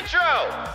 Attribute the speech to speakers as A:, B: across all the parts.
A: intro!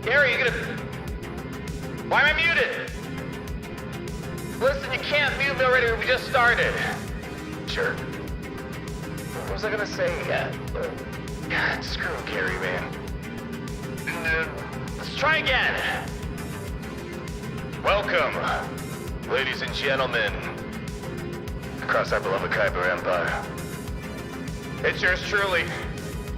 A: Gary, you gonna... Why am I muted? Listen, you can't mute me already, we just started. Sure. What was I gonna say? God, screw Gary, man. Let's try again. Welcome, ladies and gentlemen, across our beloved Kyber Empire. It's yours truly,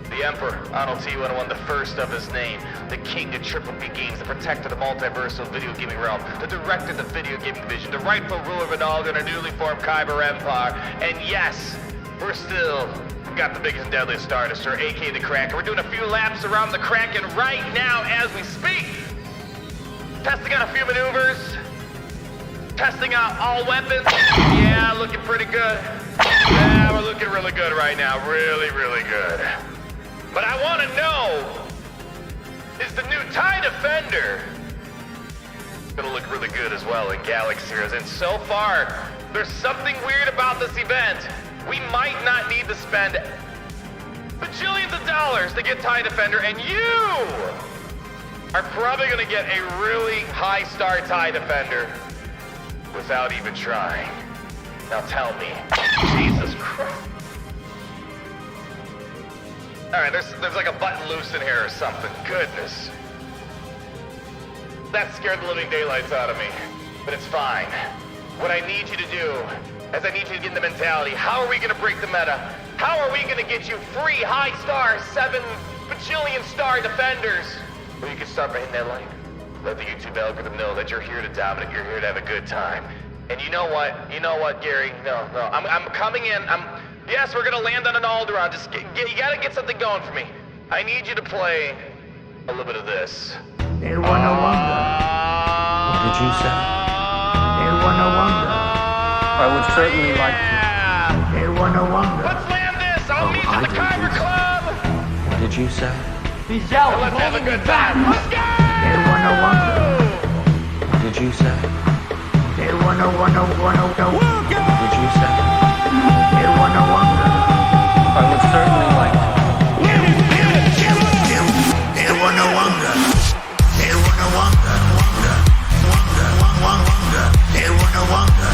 A: the Emperor, Arnold T101, the first of his name, the king of Triple B Games, the protector of the multiversal video gaming realm, the director of the video gaming division, the rightful ruler of it all in our newly formed Kyber Empire. And yes, we've got the biggest and deadliest Star Destroyer, aka the Kraken. We're doing a few laps around the Kraken right now as we speak. Testing out a few maneuvers. Testing out all weapons. Yeah, looking pretty good. Yeah, we're looking really good right now. Really, really good. But I want to know, is the new TIE Defender gonna look really good as well in Galaxy Heroes? And so far, there's something weird about this event. We might not need to spend bajillions of dollars to get TIE Defender, and you are probably gonna get a really high star TIE Defender without even trying. Now tell me, Jesus Christ. All right, there's like a button loose in here or something. Goodness. That scared the living daylights out of me, but it's fine. What I need you to do is I need you to get in the mentality. How are we gonna break the meta? How are we gonna get you free high star 7 bajillion star defenders? Well, you can start by hitting that like. Let the YouTube algorithm know that you're here to dominate, you're here to have a good time. And you know what, Gary? No, I'm coming in, yes, we're gonna land on an Alderaan. Just you gotta get something going for me. I need you to play a little bit of this.
B: They wanna wonder.
C: What did you say?
B: They wanna wonder.
C: I would certainly like to.
B: They wanna wonder.
A: Let's land this! I'll meet you at the Kyber Club!
C: What did you say?
B: He's out.
A: Let's have a good time! Let's go!
B: They wanna wonder.
C: What did you say?
B: They wanna go.
C: What did you say?
B: They wanna wonder.
C: I would certainly like to.
B: They wanna wonder. They wanna wonder. They wanna wonder.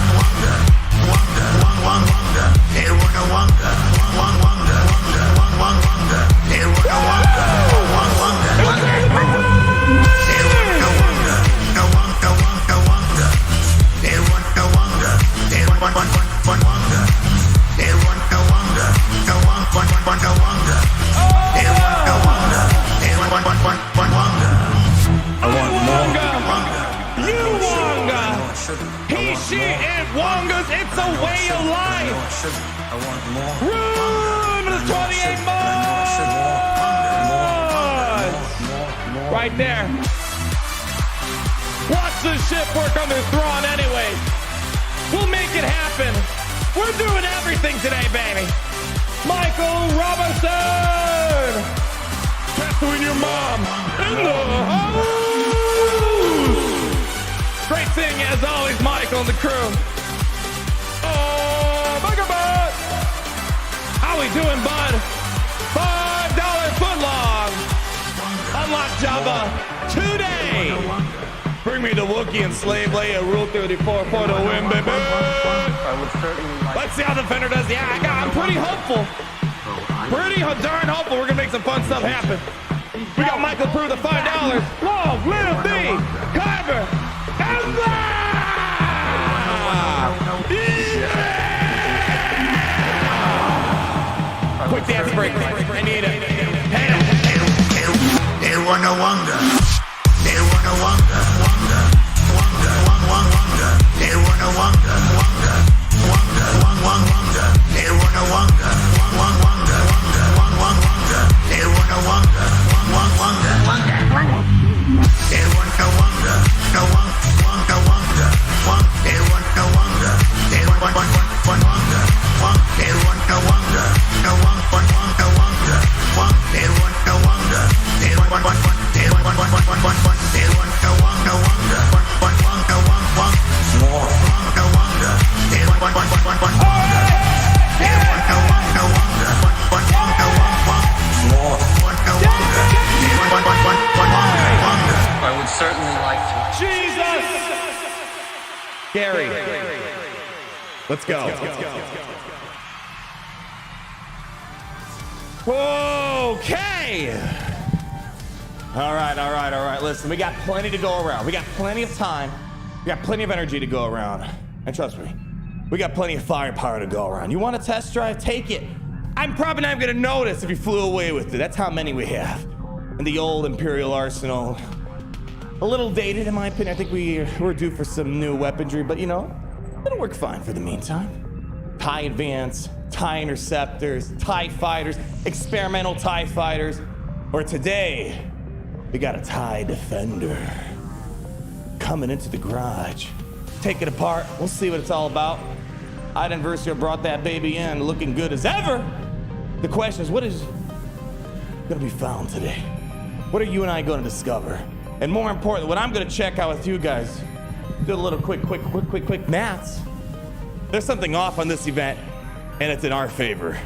D: You Wonga. He, she, it Wongas. It's a way of life.
C: I want more.
D: Room to 28 more. Right there. Watch the ship work on their throne anyway. We'll make it happen. We're doing everything today, baby. Michael Robinson. Tattooing your mom in the house. Great seeing you as always, Michael and the crew. Oh, Bugabot. How we doing, bud? $5 footlong. Unlock Java today. Bring me the Wookiee and Slave Leia Rule 34 for the win, baby.
C: I would certainly like.
D: Let's see how the Defender does. Yeah, I'm pretty hopeful. Pretty darn hopeful we're gonna make some fun stuff happen. We got Michael Prue the $5. Long live the Kyber Empire! Yeah! Quick dance break. I need it.
B: They wanna wonder. They wanna wonder. Wonder. Wonder. Wonder. They wanna wonder. Wonder. Wonder. Wonder. They wanna wonder. Wonder. Wonder. They wanna wonder. Wonder. They want to wonder. No one. Wonder. Wonder. They want to wonder. They want wonder. They want to wonder. No one. Wonder. Wonder. They want to wonder. They want wonder. They want to wonder. More. Wonder. They want wonder. They want to wonder. More.
C: I would certainly like to.
D: Jesus! Gary. Let's go. Okay. All right. Listen, we got plenty to go around. We got plenty of time. We got plenty of energy to go around. And trust me, we got plenty of firepower to go around. You want a test drive? Take it. I'm probably not even gonna notice if you flew away with it. That's how many we have. And the old Imperial Arsenal, a little dated in my opinion. I think we're due for some new weaponry, but you know, it'll work fine for the meantime. TIE Advance, TIE Interceptors, TIE Fighters, experimental TIE Fighters, or today, we got a TIE Defender coming into the garage. Take it apart, we'll see what it's all about. Iden Versio brought that baby in looking good as ever. The question is, what is gonna be found today? What are you and I gonna discover? And more importantly, what I'm gonna check out with you guys, do a little quick maths. There's something off on this event, and it's in our favor.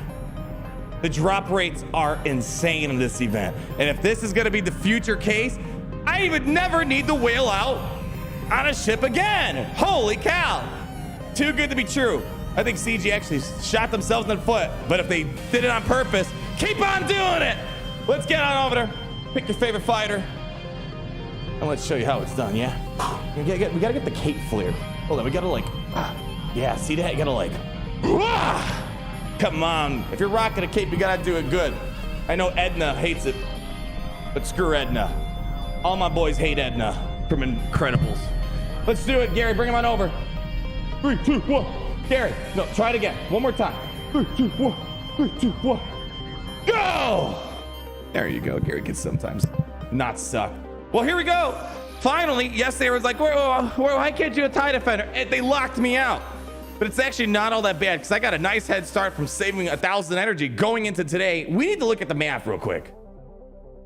D: The drop rates are insane in this event. And if this is gonna be the future case, I would never need to whale out on a ship again. Holy cow. Too good to be true. I think CG actually shot themselves in the foot, but if they did it on purpose, keep on doing it. Let's get on over there. Pick your favorite fighter. And let's show you how it's done, yeah? We gotta get the cape flare. Hold on, we gotta yeah, see that? You gotta come on. If you're rocking a cape, you gotta do it good. I know Edna hates it, but screw Edna. All my boys hate Edna from Incredibles. Let's do it, Gary, bring him on over. 3, 2, 1. Gary, no, try it again. One more time. 3, 2, 1. 3, 2, 1. Go! There you go. Gary can sometimes not suck. Well, here we go. Finally, yesterday was like, why can't you a TIE Defender? And they locked me out. But it's actually not all that bad because I got a nice head start from saving 1,000 energy going into today. We need to look at the math real quick.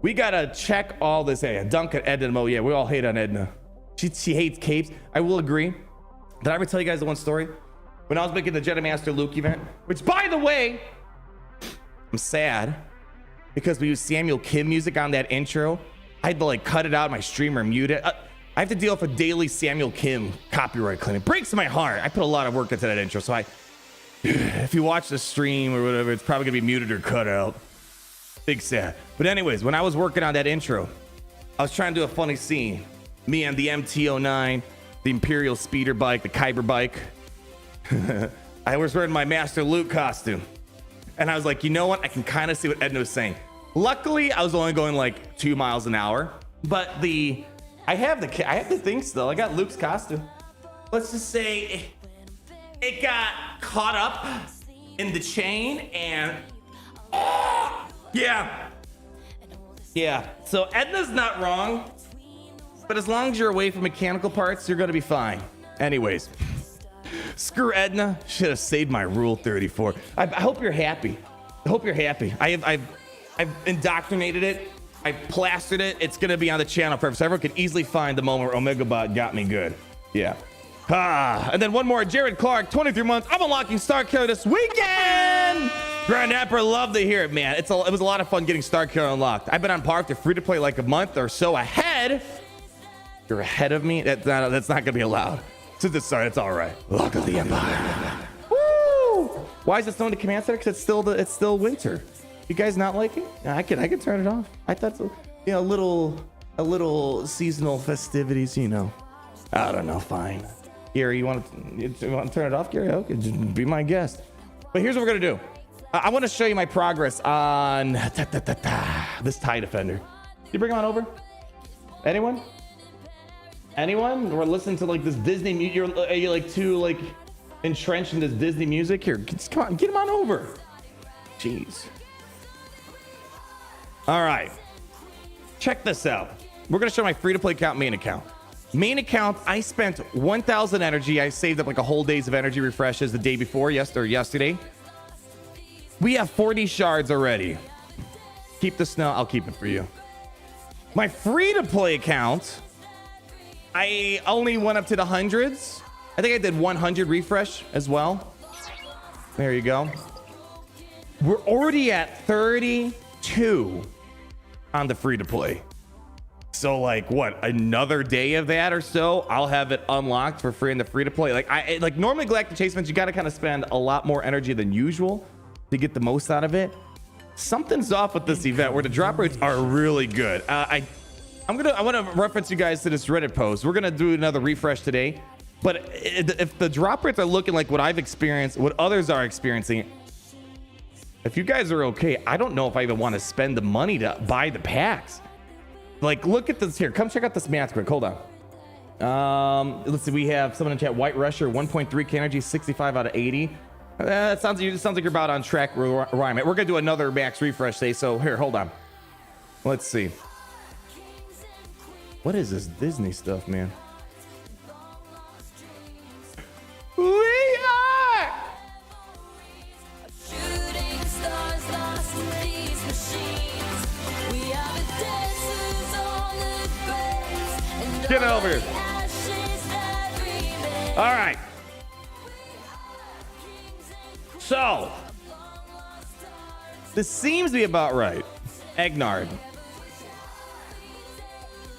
D: We gotta check all this. Hey, dunk at Edna. Oh yeah, we all hate on Edna. She hates capes. I will agree. Did I ever tell you guys the one story? When I was making the Jedi Master Luke event, which by the way, I'm sad because we used Samuel Kim music on that intro. I had to cut it out, my streamer mute it. I have to deal with a daily Samuel Kim copyright claim. It breaks my heart. I put a lot of work into that intro, so if you watch the stream or whatever, it's probably gonna be muted or cut out. Big sad. But anyways, when I was working on that intro, I was trying to do a funny scene. Me and the MT-09, the Imperial speeder bike, the Kyber bike. I was wearing my Master Luke costume. And I was like, you know what? I can kind of see what Edna was saying. Luckily, I was only going 2 miles an hour, but the I have the thing still. I got Luke's costume. Let's just say it got caught up in the chain and yeah. So Edna's not wrong, but as long as you're away from mechanical parts, you're gonna be fine. Anyways, screw Edna. Should have saved my Rule 34. I hope you're happy. I've indoctrinated it. I plastered it. It's gonna be on the channel forever, so everyone can easily find the moment where Omegabot got me good. Yeah. And then one more. Jared Clark, 23 months. I'm unlocking Star Killer this weekend. Grand Emperor, love to hear it, man. It was a lot of fun getting Star Killer unlocked. I've been on par with the free to play like a month or so ahead. You're ahead of me. That's not gonna be allowed. Since it started, it's all right. Luck of the Empire. Woo! Why is it still in the command center? Because it's still winter. You guys not like it? I can turn it off. I thought so. A little seasonal festivities, you know. I don't know. Fine. Gary, you want to turn it off, Gary? Okay, just be my guest. But here's what we're gonna do. I want to show you my progress on this TIE Defender. You bring him on over. Anyone? We're listening to like this Disney music. Are you like too like entrenched in this Disney music? Here, just come on, get him on over. Jeez. All right, check this out. We're gonna show my free-to-play account, main account. Main account, I spent 1,000 energy. I saved up like a whole day's of energy refreshes the day before, yesterday. We have 40 shards already. Keep the snow, I'll keep it for you. My free-to-play account, I only went up to the hundreds. I think I did 100 refresh as well. There you go. We're already at 32 on the free to play. So like what, another day of that or so, I'll have it unlocked for free in the free to play. Like normally Galactic Chase events, you got to kind of spend a lot more energy than usual to get the most out of it. Something's off with this event where the drop rates are really good. I want to reference you guys to this Reddit post. We're gonna do another refresh today, but if the drop rates are looking like what I've experienced, what others are experiencing, if you guys are okay, I don't know if I even want to spend the money to buy the packs. Like, look at this here. Come check out this math quick. Hold on. Let's see. We have someone in chat. White Rusher, 1.3k energy, 65 out of 80. It sounds like you're about on track, Ryan. We're gonna do another max refresh today. So here, hold on. Let's see. What is this Disney stuff, man? We are.
E: Shooting stars lost in these machines. We are the dancers on the graves. And
D: Get over here.
E: ashes that remain.
D: All right. So, this seems to be about right. Egnard.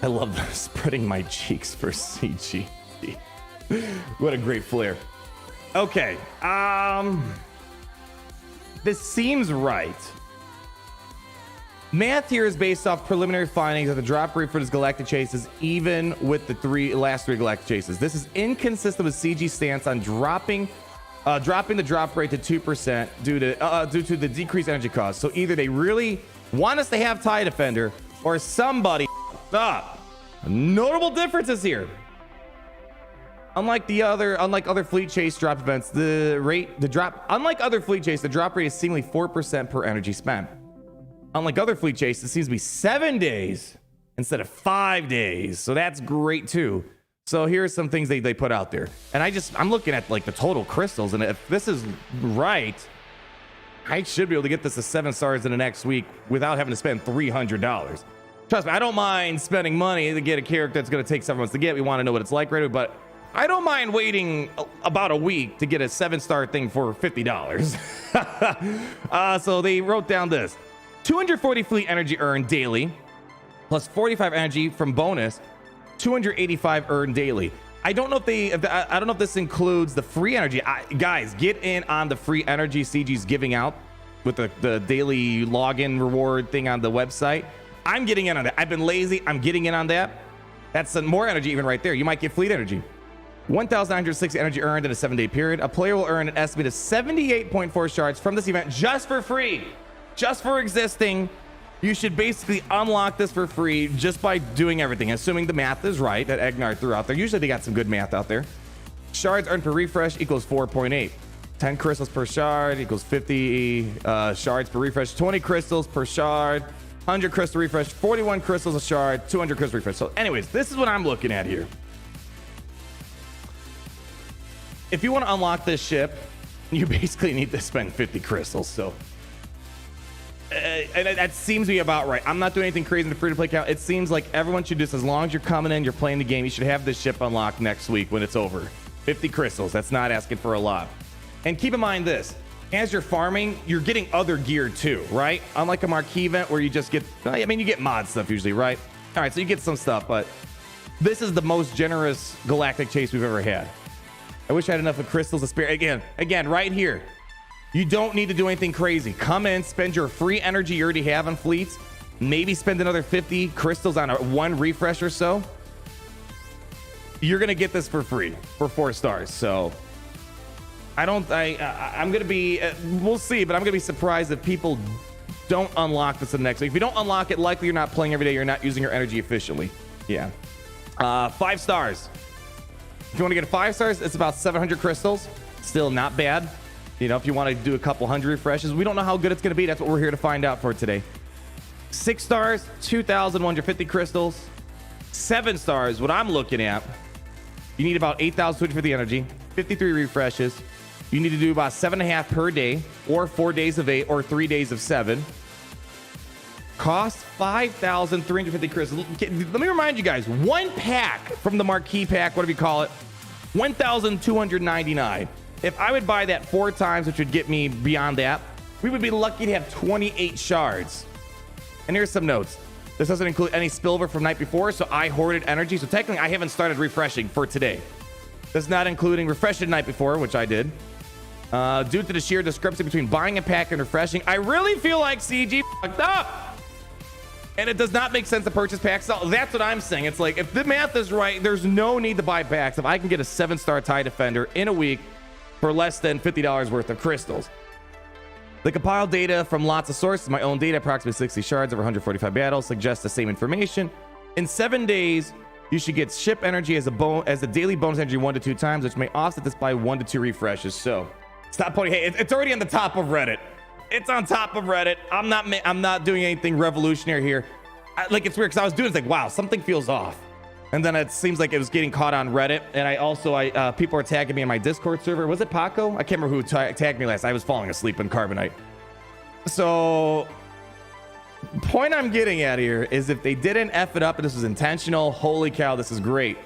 D: I love spreading my cheeks for CG. What a great flair. Okay. This seems right. Math here is based off preliminary findings that the drop rate for this Galactic Chase is even with the last three Galactic Chases. This is inconsistent with CG stance on dropping the drop rate to 2% due to the decreased energy cost. So either they really want us to have TIE Defender or somebody up. Notable differences here. Unlike other fleet chase drop events, unlike other fleet chase, the drop rate is seemingly 4% per energy spent. Unlike other fleet chase, it seems to be 7 days instead of 5 days. So that's great too. So here's some things they put out there. And I'm looking at like the total crystals, and if this is right, I should be able to get this to 7 stars in the next week without having to spend $300. Trust me, I don't mind spending money to get a character that's going to take 7 months to get. We want to know what it's like right away, but I don't mind waiting about a week to get a 7-star thing for $50. So they wrote down this: 240 fleet energy earned daily, plus 45 energy from bonus, 285 earned daily. I don't know if this includes the free energy. Guys, get in on the free energy CG's giving out with the daily login reward thing on the website. I'm getting in on that. I've been lazy. I'm getting in on that. That's some more energy even right there. You might get fleet energy. 1,960 energy earned in a 7-day period. A player will earn an estimated 78.4 shards from this event just for free. Just for existing. you should basically unlock this for free just by doing everything, assuming the math is right that Egnar threw out there. Usually they got some good math out there. Shards earned per refresh equals 4.8. 10 crystals per shard equals 50 shards per refresh. 20 crystals per shard. 100 crystal refresh. 41 crystals a shard. 200 crystal refresh. So anyways, this is what I'm looking at here. If you want to unlock this ship, you basically need to spend 50 crystals. So and that seems to be about right. I'm not doing anything crazy in the free-to-play count. It seems like everyone should just, as long as you're coming in, you're playing the game, you should have this ship unlocked next week when it's over. 50 crystals. That's not asking for a lot. And keep in mind this. As you're farming, you're getting other gear too, right? Unlike a marquee event where you just get, I mean, you get mod stuff usually, right? All right, so you get some stuff, but this is the most generous galactic chase we've ever had. I wish I had enough of crystals to spare. Again, right here. You don't need to do anything crazy. Come in, spend your free energy you already have on fleets. Maybe spend another 50 crystals on one refresh or so. You're gonna get this for free for 4 stars. So I'm gonna be, we'll see, but I'm gonna be surprised if people don't unlock this in the next week. If you don't unlock it, likely you're not playing every day. You're not using your energy efficiently. Yeah. 5 stars. If you want to get 5 stars, it's about 700 crystals. Still not bad. You know, if you want to do a couple hundred refreshes, we don't know how good it's going to be. That's what we're here to find out for today. 6 stars, 2,150 crystals. 7 stars, what I'm looking at, you need about 8,250 energy, 53 refreshes. You need to do about 7.5 per day, or 4 days of 8, or 3 days of 7. Cost 5,350 crystals. Let me remind you guys, 1 pack from the marquee pack, whatever you call it, 1,299. If I would buy that 4 times, which would get me beyond that, we would be lucky to have 28 shards. And here's some notes. This doesn't include any spillover from night before, so I hoarded energy. So technically, I haven't started refreshing for today. That's not including refreshing night before, which I did. Due to the sheer discrepancy between buying a pack and refreshing, I really feel like CG fucked up. And it does not make sense to purchase packs. So that's what I'm saying. It's like, if the math is right, there's no need to buy packs. If I can get a 7-star TIE Defender in a week for less than $50 worth of crystals. They compile data from lots of sources. My own data, approximately 60 shards over 145 battles, suggests the same information. In 7 days, you should get ship energy as a daily bonus energy 1 to 2 times, which may offset this by 1 to 2 refreshes. So stop pointing. Hey, it's already on the top of Reddit. It's on top of Reddit. I'm not doing anything revolutionary here. Like, it's weird because I was doing it's like, wow, something feels off. And then it seems like it was getting caught on Reddit. And I also, people are tagging me in my Discord server. Was it Paco? I can't remember who tagged me last. I was falling asleep in Carbonite. So, point I'm getting at here is if they didn't F it up and this was intentional, holy cow, this is great.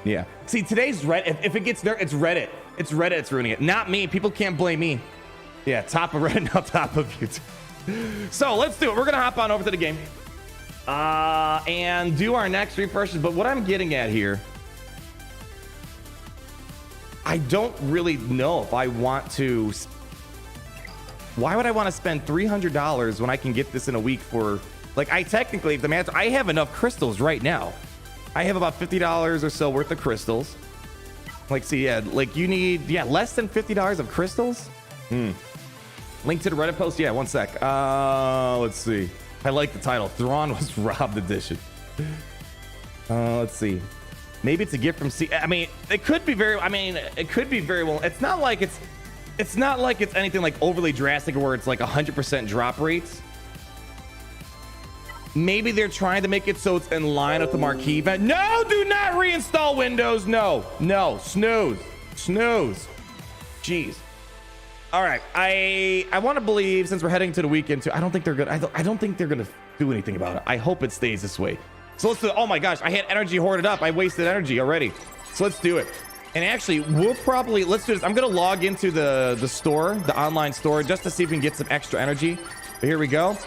D: Yeah. See, today's Reddit. If it gets there, it's Reddit. It's Reddit that's ruining it. Not me. People can't blame me. Yeah, top of Reddit, now top of YouTube. So, let's do it. We're going to hop on over to the game. And do our next refreshes. But what I'm getting at here, I don't really know if I want to. Why would I want to spend $300 when I can get this in a week for, like, I technically, if the math, I have enough crystals right now. I have about $50 or so worth of crystals. Like, see, yeah, like you need, yeah, less than $50 of crystals. Link to the Reddit post. Yeah, 1 sec. Let's see. I like the title. Thrawn was robbed edition. Let's see. Maybe it's a gift from C. I mean, it could be very. I mean, it could be very well. It's not like it's. It's not like it's anything like overly drastic where it's like 100% drop rates. Maybe they're trying to make it so it's in line with the marquee event. No, do not reinstall Windows. No, snooze. Jeez. All right, I want to believe, since we're heading to the weekend too, I don't think they're good. I don't think they're gonna do anything about it. I hope it stays this way. So let's do it. Oh my gosh, I had energy hoarded up. I wasted energy already. So let's do it. And actually, let's do this. I'm gonna log into the store, the online store, just to see if we can get some extra energy. But here we go.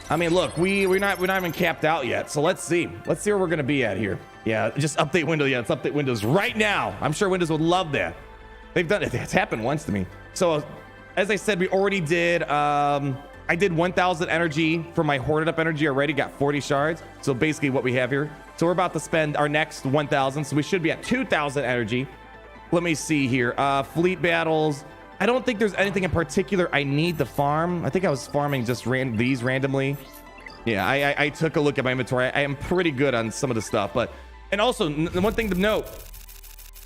D: I mean, look, we're not even capped out yet. So let's see where we're gonna be at here. Yeah, just update Windows. Yeah, let's update Windows right now. I'm sure Windows would love that. They've done it. It's happened once to me. So, as I said, we already did. I did 1,000 energy for my hoarded up energy already. Got 40 shards. So basically, what we have here. So we're about to spend our next 1,000. So we should be at 2,000 energy. Let me see here. Fleet battles. I don't think there's anything in particular I need to farm. I think I was farming just these randomly. Yeah, I took a look at my inventory. I am pretty good on some of the stuff, but and also one thing to note,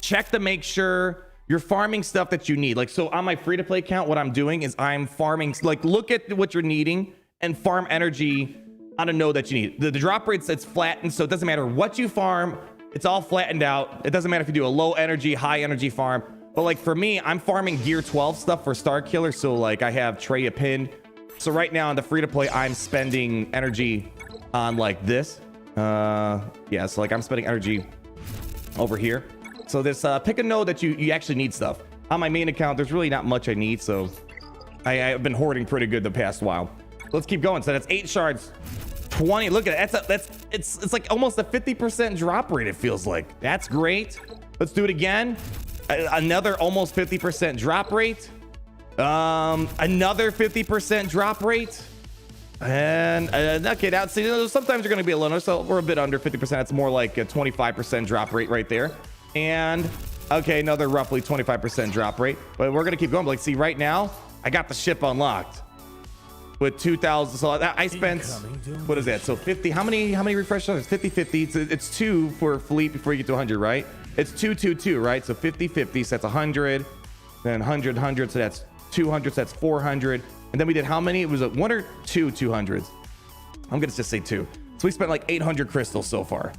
D: check to make sure you're farming stuff that you need. Like, so on my free-to-play account, what I'm doing is I'm farming, like, look at what you're needing and farm energy on a node that you need. The drop rates, it's flattened, so it doesn't matter what you farm, it's all flattened out. It doesn't matter if you do a low energy, high energy farm. But like for me, I'm farming gear 12 stuff for Star Killer, so like I have Treya pinned. So right now on the free-to-play, I'm spending energy on like this. Yeah, so like I'm spending energy over here. So this pick a node that you actually need stuff. On my main account, there's really not much I need, so I've been hoarding pretty good the past while. Let's keep going. So that's 8 shards, 20. Look at it. It's like almost a 50% drop rate, it feels like. That's great. Let's do it again. Another almost 50% drop rate. Another 50% drop rate. And okay, now see, sometimes you're going to be a loner, so we're a bit under 50%. That's more like a 25% drop rate right there. And okay, another roughly 25% drop rate. But we're going to keep going. But like, see, right now, I got the ship unlocked with 2,000. So I spent, what is that? So 50. How many refreshes? 50. It's 2 for fleet before you get to 100, right? It's 2, right? So 50, so that's 100, then 100, so that's 200, so that's 400. And then we did how many? It was a 1 or 2 200s. I'm gonna just say 2. So we spent like 800 crystals so far.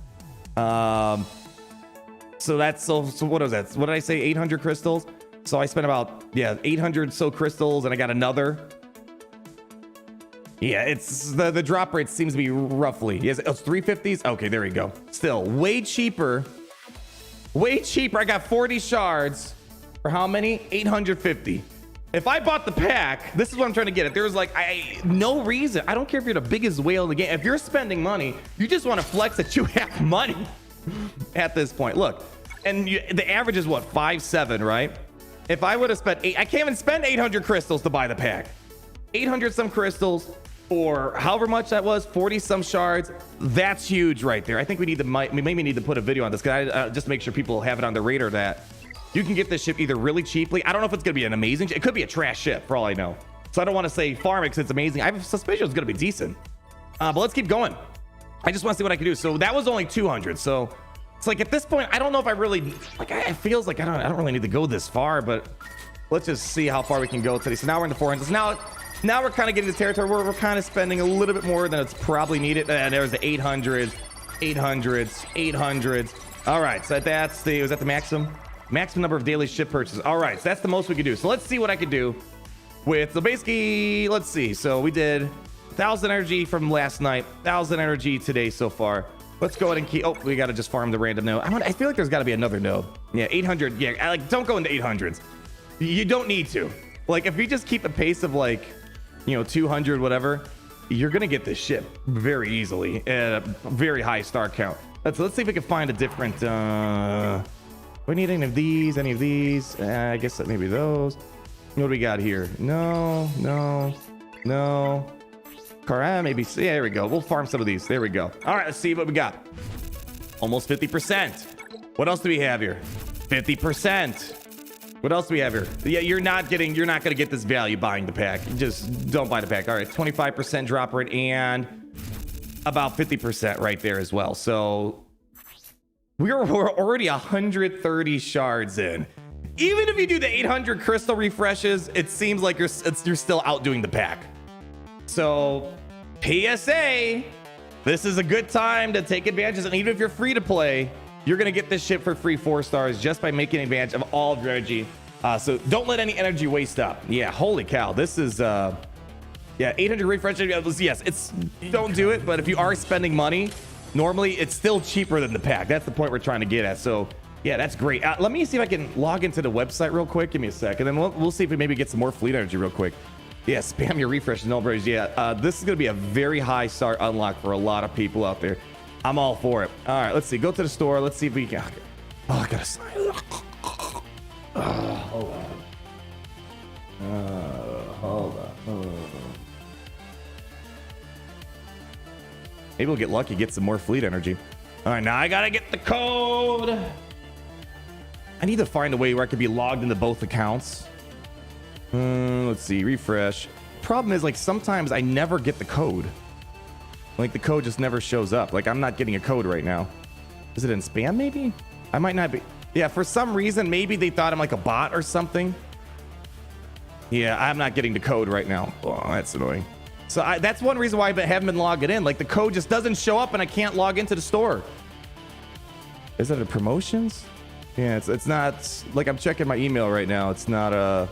D: So that's so what was that? What did I say? 800 crystals. So I spent about 800 so crystals, and I got another. Yeah, it's the drop rate seems to be roughly. Yes, it's 350s. Okay, there we go. Still way cheaper. Way cheaper. I got 40 shards for how many? 850. If I bought the pack, this is what I'm trying to get at. There's like no reason. I don't care if you're the biggest whale in the game. If you're spending money, you just want to flex that you have money at this point. Look, and the average is what, 5-7, right? If I would have spent I can't even spend 800 crystals to buy the pack. 800 some crystals for however much that was, 40 some shards. That's huge right there. I think we maybe need to put a video on this, because just to make sure people have it on their radar that you can get this ship either really cheaply. I don't know if it's going to be an amazing, it could be a trash ship for all I know. So I don't want to say farm it because it's amazing. I have a suspicion it's going to be decent. But let's keep going. I just want to see what I can do. So that was only 200. So it's like at this point, I don't know if I really, like, it feels like I don't really need to go this far, but let's just see how far we can go today. So now we're in the 400s. Now we're kind of getting to territory where we're kind of spending a little bit more than it's probably needed. And there's the 800s. All right, so was that the maximum number of daily ship purchases? All right, so that's the most we can do. So let's see what I can do with, so basically, let's see. So we did 1,000 energy from last night, 1,000 energy today so far. Let's go ahead and keep, we got to just farm the random node. I feel like there's got to be another node. Yeah, 800. Yeah, like, don't go into 800s. You don't need to. Like, if you just keep a pace of like, 200, whatever, you're going to get this ship very easily at a very high star count. Let's see if we can find a different, we need any of these, I guess maybe those. What do we got here? No. Car, maybe, yeah, there we go. We'll farm some of these. There we go. All right, let's see what we got. Almost 50%. What else do we have here? 50%. What else do we have here? Yeah, you're not going to get this value buying the pack. Just don't buy the pack. All right, 25% drop rate and about 50% right there as well. So we're already 130 shards in. Even if you do the 800 crystal refreshes, it seems like you're still outdoing the pack. So PSA, this is a good time to take advantage. And even if you're free to play, you're going to get this ship for free 4 stars just by making advantage of all of your energy. So don't let any energy waste up. Yeah, holy cow. This is, 800 refresh. Yes, don't do it. But if you are spending money, normally it's still cheaper than the pack. That's the point we're trying to get at. So yeah, that's great. Let me see if I can log into the website real quick. Give me a sec. And then we'll see if we maybe get some more fleet energy real quick. Yeah, spam your refreshes. No worries. Yeah, this is going to be a very high star unlock for a lot of people out there. I'm all for it. All right, let's see. Go to the store. Let's see if we can. Oh, I got to sign. Hold on. Maybe we'll get lucky, get some more fleet energy. All right, now I got to get the code. I need to find a way where I could be logged into both accounts. Let's see. Refresh. Problem is, like, sometimes I never get the code. Like the code just never shows up. Like I'm not getting a code right now. Is it in spam maybe? I might not be. Yeah, for some reason, maybe they thought I'm like a bot or something. Yeah, I'm not getting the code right now. Oh, that's annoying. So that's one reason why I haven't been logging in. Like the code just doesn't show up and I can't log into the store. Is it a promotions? Yeah, it's not, like I'm checking my email right now. It's not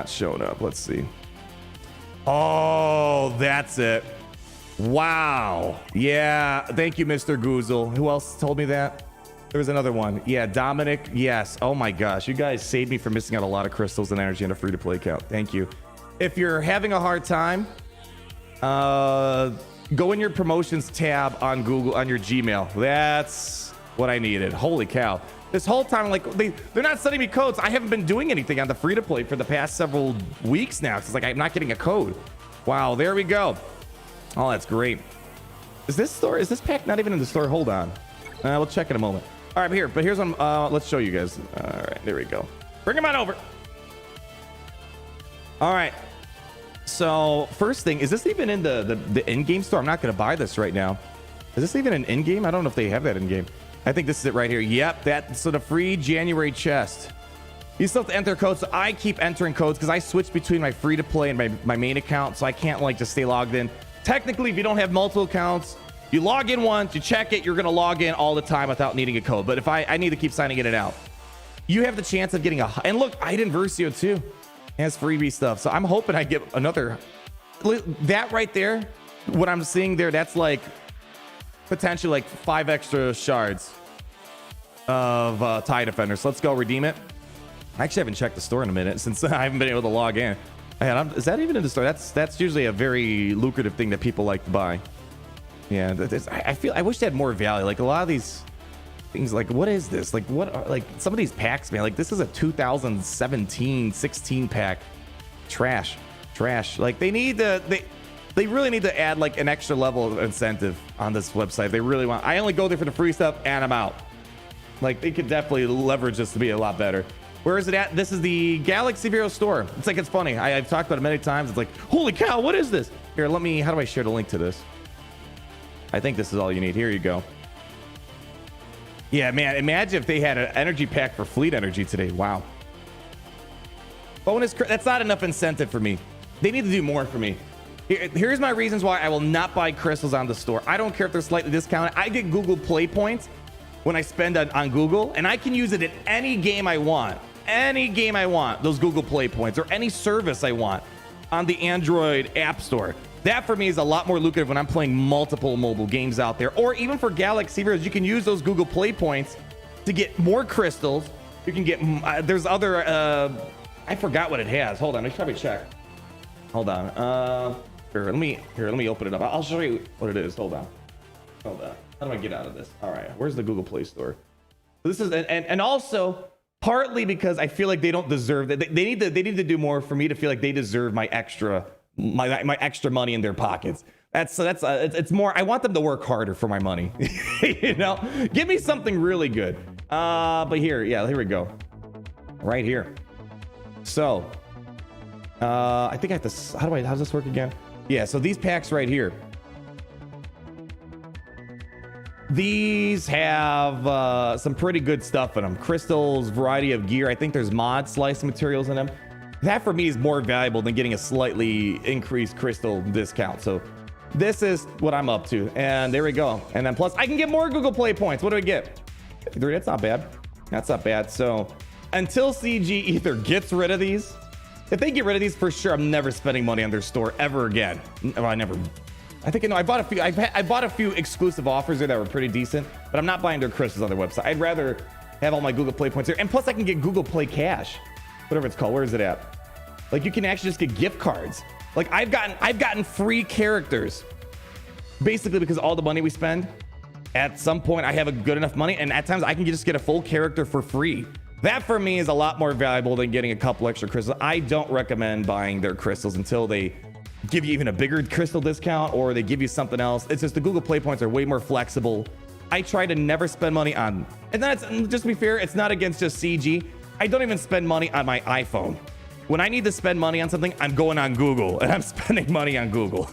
D: showing up. Let's see. Oh, that's it. Wow. Yeah. Thank you, Mr. Goozle. Who else told me that? There was another one. Yeah, Dominic. Yes. Oh my gosh. You guys saved me from missing out a lot of crystals and energy in a free-to-play account. Thank you. If you're having a hard time, go in your promotions tab on Google, on your Gmail. That's what I needed. Holy cow. This whole time, like, they're not sending me codes. I haven't been doing anything on the free-to-play for the past several weeks now. It's like I'm not getting a code. Wow, there we go. Oh, that's great. Is this pack not even in the store? Hold on. We'll check in a moment. All right, but here's one. Let's show you guys. All right, there we go. Bring him on over. All right. So first thing, is this even in the in-game store? I'm not going to buy this right now. Is this even an in-game? I don't know if they have that in-game. I think this is it right here. Yep, so the free January chest. You still have to enter codes. So I keep entering codes because I switch between my free-to-play and my main account, so I can't like just stay logged in. Technically, if you don't have multiple accounts, you log in once, you check it, you're going to log in all the time without needing a code. But if I need to keep signing in and out, you have the chance of getting and look, I did Versio too. It has freebie stuff. So I'm hoping I get another. That right there, what I'm seeing there, that's like potentially like 5 extra shards of TIE Defender. So let's go redeem it. I actually haven't checked the store in a minute since I haven't been able to log in. Man, is that even in the store? That's usually a very lucrative thing that people like to buy. Yeah, I wish they had more value. Like a lot of these things, like what is this? Like like some of these packs, man. Like this is a 2017-16 pack. Trash. Like they really need to add like an extra level of incentive on this website. They really want. I only go there for the free stuff and I'm out. Like they could definitely leverage this to be a lot better. Where is it at? This is the Galaxy Vero store. It's funny. I've talked about it many times. It's like, holy cow, what is this? Here, how do I share the link to this? I think this is all you need. Here you go. Yeah, man, imagine if they had an energy pack for fleet energy today. Wow. Bonus, that's not enough incentive for me. They need to do more for me. Here's my reasons why I will not buy crystals on the store. I don't care if they're slightly discounted. I get Google Play points when I spend on Google, and I can use it in any game I want. Any game I want, those Google Play points, or any service I want on the Android App Store. That for me is a lot more lucrative when I'm playing multiple mobile games out there, or even for Galaxy Heroes, you can use those Google Play points to get more crystals. You can get, there's other, I forgot what it has. Hold on, I should probably check. Hold on. Here, let me open it up. I'll show you what it is. Hold on. How do I get out of this? All right, where's the Google Play Store? This is, and also partly because I feel like they don't deserve that. They need to do more for me to feel like they deserve my extra money in their pockets. It's more, I want them to work harder for my money. You know, give me something really good. But here we go. Right here. So, I think I have to, how does this work again? Yeah, so these packs right here. These have some pretty good stuff in them. Crystals, variety of gear. I think there's mod slice materials in them. That for me is more valuable than getting a slightly increased crystal discount. So this is what I'm up to. And there we go. And then plus I can get more Google Play points. What do I get? 53, that's not bad. That's not bad. So until CG either gets rid of these, if they get rid of these, for sure, I'm never spending money on their store ever again. Well, I think, no, I bought a few. I bought a few exclusive offers there that were pretty decent, but I'm not buying their crystals on their website. I'd rather have all my Google Play points here, and plus I can get Google Play Cash, whatever it's called. Where is it at? Like you can actually just get gift cards. Like I've gotten free characters, basically because all the money we spend. At some point, I have a good enough money, and at times I can just get a full character for free. That for me is a lot more valuable than getting a couple extra crystals. I don't recommend buying their crystals until they give you even a bigger crystal discount or they give you something else. It's just the Google Play points are way more flexible. I try to never spend money on, and that's just to be fair, it's not against just CG. I don't even spend money on my iPhone When I need to spend money on something, I'm going on Google and I'm spending money on Google.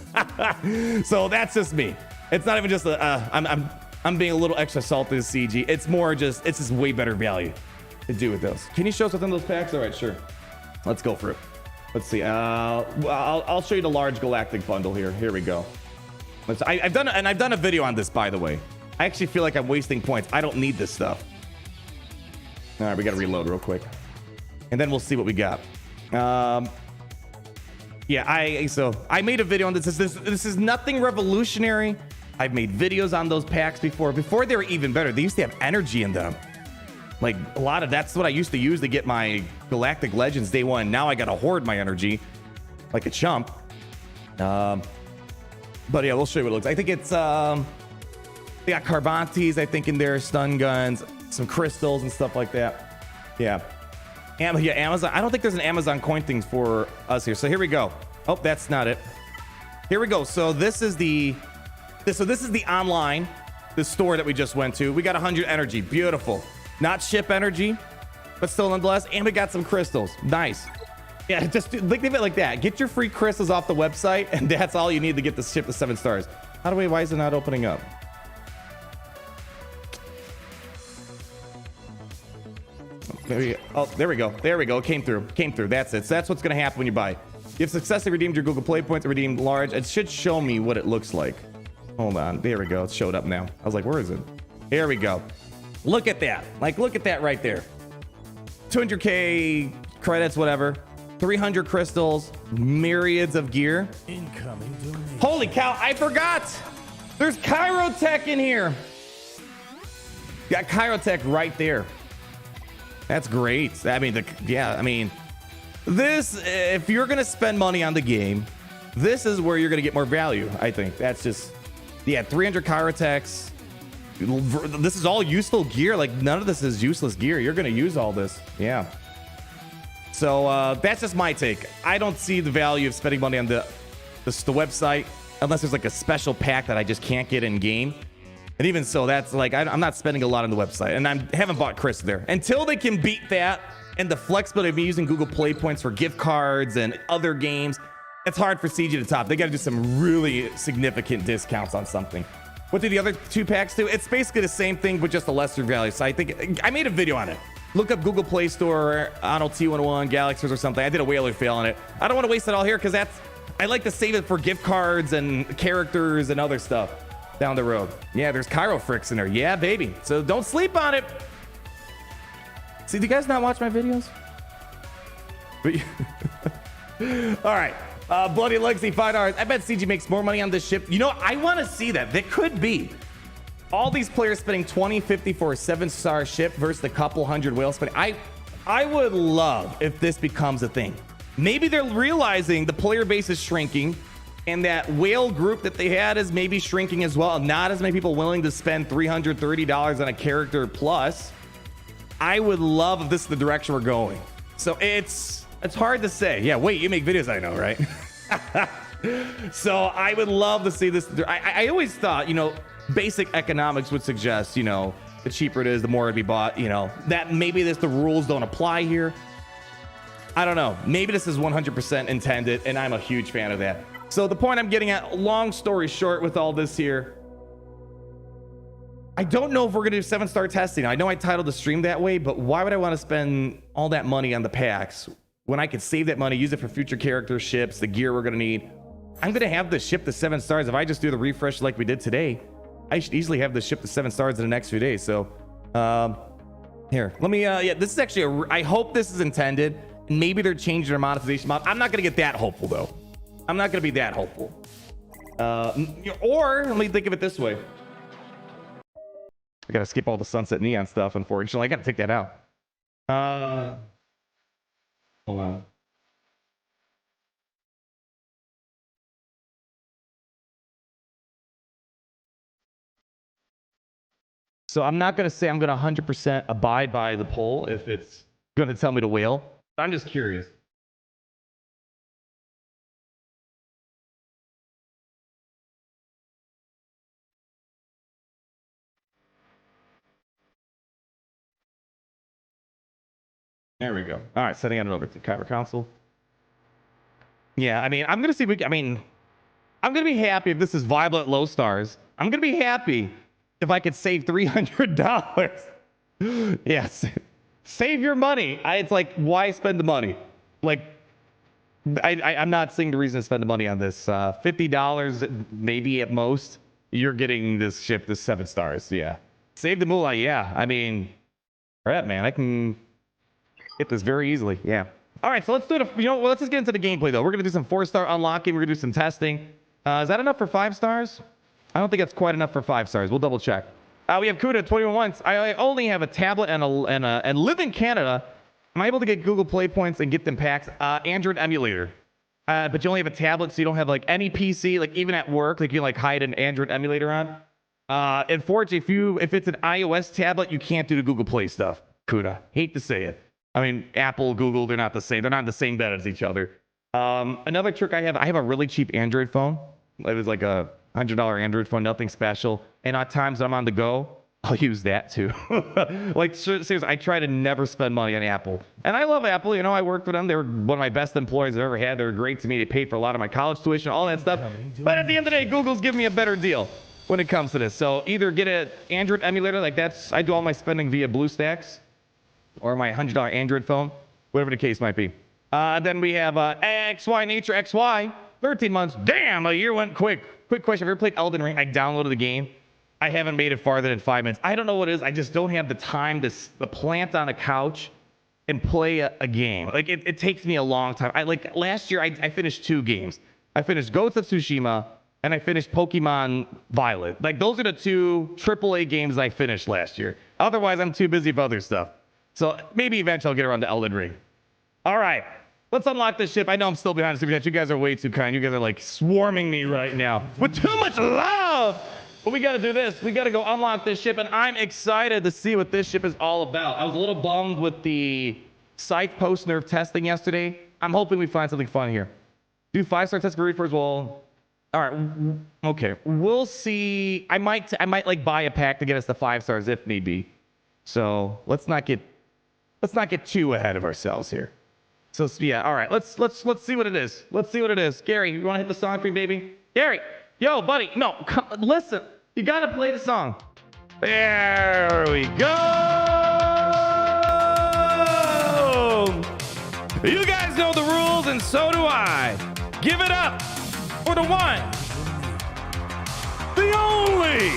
D: So that's just me. It's not even just I'm being a little extra salty with CG. It's more just, it's just way better value to do with those. Can you show us within those packs? All right, sure. Let's go for it. Let's see. I'll show you the large galactic bundle here. Here we go. I've done a video on this, by the way. I actually feel like I'm wasting points. I don't need this stuff. All right, we got to reload real quick, and then we'll see what we got. Yeah, I made a video on this. This is nothing revolutionary. I've made videos on those packs before they were even better. They used to have energy in them. Like a lot of that's what I used to use to get my Galactic Legends day one. Now I gotta hoard my energy like a chump. But yeah, we'll show you what it looks like. I think it's they got Carbantes, I think, in there, stun guns, some crystals and stuff like that. Yeah. Yeah, Amazon. I don't think there's an Amazon coin thing for us here. So here we go. Oh, that's not it. Here we go. So this is the online, the store that we just went to. We got 100 energy. Beautiful. Not ship energy, but still nonetheless. And we got some crystals. Nice. Yeah, just think of it like that. Get your free crystals off the website, and that's all you need to get the ship to 7 stars. Why is it not opening up? There we go. There we go. Came through. That's it. So that's what's going to happen when you buy. You've successfully redeemed your Google Play points and redeemed large. It should show me what it looks like. Hold on. There we go. It showed up now. I was like, where is it? Here we go. Look at that. Look at that right there. 200k credits, whatever. 300 crystals, myriads of gear.
F: Incoming donation.
D: Holy cow, I forgot. There's Chirotech in here. Got Chirotech right there. That's great. I mean, this, if you're going to spend money on the game, this is where you're going to get more value, I think. That's just, yeah, 300 Chirotechs. This is all useful gear. Like, none of this is useless gear. You're going to use all this. Yeah. So that's just my take. I don't see the value of spending money on the website unless there's like a special pack that I just can't get in game. And even so, that's like, I'm not spending a lot on the website, and I haven't bought Chris there until they can beat that. And the flexibility of me using Google Play points for gift cards and other games, it's hard for CG to top. They got to do some really significant discounts on something. What do the other 2 packs do? It's basically the same thing, but just a lesser value. So I think I made a video on it. Look up Google Play Store, Arnold T101, Galaxies or something. I did a whaler fail on it. I don't want to waste it all here because I like to save it for gift cards and characters and other stuff down the road. Yeah, there's Chirofrix in there. Yeah, baby. So don't sleep on it. See, do you guys not watch my videos? All right. Bloody Legacy, $5. I bet CG makes more money on this ship. You know, I want to see that. That could be. All these players spending 20-50 for a 7-star ship versus a couple hundred whale spending. I would love if this becomes a thing. Maybe they're realizing the player base is shrinking and that whale group that they had is maybe shrinking as well. Not as many people willing to spend $330 on a character plus. I would love if this is the direction we're going. So it's hard to say. Yeah, wait, you make videos, I know, right? So I would love to see this. I always thought, you know, basic economics would suggest, you know, the cheaper it is, the more it'd be bought, you know, that maybe the rules don't apply here. I don't know. Maybe this is 100% intended, and I'm a huge fan of that. So the point I'm getting at, long story short with all this here, I don't know if we're going to do 7-star testing. I know I titled the stream that way, but why would I want to spend all that money on the packs when I could save that money, use it for future character ships, the gear we're going to need? I'm going to have the ship to 7 stars. If I just do the refresh like we did today, I should easily have the ship to 7 stars in the next few days. So here, let me, yeah, this is actually, I hope this is intended. And maybe they're changing their monetization model. I'm not going to get that hopeful, though. I'm not going to be that hopeful. Or let me think of it this way. I got to skip all the Sunset Neon stuff, unfortunately. I got to take that out. Hold on. So I'm not going to say I'm going to 100% abide by the poll if it's going to tell me to whale. I'm just curious. There we go. All right, setting it over to Kyber Council. Yeah, I mean, I'm gonna see. I'm gonna be happy if this is viable at low stars. I'm gonna be happy if I could save $300. Yes, save your money. It's like, why spend the money? Like, I'm not seeing the reason to spend the money on this. $50 maybe at most. You're getting this ship, this 7 stars. Yeah, save the moolah. Yeah, I mean, crap, man, I can get this very easily. Yeah. All right, so let's do it. Let's just get into the gameplay though. We're gonna do some 4-star unlocking. We're gonna do some testing. Is that enough for 5 stars? I don't think that's quite enough for 5 stars. We'll double check. We have Kuda 21 once. I only have a tablet and live in Canada. Am I able to get Google Play points and get them packs? Android emulator. But you only have a tablet, so you don't have like any PC, like even at work, like you can like hide an Android emulator on. Unfortunately, if it's an iOS tablet, you can't do the Google Play stuff. Kuda. Hate to say it. I mean, Apple, Google, they're not the same. They're not in the same bed as each other. Another trick I have a really cheap Android phone. It was like a $100 Android phone, nothing special. And at times I'm on the go, I'll use that too. Like, seriously, I try to never spend money on Apple. And I love Apple. You know, I worked for them. They were one of my best employees I've ever had. They were great to me. They paid for a lot of my college tuition, all that stuff. But at the end of the day, Google's giving me a better deal when it comes to this. So either get an Android emulator, like I do all my spending via BlueStacks, or my $100 Android phone, whatever the case might be. Then we have XY Nature XY, 13 months. Damn, a year went quick. Quick question, have you ever played Elden Ring? I downloaded the game. I haven't made it farther than 5 minutes. I don't know what it is. I just don't have the time to plant on a couch and play a game. Like, it takes me a long time. Last year, I finished 2 games. I finished Ghost of Tsushima, and I finished Pokemon Violet. Like, those are the 2 AAA games I finished last year. Otherwise, I'm too busy for other stuff. So maybe eventually I'll get around to Elden Ring. All right, let's unlock this ship. I know I'm still behind the super chat. You guys are way too kind. You guys are like swarming me right now with too much love. But we got to do this. We got to go unlock this ship, and I'm excited to see what this ship is all about. I was a little bummed with the Scythe post-nerf testing yesterday. I'm hoping we find something fun here. Do 5-star test for Reapers. Well, all right, okay. We'll see. I might like buy a pack to get us the 5 stars if need be. So let's not get too ahead of ourselves here. So yeah, all right. Let's see what it is. Let's see what it is. Gary, you want to hit the song for me, baby? Gary, yo, buddy, no, come, listen. You gotta play the song. There we go. You guys know the rules, and so do I. Give it up for the one, the only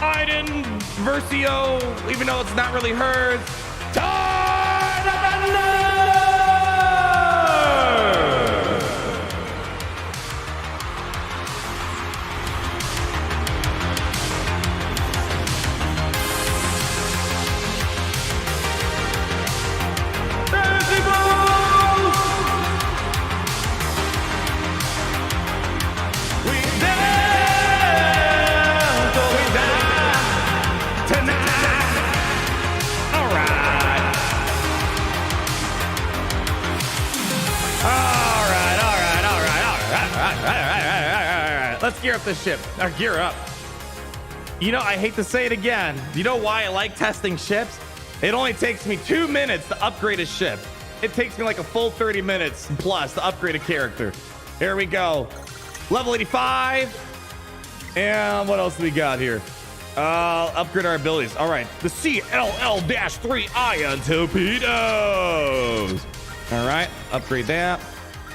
D: Iden Versio, even though it's not really hers. Let's gear up this ship. Or gear up. You know, I hate to say it again. You know why I like testing ships? It only takes me 2 minutes to upgrade a ship. It takes me like a full 30 minutes plus to upgrade a character. Here we go. Level 85. And what else do we got here? Upgrade our abilities. All right. The CLL-3 ion torpedoes. All right. Upgrade that.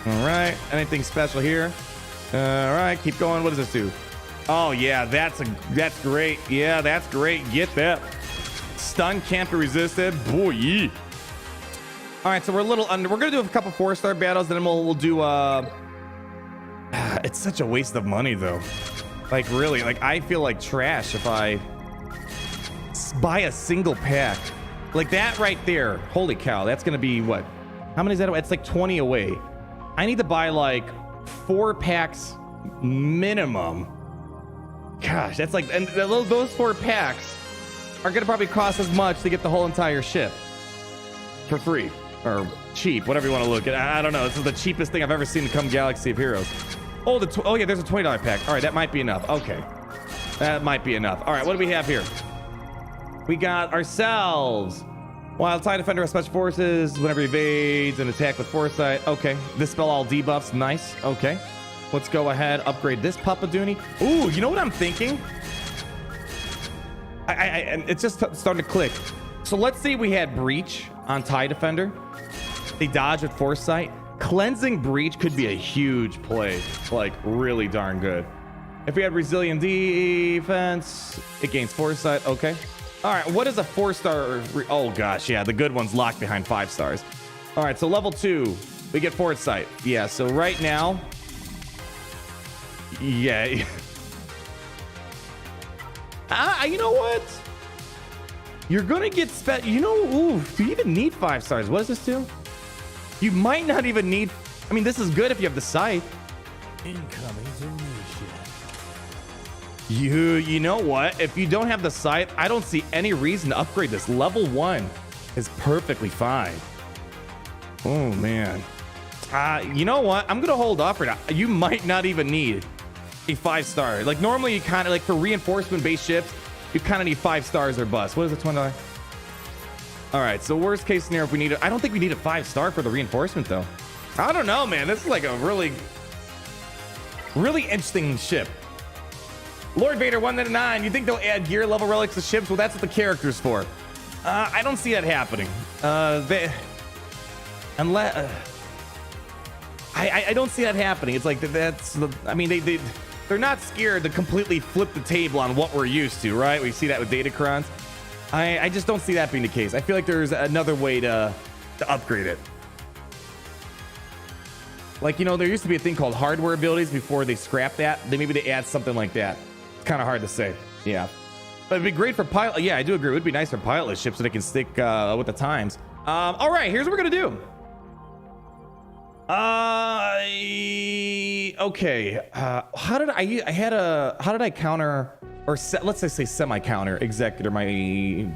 D: All right. Anything special here? All right, keep going. What does this do? Oh yeah, that's great. Yeah, that's great. Get that. Stun can't be resisted. Boy. All right, so we're a little under. We're gonna do a couple 4-star battles, and then we'll do. It's such a waste of money though. Like really, like I feel like trash if I buy a single pack. Like that right there. Holy cow, that's gonna be what? How many is that? It's like 20 away. I need to buy like 4 packs minimum. Gosh, that's like, and those 4 packs are gonna probably cost as much to get the whole entire ship for free or cheap, whatever you want to look at. I don't know. This is the cheapest thing I've ever seen to come Galaxy of Heroes. Oh, oh yeah, there's a $20 pack. All right, that might be enough. Okay, that might be enough. All right, what do we have here? We got ourselves While TIE Defender has special forces, whenever he evades and attack with foresight. Okay, dispel all debuffs. Nice. Okay, let's go ahead, upgrade this Papa Dooney. Ooh, you know what I'm thinking? It's just starting to click. So let's say we had Breach on TIE Defender. They dodge with foresight. Cleansing Breach could be a huge play, like really darn good. If we had Resilient Defense, it gains foresight. Okay. All right, what is a 4-star? Oh gosh, yeah, the good one's locked behind 5 stars. All right, so level 2, we get foresight. Yeah, so right now, yeah. You know what? You're gonna get you know, ooh, do you even need 5 stars? What does this do? You might not even need, I mean, this is good if you have the Scythe.
F: Incoming donation.
D: You know what? If you don't have the Scythe, I don't see any reason to upgrade this. Level 1 is perfectly fine. Oh man. You know what? I'm gonna hold off for now. You might not even need a 5-star. Like normally you kind of like for reinforcement based ships, you kind of need 5 stars or bust. What is it, $20? All right, so worst case scenario, if we need it, I don't think we need a 5-star for the reinforcement though. I don't know, man. This is like a really interesting ship. Lord Vader 199, you think they'll add gear level relics to ships? Well, that's what the character's for. I don't see that happening. I don't see that happening. It's like I mean, they're not scared to completely flip the table on what we're used to, right? We see that with Datacrons. I just don't see that being the case. I feel like there's another way to upgrade it. Like, you know, there used to be a thing called hardware abilities before they scrap that. Maybe they add something like that. It's kind of hard to say. Yeah. But it'd be great for pilot. Yeah, I do agree. It would be nice for pilotless ships so they can stick with the times. All right, here's what we're going to do. Okay. How did I counter, or let's say semi-counter Executor in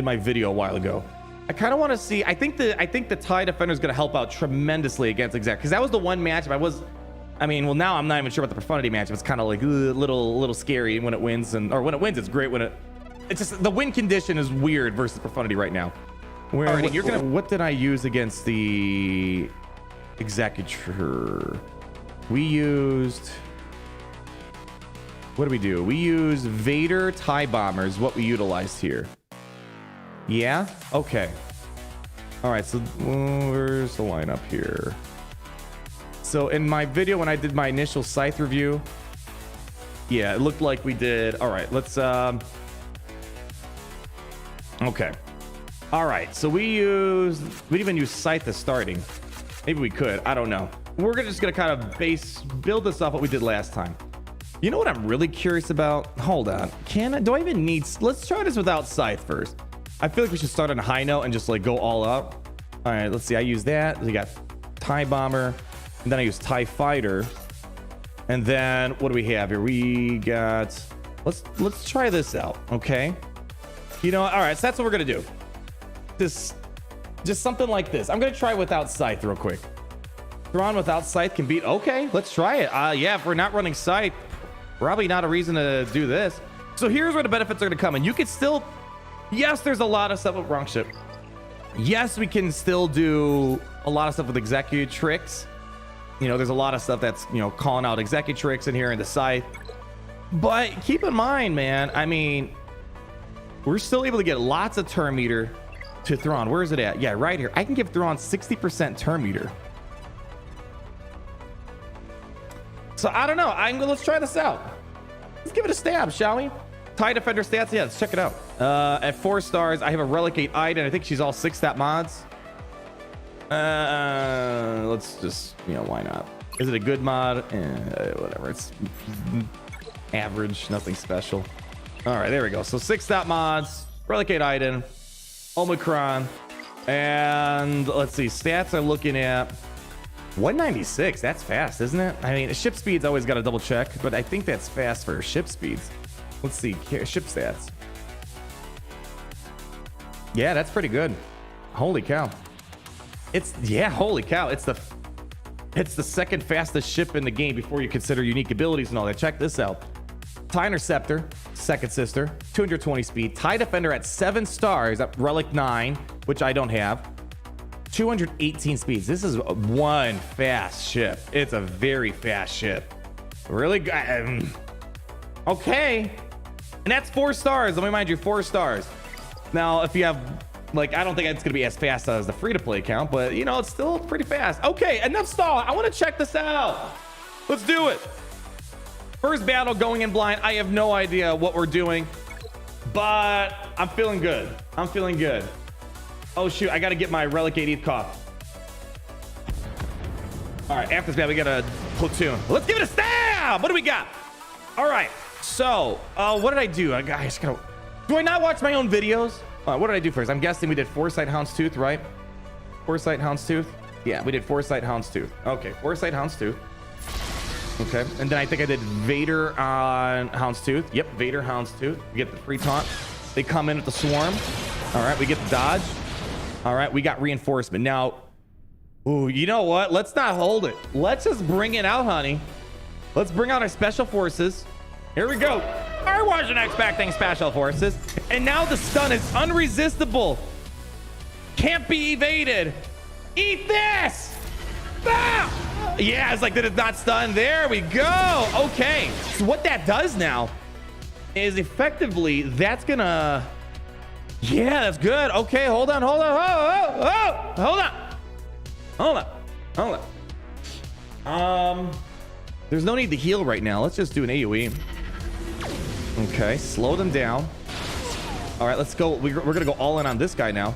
D: my video a while ago. I kind of want to see. I think the TIE Defender is going to help out tremendously against Executor, because that was the one matchup I mean, well, now I'm not even sure about the profundity matchup. It's kind of like a little scary when it wins, or when it wins, it's great. It's just the win condition is weird versus profundity right now. What did I use against the Executor? We used. What do we do? We used Vader TIE bombers. What we utilized here. Yeah? Okay. All right, so where's the lineup here? So in my video, when I did my initial Scythe review, yeah, it looked like we did. All right, let's, okay. All right, so we didn't even use Scythe as starting. Maybe we could, I don't know. We're just gonna kind of build this off what we did last time. You know what I'm really curious about? Hold on, do I even need, let's try this without Scythe first. I feel like we should start on a high note and just like go all up. All right, let's see. I use that. We got TIE Bomber, and then I use TIE Fighter, and then what do we have here? We got. Let's try this out, okay? You know, all right. So that's what we're gonna do. Just something like this. I'm gonna try without Scythe real quick. Thrawn without Scythe can beat. Okay, let's try it. Yeah, if we're not running Scythe, probably not a reason to do this. So here's where the benefits are gonna come in. You could still. Yes, there's a lot of stuff with wrong ship. Yes, we can still do a lot of stuff with Executrix. You know, there's a lot of stuff that's, you know, calling out Executrix in here in the Scythe. But keep in mind, man, I mean, we're still able to get lots of turn meter to Thrawn. Where is it at? Yeah, right here. I can give Thrawn 60% turn meter. So I don't know. Let's try this out. Let's give it a stab, shall we? TIE Defender stats, yeah, let's check it out. At 4 stars, I have a Relic Iden. I think she's all 6-stat mods. Let's just, you know, why not? Is it a good mod? Whatever, it's average, nothing special. All right, there we go. So 6-stat mods, Relic Iden, Omicron, and let's see, stats I'm looking at 196. That's fast, isn't it? I mean, ship speed's always got to double check, but I think that's fast for ship speeds. Let's see, ship stats. Yeah, that's pretty good. Holy cow. Holy cow. It's the second fastest ship in the game before you consider unique abilities and all that. Check this out. TIE Interceptor, second sister, 220 speed. TIE Defender at 7 stars, at Relic 9, which I don't have. 218 speeds. This is one fast ship. It's a very fast ship. Really good. Okay. And that's 4 stars. Let me remind you, 4 stars. Now, if you have, like, I don't think it's going to be as fast as the free-to-play account, but, you know, it's still pretty fast. Okay, enough stall. I want to check this out. Let's do it. First battle going in blind. I have no idea what we're doing, but I'm feeling good. I'm feeling good. Oh, shoot. I got to get my Relic Eeth Koth. All right, after this battle, we got a platoon. Let's give it a stab. What do we got? All right. So, what did I do? I just gotta... Do I not watch my own videos? What did I do first? I'm guessing we did Foresight Houndstooth, right? Foresight Houndstooth? Yeah, we did Foresight Houndstooth. Okay, Foresight Houndstooth. Okay, and then I think I did Vader on Houndstooth. Yep, Vader Houndstooth. We get the free taunt. They come in with the swarm. All right, we get the dodge. All right, we got reinforcement. Now, ooh, you know what? Let's not hold it. Let's just bring it out, honey. Let's bring out our special forces. Here we go. I wasn't expecting special forces. And now the stun is unresistible. Can't be evaded. Eat this. Ah! Yeah, it's like that it's not stunned. There we go. Okay. So what that does now is effectively that's gonna... Yeah, that's good. Okay, hold on. Hold on. There's no need to heal right now. Let's just do an AoE. Okay, slow them down. All right, let's go. We're gonna go all in on this guy now.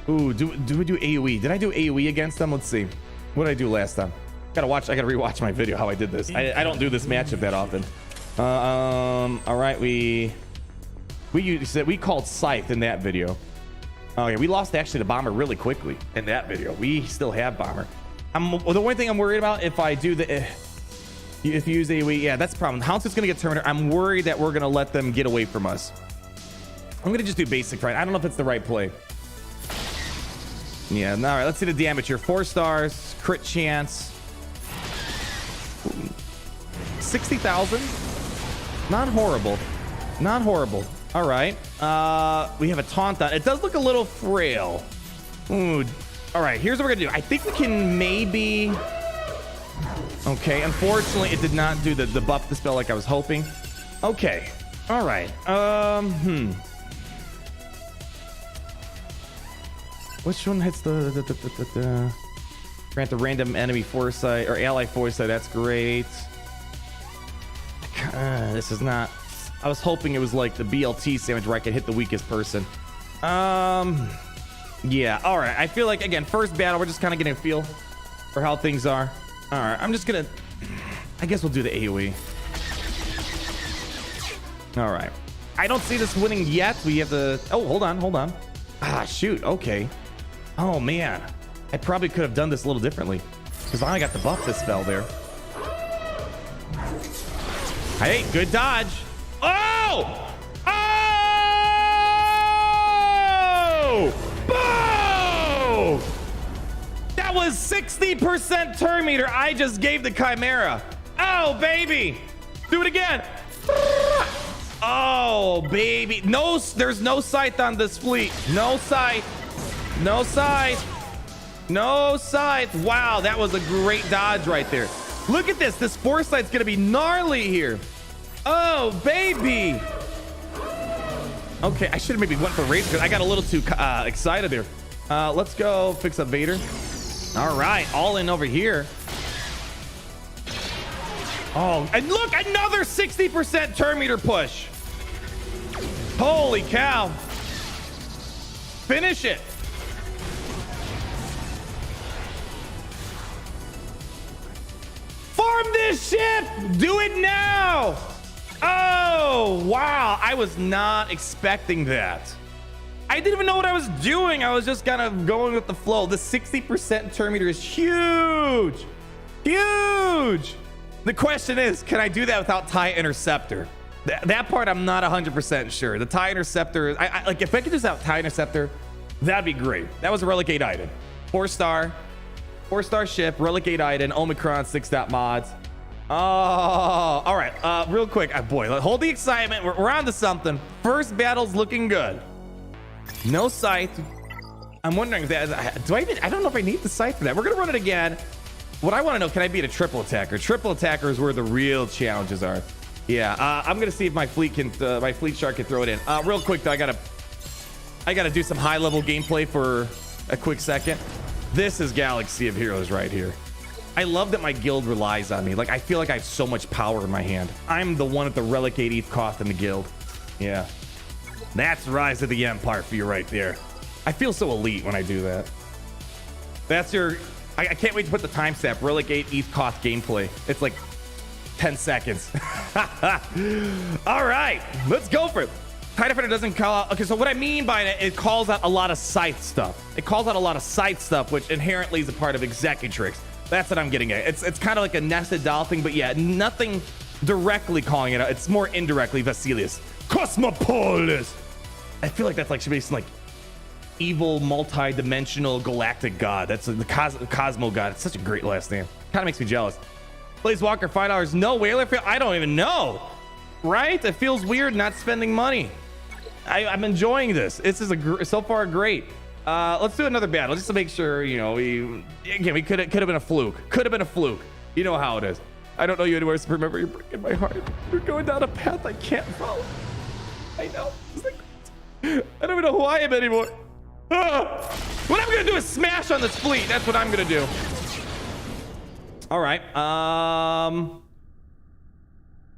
D: Ooh, do we do AoE? Did I do AoE against them? Let's see. What did I do last time? I gotta rewatch my video how I did this. I don't do this matchup that often. All right, we called Scythe in that video. Oh yeah, we lost actually the bomber really quickly in that video. We still have bomber. The one thing I'm worried about if I do the if you use AoE, yeah, that's the problem. Houndstooth's gonna get Terminator. I'm worried that we're gonna let them get away from us. I'm gonna just do basic, right? I don't know if it's the right play. Yeah, all right, let's see the damage here. 4 stars, crit chance. 60,000. Not horrible. Not horrible. All right. We have a taunt on. It does look a little frail. Ooh. All right, here's what we're gonna do. I think we can maybe... Okay, unfortunately, it did not do the buff the spell like I was hoping. Okay. All right. Which one hits the grant the random enemy foresight or ally foresight? That's great. This is not... I was hoping it was like the BLT sandwich where I could hit the weakest person. Yeah, all right. I feel like, again, first battle, we're just kind of getting a feel for how things are. All right, I'm just gonna... I guess we'll do the AoE. All right. I don't see this winning yet. We have the... Oh, hold on. Ah, shoot. Okay. Oh, man. I probably could have done this a little differently because I got the buff this spell there. Hey, good dodge. Oh! Oh! Boom! That was 60% turn meter I just gave the Chimera. Oh, baby. Do it again. Oh, baby. No, there's no Scythe on this fleet. No Scythe. No Scythe. No Scythe. Wow, that was a great dodge right there. Look at this. This Foresight's going to be gnarly here. Oh, baby. Okay, I should have maybe went for Rage because I got a little too excited there. Let's go fix up Vader. All right, all in over here. Oh, and look, another 60% turn meter push. Holy cow. Finish it. Farm this ship. Do it now. Oh, wow. I was not expecting that. I didn't even know what I was doing. I was just kind of going with the flow. The 60% turn meter is huge. Huge. The question is, can I do that without TIE Interceptor? That part I'm not 100% sure. The TIE Interceptor, like if I could just have TIE Interceptor, that'd be great. That was a Relic 8 Iden. 4-star ship, Relic 8 Iden, Omicron 6 mods. all right. Real quick. Boy, hold the excitement. We're on to something. First battle's looking good. No Scythe. I'm wondering if that, I don't know if I need the Scythe for that. We're going to run it again. What I want to know, can I beat a triple attacker? Triple attacker is where the real challenges are. Yeah, I'm going to see if my fleet shark can throw it in. Real quick, though, I gotta do some high-level gameplay for a quick second. This is Galaxy of Heroes right here. I love that my guild relies on me. Like, I feel like I have so much power in my hand. I'm the one at the Relic, Eeth, Koth in the guild. Yeah. That's Rise of the Empire for you right there. I feel so elite when I do that. That's your... I can't wait to put the timestamp. Relic 8 Eeth Koth gameplay. It's like 10 seconds. All right, let's go for it. TIE Defender doesn't call out. Okay, so what I mean by it calls out a lot of Scythe stuff. It calls out a lot of Scythe stuff, which inherently is a part of Executrix. That's what I'm getting at. It's kind of like a nested doll thing, but yeah, nothing directly calling it out. It's more indirectly Vasilius. Cosmopolis. I feel like that's like should be some like evil, multi-dimensional galactic god. That's the Cosmo god. It's such a great last name. Kind of makes me jealous. Blaze Walker, $5. No whaler. I don't even know. Right? It feels weird not spending money. I'm enjoying this. This is so far great. Let's do another battle just to make sure, you know, we could have been a fluke. Could have been a fluke. You know how it is. I don't know you anywhere, so remember, you're breaking my heart. You're going down a path I can't follow. I know. It's like, I don't even know who I am anymore. What I'm gonna do is smash on this fleet. That's what I'm gonna do. All right.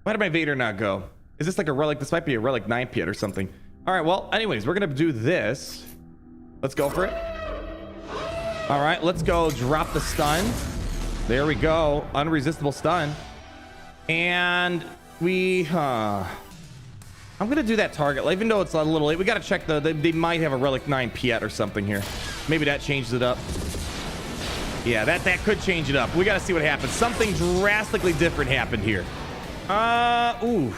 D: Why did my Vader not go? Is this like a relic? This might be a relic 9 pit or something. All right. Well, anyways, we're gonna do this. Let's go for it. All right. Let's go. Drop the stun. There we go. Unresistible stun. And we. I'm gonna do that target, even though it's a little late. We gotta check they might have a relic 9 Piet or something here. Maybe that changes it up. Yeah, that could change it up. We gotta see what happens. Something drastically different happened here. Ooh.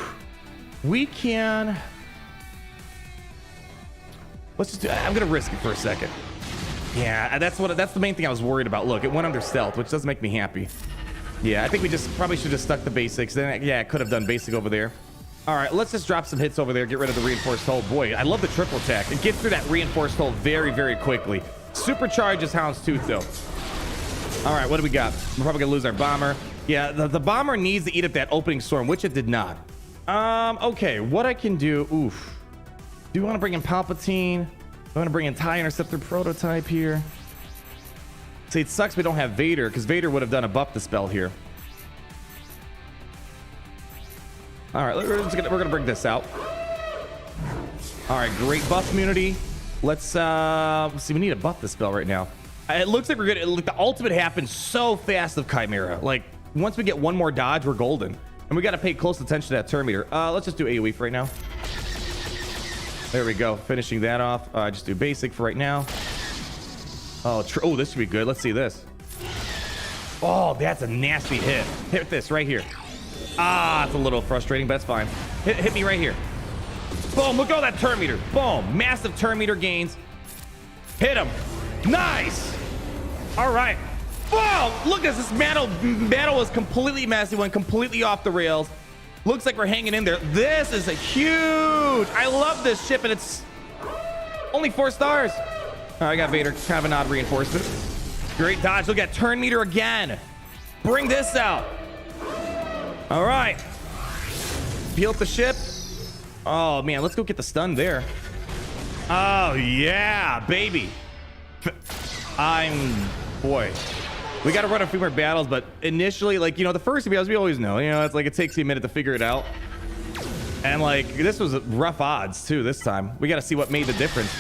D: We can. Let's just do. I'm gonna risk it for a second. Yeah, that's the main thing I was worried about. Look, it went under stealth, which doesn't make me happy. Yeah, I think we probably should have stuck the basics. Then yeah, I could have done basic over there. All right, let's just drop some hits over there. Get rid of the reinforced hull. Boy, I love the triple attack. It gets through that reinforced hull very, very quickly. Supercharges Houndstooth, though. All right, what do we got? We're probably going to lose our bomber. Yeah, the bomber needs to eat up that opening storm, which it did not. Okay, what I can do... Oof. Do you want to bring in Palpatine? I want to bring in TIE Interceptor prototype here. See, it sucks we don't have Vader, because Vader would have done a buff the spell here. All right, we're gonna bring this out. All right, great buff immunity. Let's see. We need to buff this spell right now. It looks like we're good. Look, the ultimate happens so fast of Chimera. Like once we get one more dodge, we're golden. And we got to pay close attention to that turn meter. Let's just do AoE for right now. There we go. Finishing that off. Just do basic for right now. Oh, this should be good. Let's see this. Oh, that's a nasty hit. Hit this right here. It's a little frustrating, but that's fine. Hit me right here. Boom, look at all that turn meter. Boom, massive turn meter gains. Hit him. Nice. All right. Whoa, look at this battle was completely messy, went completely off the rails. Looks like we're hanging in there. This is a huge, I love this ship, and it's only 4 stars. I got Vader, kind of an odd reinforcement. Great dodge, look at turn meter again. Bring this out. All right. Peel up the ship. Oh, man. Let's go get the stun there. Oh, yeah, baby. Boy. We got to run a few more battles, but initially, like, you know, the first few battles, we always know. You know, it's like it takes you a minute to figure it out. And, like, this was rough odds, too, this time. We got to see what made the difference.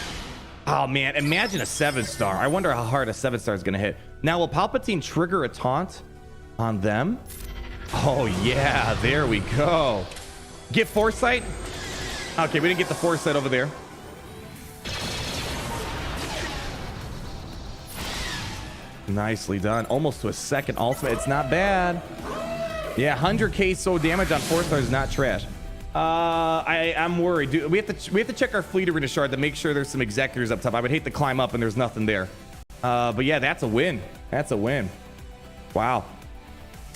D: Oh, man. Imagine a 7-star. I wonder how hard a 7-star is going to hit. Now, will Palpatine trigger a taunt on them? Oh, yeah, there we go. Get foresight. Okay, we didn't get the foresight over there. Nicely done. Almost to a second ultimate. It's not bad. Yeah, 100k so damage on 4-star is not trash. I'm worried. Dude, we have to check our fleet arena shard to make sure there's some executors up top. I would hate to climb up and there's nothing there. But yeah, that's a win. That's a win. Wow.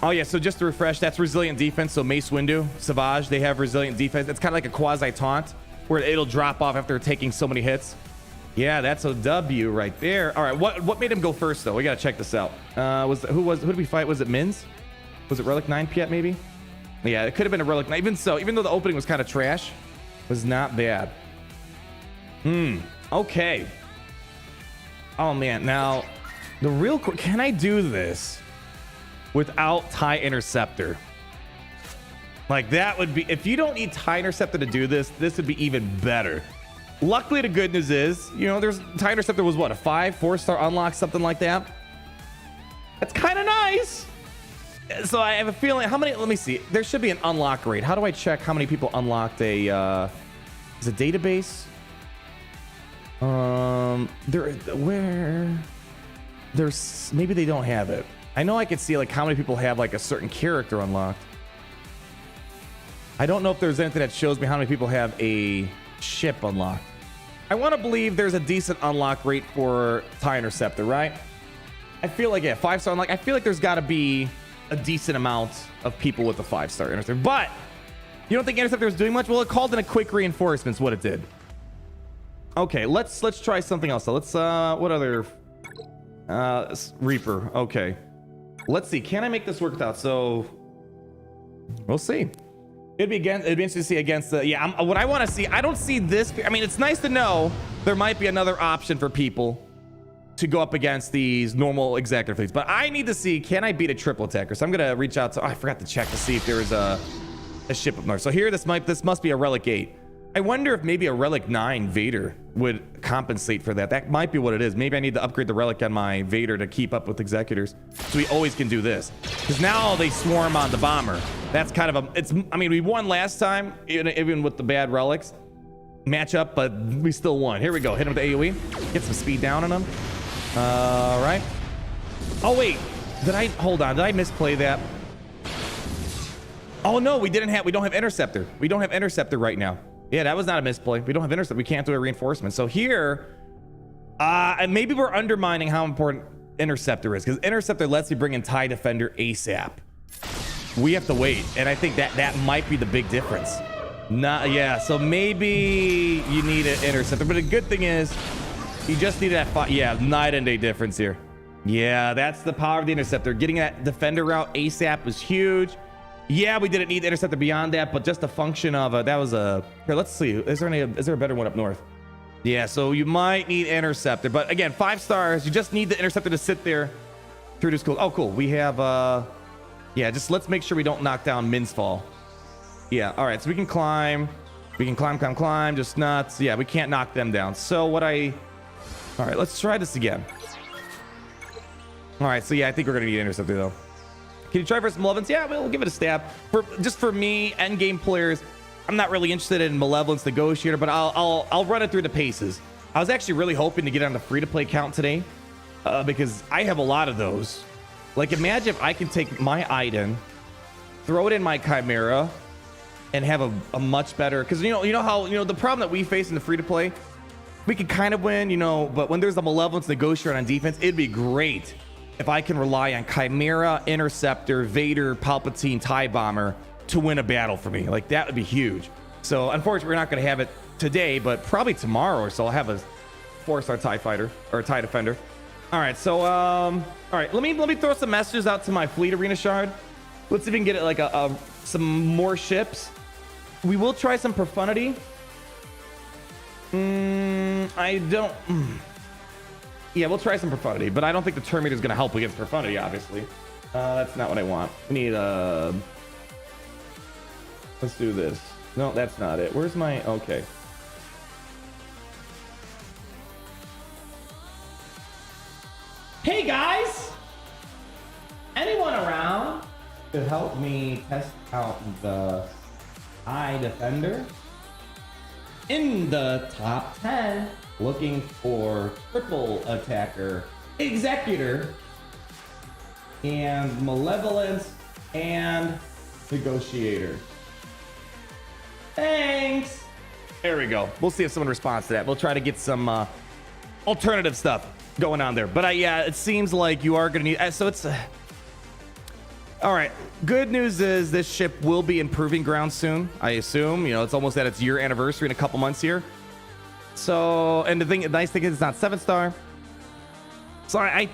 D: Oh yeah, so just to refresh, that's resilient defense. So Mace Windu, Savage, they have resilient defense. It's kind of like a quasi taunt where it'll drop off after taking so many hits. Yeah, that's a W right there. All right, what made him go first though? We gotta check this out. Who did we fight? Was it Mins? Was it Relic 9 Piet maybe? Yeah, it could have been a Relic 9. Even so, even though the opening was kind of trash, it was not bad. Okay. Oh man, now the real quick, can I do this without TIE Interceptor? Like that would be, if you don't need TIE Interceptor to do this, this would be even better. Luckily, the good news is, you know, there's TIE Interceptor was what, a 4-star unlock, something like that. That's kind of nice. So I have a feeling, how many, let me see. There should be an unlock rate. How do I check how many people unlocked a, is a database? There's, maybe they don't have it. I know I could see like how many people have like a certain character unlocked. I don't know if there's anything that shows me how many people have a ship unlocked. I want to believe there's a decent unlock rate for TIE Interceptor, right? I feel like, yeah, 5-star unlock. I feel like there's got to be a decent amount of people with a 5-star Interceptor. But you don't think Interceptor is doing much? Well, it called in a quick reinforcements, what it did. Okay, let's try something else. So let's what other Reaper. Okay. Let's see. Can I make this work out? So we'll see. It'd be interesting to see against the, yeah, what I want to see, I don't see this. I mean, it's nice to know there might be another option for people to go up against these normal Executor fleets, but I need to see, can I beat a triple attacker? So I'm going to reach out to, oh, I forgot to check to see if there was a ship up north. So here, this must be a Relic 8. I wonder if maybe a Relic 9 Vader would compensate for that. That might be what it is. Maybe I need to upgrade the Relic on my Vader to keep up with Executors. So we always can do this. Because now they swarm on the bomber. That's kind of a, I mean, we won last time, even with the bad Relics matchup, but we still won. Here we go. Hit him with the AoE. Get some speed down on him. All right. Oh, wait. Hold on. Did I misplay that? Oh, no, we don't have Interceptor. We don't have Interceptor right now. Yeah, that was not a misplay. We don't have Interceptor. We can't do a reinforcement. So here, and maybe we're undermining how important Interceptor is, because Interceptor lets you bring in TIE Defender ASAP. We have to wait, and I think that might be the big difference. Yeah, so maybe you need an Interceptor, but the good thing is you just need that, yeah, night and day difference here. Yeah, that's the power of the Interceptor. Getting that Defender route ASAP was huge. Yeah, we didn't need the Interceptor beyond that, but just a function of that was a, here, let's see. Is there a better one up north? Yeah, so you might need Interceptor, but again, 5 stars. You just need the Interceptor to sit there through this. Cool. Oh, cool. We have, yeah, just let's make sure we don't knock down Min's Fall. Yeah, all right, so we can climb. We can climb, just nuts. Yeah, we can't knock them down. So all right, let's try this again. All right, so yeah, I think we're gonna need Interceptor though. Can you try versus Malevolence? Yeah, we'll give it a stab. Just for me, endgame players, I'm not really interested in Malevolence Negotiator, but I'll run it through the paces. I was actually really hoping to get on the free-to-play count today, because I have a lot of those. Like, imagine if I can take my Iden, throw it in my Chimera, and have a much better, because you know how the problem that we face in the free-to-play, we can kind of win, but when there's a Malevolence Negotiator on defense, it'd be great if I can rely on Chimera, Interceptor, Vader, Palpatine, TIE Bomber to win a battle for me. Like, that would be huge. So unfortunately, we're not going to have it today, but probably tomorrow or so I'll have a 4-star TIE Fighter or TIE Defender. All right, so all right, let me throw some messages out to my Fleet Arena Shard. Let's see if we can get it like some more ships. We will try some Profundity. Yeah, we'll try some Profundity, but I don't think the Terminator is going to help against Profundity, obviously. That's not what I want. We need let's do this. No, that's not it. Where's my, okay. Hey guys! Anyone around to help me test out the TIE Defender? In the top 10, looking for triple attacker, Executor, and Malevolence, and Negotiator. Thanks. There we go. We'll see if someone responds to that. We'll try to get some alternative stuff going on there. But yeah, it seems like you are going to need. So it's. All right. Good news is this ship will be in proving ground soon. I assume, you know, it's almost at its year anniversary in a couple months here. So, and the nice thing is it's not 7-star. So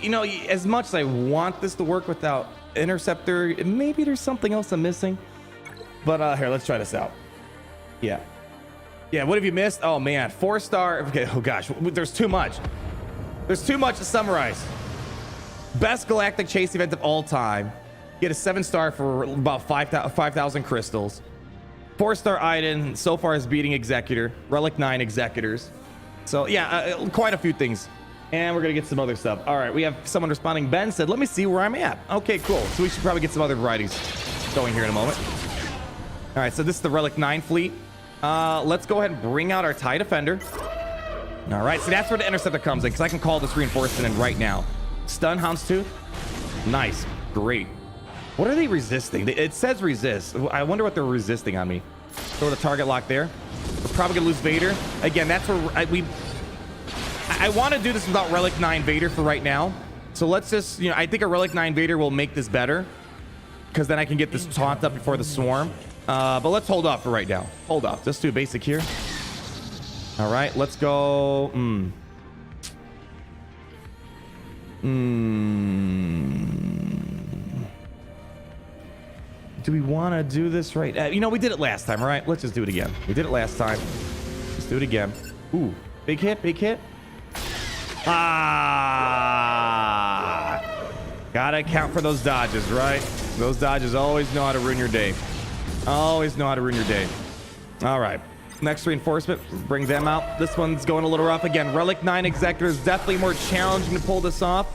D: you know, as much as I want this to work without interceptor, maybe there's something else I'm missing. But here, let's try this out. Yeah. Yeah, what have you missed? Oh man, 4-star. Okay, oh gosh, there's too much. There's too much to summarize. Best galactic chase event of all time. Get a 7-star for about 5,000 crystals. 4-star Iden so far is beating Executor. Relic 9 Executors. So yeah, quite a few things. And we're gonna get some other stuff. All right, we have someone responding. Ben said, let me see where I'm at. Okay, cool. So we should probably get some other varieties going here in a moment. All right, so this is the Relic 9 fleet. Let's go ahead and bring out our TIE Defender. All right, so that's where the Interceptor comes in, because I can call this reinforcement in right now. Stun Houndstooth. Nice. Great. What are they resisting? It says resist. I wonder what they're resisting on me. Throw the target lock there. We're probably going to lose Vader. Again, that's where I want to do this without Relic 9 Vader for right now. So let's just, you know, I think a Relic 9 Vader will make this better, because then I can get this taunt up before the swarm. But let's hold off for right now. Hold off. Let's do a basic here. All right, let's go. Do we want to do this right? You know, we did it last time, all right? Let's just do it again. We did it last time. Let's do it again. Ooh, big hit, big hit. Ah! Gotta account for those dodges, right? Those dodges always know how to ruin your day. Always know how to ruin your day. All right. Next reinforcement, bring them out. This one's going a little rough. Again, Relic 9 Executor is definitely more challenging to pull this off.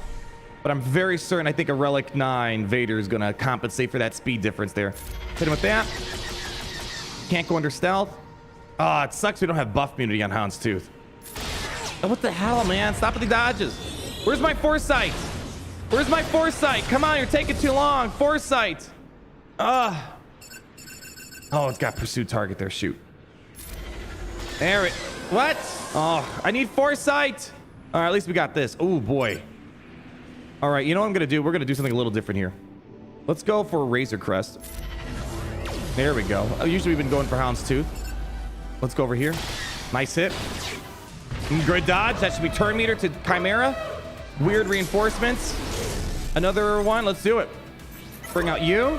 D: But I'm very certain I think a Relic 9 Vader is going to compensate for that speed difference there. Hit him with that. Can't go under stealth. Oh, it sucks we don't have buff immunity on Houndstooth. Oh, what the hell, man? Stop with the dodges. Where's my foresight? Where's my foresight? Come on, you're taking too long. Foresight. Oh, it's got pursuit target there. Shoot. There it. What? Oh, I need foresight. All right, at least we got this. Oh, boy. All right, you know what I'm going to do? We're going to do something a little different here. Let's go for Razor Crest. There we go. Usually we've been going for Houndstooth. Let's go over here. Nice hit. Good dodge. That should be turn meter to Chimera. Weird reinforcements. Another one. Let's do it. Bring out you.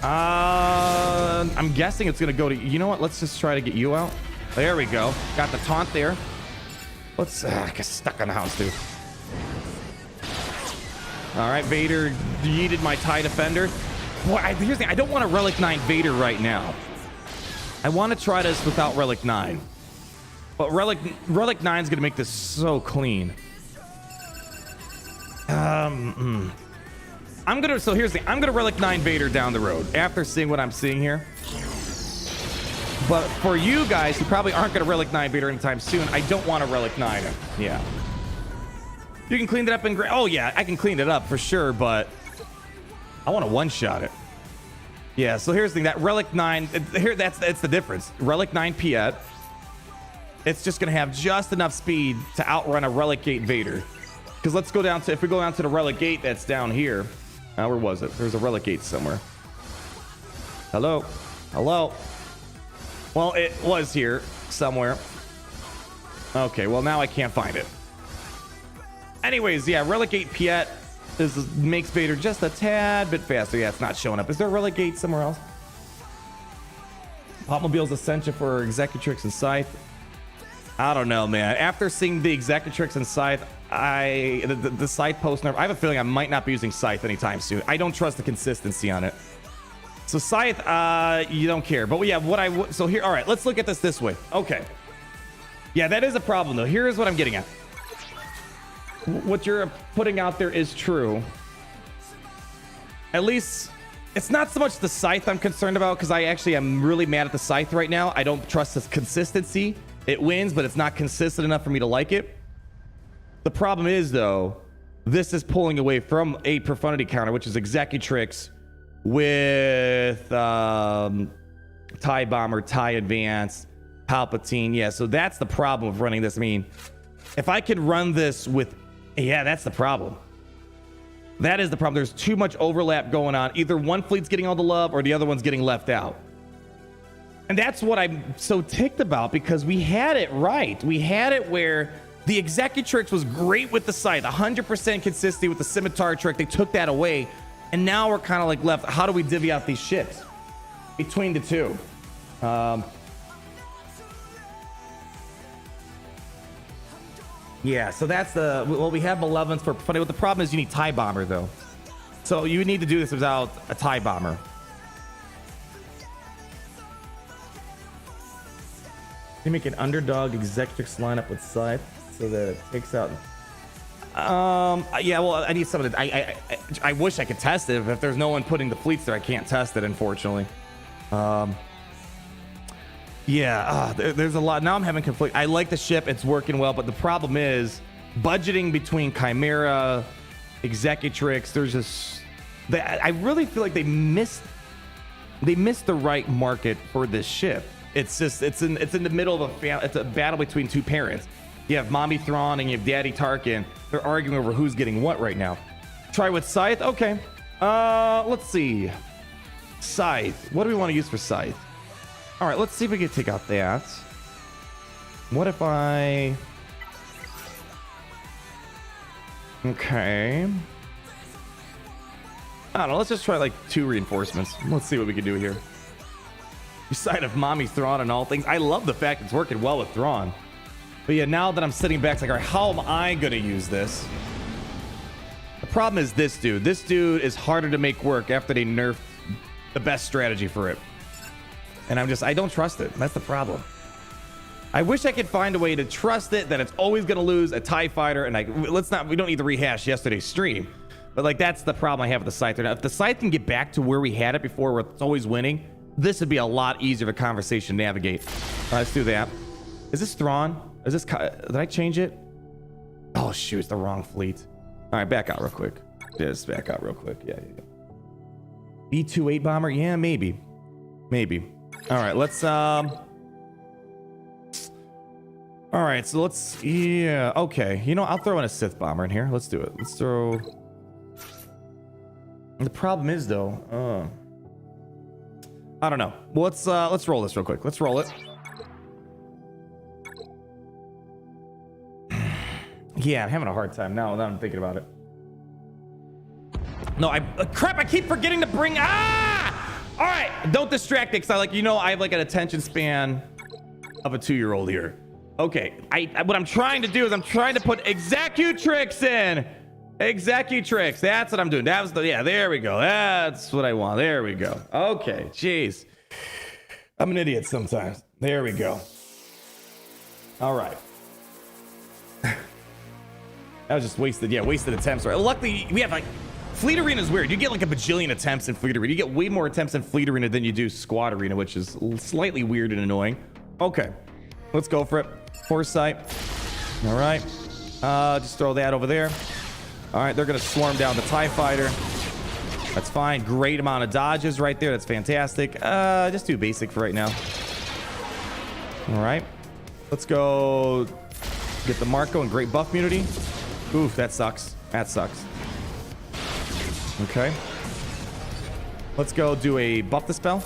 D: I'm guessing it's going to go to... You know what? Let's just try to get you out. There we go. Got the taunt there. Let's... get stuck on the Houndstooth. All right, Vader yeeted my TIE Defender. Boy, here's the thing. I don't want a Relic 9 Vader right now. I want to try this without Relic 9. But Relic 9 is going to make this so clean. I'm gonna... So here's the thing. I'm going to Relic 9 Vader down the road after seeing what I'm seeing here. But for you guys who probably aren't going to Relic 9 Vader anytime soon, I don't want a Relic 9. Yeah. You can clean it up and... Oh, yeah, I can clean it up for sure, but I want to one-shot it. Yeah, so here's the thing. That Relic 9... Here, that's the difference. Relic 9 Piet. It's just going to have just enough speed to outrun a Relic Gate Vader. Because let's go down to... If we go down to the Relic Gate that's down here... where was it? There's a Relic Gate somewhere. Hello? Hello? Well, it was here somewhere. Okay, well, now I can't find it. Anyways, yeah, Relic Gate Piet makes Vader just a tad bit faster. Yeah, it's not showing up. Is there a Relic Gate somewhere else? Popmobile's Ascension for Executrix and Scythe. I don't know, man. After seeing the Executrix and Scythe, the Scythe post nerf, I have a feeling I might not be using Scythe anytime soon. I don't trust the consistency on it. So Scythe, you don't care. But yeah, so here, all right, let's look at this way. Okay. Yeah, that is a problem though. Here's what I'm getting at. What you're putting out there is true. At least it's not so much the Scythe I'm concerned about, because I actually am really mad at the Scythe right now. I don't trust this consistency. It wins, but it's not consistent enough for me to like it. The problem is, though, this is pulling away from a profundity counter, which is Executrix with TIE Bomber, TIE Advance, Palpatine. Yeah, so that's the problem of running this. I mean, if I could run this with... Yeah, that's the problem. That is the problem. There's too much overlap going on. Either one fleet's getting all the love or the other one's getting left out. And that's what I'm so ticked about, because we had it right. We had it where the Executrix was great with the Scythe, 100% consistency with the Scimitar trick. They took that away. And now we're kind of like left. How do we divvy out these ships between the two? Yeah, so that's the, well, we have Malevolence for funny. But the problem is you need TIE Bomber, though. So you would need to do this without a TIE Bomber. You make an underdog Executrix lineup with Scythe so that it takes out. Yeah, well, I need some of the. I wish I could test it. If there's no one putting the fleets there, I can't test it, unfortunately. Yeah, there's a lot. Now I'm having conflict. I like the ship. It's working well. But the problem is budgeting between Chimera, Executrix. There's just... I really feel like they missed the right market for this ship. It's just... It's in the middle of it's a battle between two parents. You have Mommy Thrawn and you have Daddy Tarkin. They're arguing over who's getting what right now. Try with Scythe? Okay. Let's see. Scythe. What do we want to use for Scythe? All right, let's see if we can take out that. What if I... Okay. I don't know. Let's just try like 2 reinforcements. Let's see what we can do here. Beside of Mommy Thrawn and all things. I love the fact it's working well with Thrawn. But yeah, now that I'm sitting back, it's like, all right, how am I going to use this? The problem is this dude. This dude is harder to make work after they nerfed the best strategy for it. And I don't trust it. That's the problem. I wish I could find a way to trust it, that it's always going to lose a TIE fighter. And we don't need to rehash yesterday's stream. But like, that's the problem I have with the Scythe. Now, if the Scythe can get back to where we had it before, where it's always winning, this would be a lot easier of a conversation to navigate. Let's do that. Is this Thrawn? Is this... Did I change it? Oh, shoot. It's the wrong fleet. All right, back out real quick. Just back out real quick. Yeah. B-28 bomber? Yeah, maybe. Maybe. All right, let's... All right, so let's... Yeah, okay. You know, I'll throw in a Sith bomber in here. Let's do it. Let's throw... The problem is, though... I don't know. Well, let's roll this real quick. Let's roll it. Yeah, I'm having a hard time now that I'm thinking about it. No, crap, I keep forgetting to bring... All right, don't distract me, because I have like an attention span of a 2-year-old here. Okay, what I'm trying to do is I'm trying to put Executrix in. Executrix, that's what I'm doing. That was yeah, there we go. That's what I want. There we go. Okay, jeez. I'm an idiot sometimes. There we go. All right. That was just wasted attempts. Right? Luckily, we have like... Fleet Arena is weird. You get like a bajillion attempts in Fleet Arena. You get way more attempts in Fleet Arena than you do Squad Arena, which is slightly weird and annoying. Okay, let's go for it. Foresight. All right. Just throw that over there. All right, they're going to swarm down the TIE Fighter. That's fine. Great amount of dodges right there. That's fantastic. Just do basic for right now. All right. Let's go get the Marco and great buff immunity. Oof, that sucks. That sucks. Okay. Let's go do a buff the spell.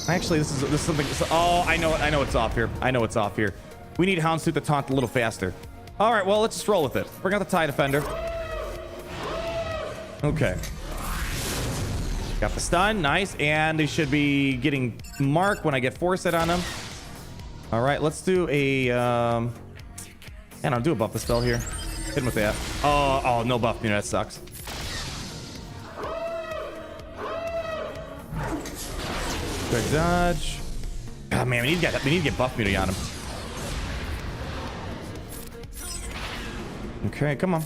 D: Actually, this is something. Oh, I know it's off here. I know it's off here. We need Houndstooth to taunt a little faster. All right, well, let's just roll with it. Bring out the TIE Defender. Okay. Got the stun, nice, and they should be getting Mark when I get Foresight on them. All right, let's do a. And I'll do a buff the spell here. Hit him with that. Oh, no buff. You know, that sucks. Quick dodge. Oh, man, we need to get buff immunity on him. Okay, come on.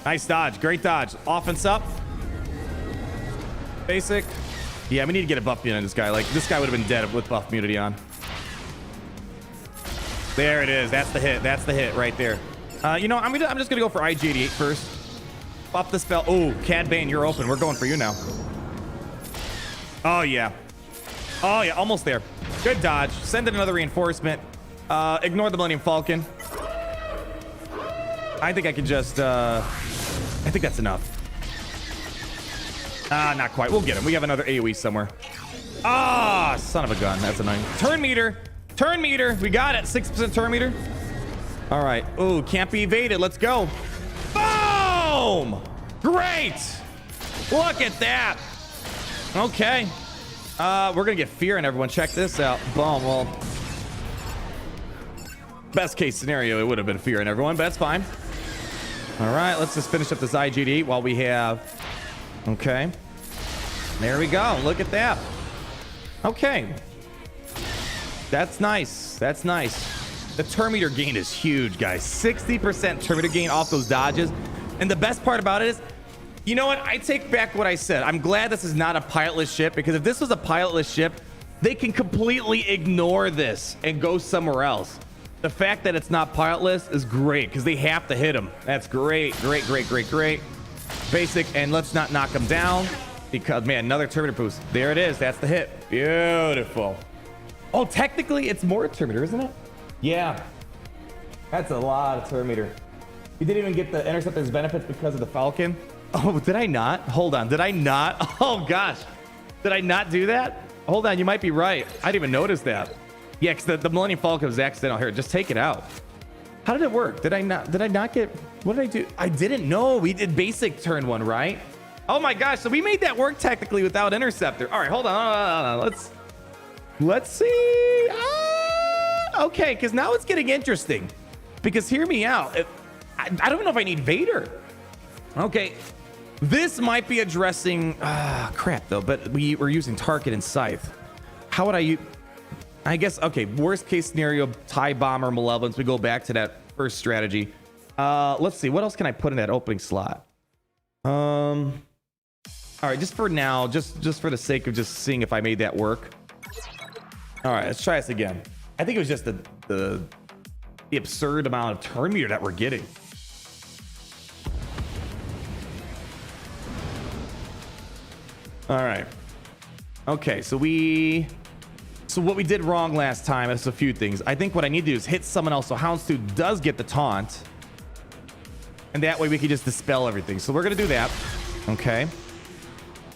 D: Nice dodge. Great dodge. Offense up. Basic. Yeah, we need to get a buff immunity on this guy. Like, this guy would have been dead with buff immunity on. There it is. That's the hit. That's the hit right there. You know, I'm just gonna go for IG-88 first. Buff the spell. Oh, Cad Bane, you're open. We're going for you now. Oh yeah. Oh yeah, almost there. Good dodge. Send in another reinforcement. Ignore the Millennium Falcon. I think I can just, I think that's enough. Not quite. We'll get him. We have another AoE somewhere. Ah, son of a gun. That's annoying. Turn meter. Turn meter. We got it. 6% turn meter. All right. Ooh, can't be evaded. Let's go. Boom! Great. Look at that. Okay. We're going to get fear in everyone. Check this out. Boom. Well, best case scenario, it would have been fear in everyone, but that's fine. All right. Let's just finish up this IGD while we have... Okay. There we go. Look at that. Okay. That's nice. That's nice. The turn meter gain is huge, guys. 60% turn meter gain off those dodges. And the best part about it is, you know what? I take back what I said. I'm glad this is not a pilotless ship, because if this was a pilotless ship, they can completely ignore this and go somewhere else. The fact that it's not pilotless is great, because they have to hit them. That's great. Great, great, great, great. Basic, and let's not knock them down, because, man, another turn meter boost. There it is. That's the hit. Beautiful. Oh, technically, it's more turn meter, isn't it? Yeah. That's a lot of turn meter. You didn't even get the Interceptor's benefits because of the Falcon? Oh, did I not? Hold on. Did I not? Oh, gosh. Did I not do that? Hold on. You might be right. I didn't even notice that. Yeah, because the Millennium Falcon was accidental. Here, just take it out. How did it work? Did I not get... What did I do? I didn't know. We did basic turn one, right? Oh, my gosh. So we made that work technically without Interceptor. All right, hold on. Let's see. Okay, because now it's getting interesting. Because hear me out. I don't even know if I need Vader. Okay. This might be addressing... crap, though. But we're using Target and Scythe. How would I guess, okay, worst case scenario, TIE Bomber, Malevolence. We go back to that first strategy. Let's see. What else can I put in that opening slot? All right, just for now, just for the sake of just seeing if I made that work. All right, let's try this again. I think it was just the absurd amount of turn meter that we're getting. All right. Okay, so what we did wrong last time is a few things. I think what I need to do is hit someone else so Houndstooth does get the taunt. And that way we can just dispel everything. So we're going to do that. Okay.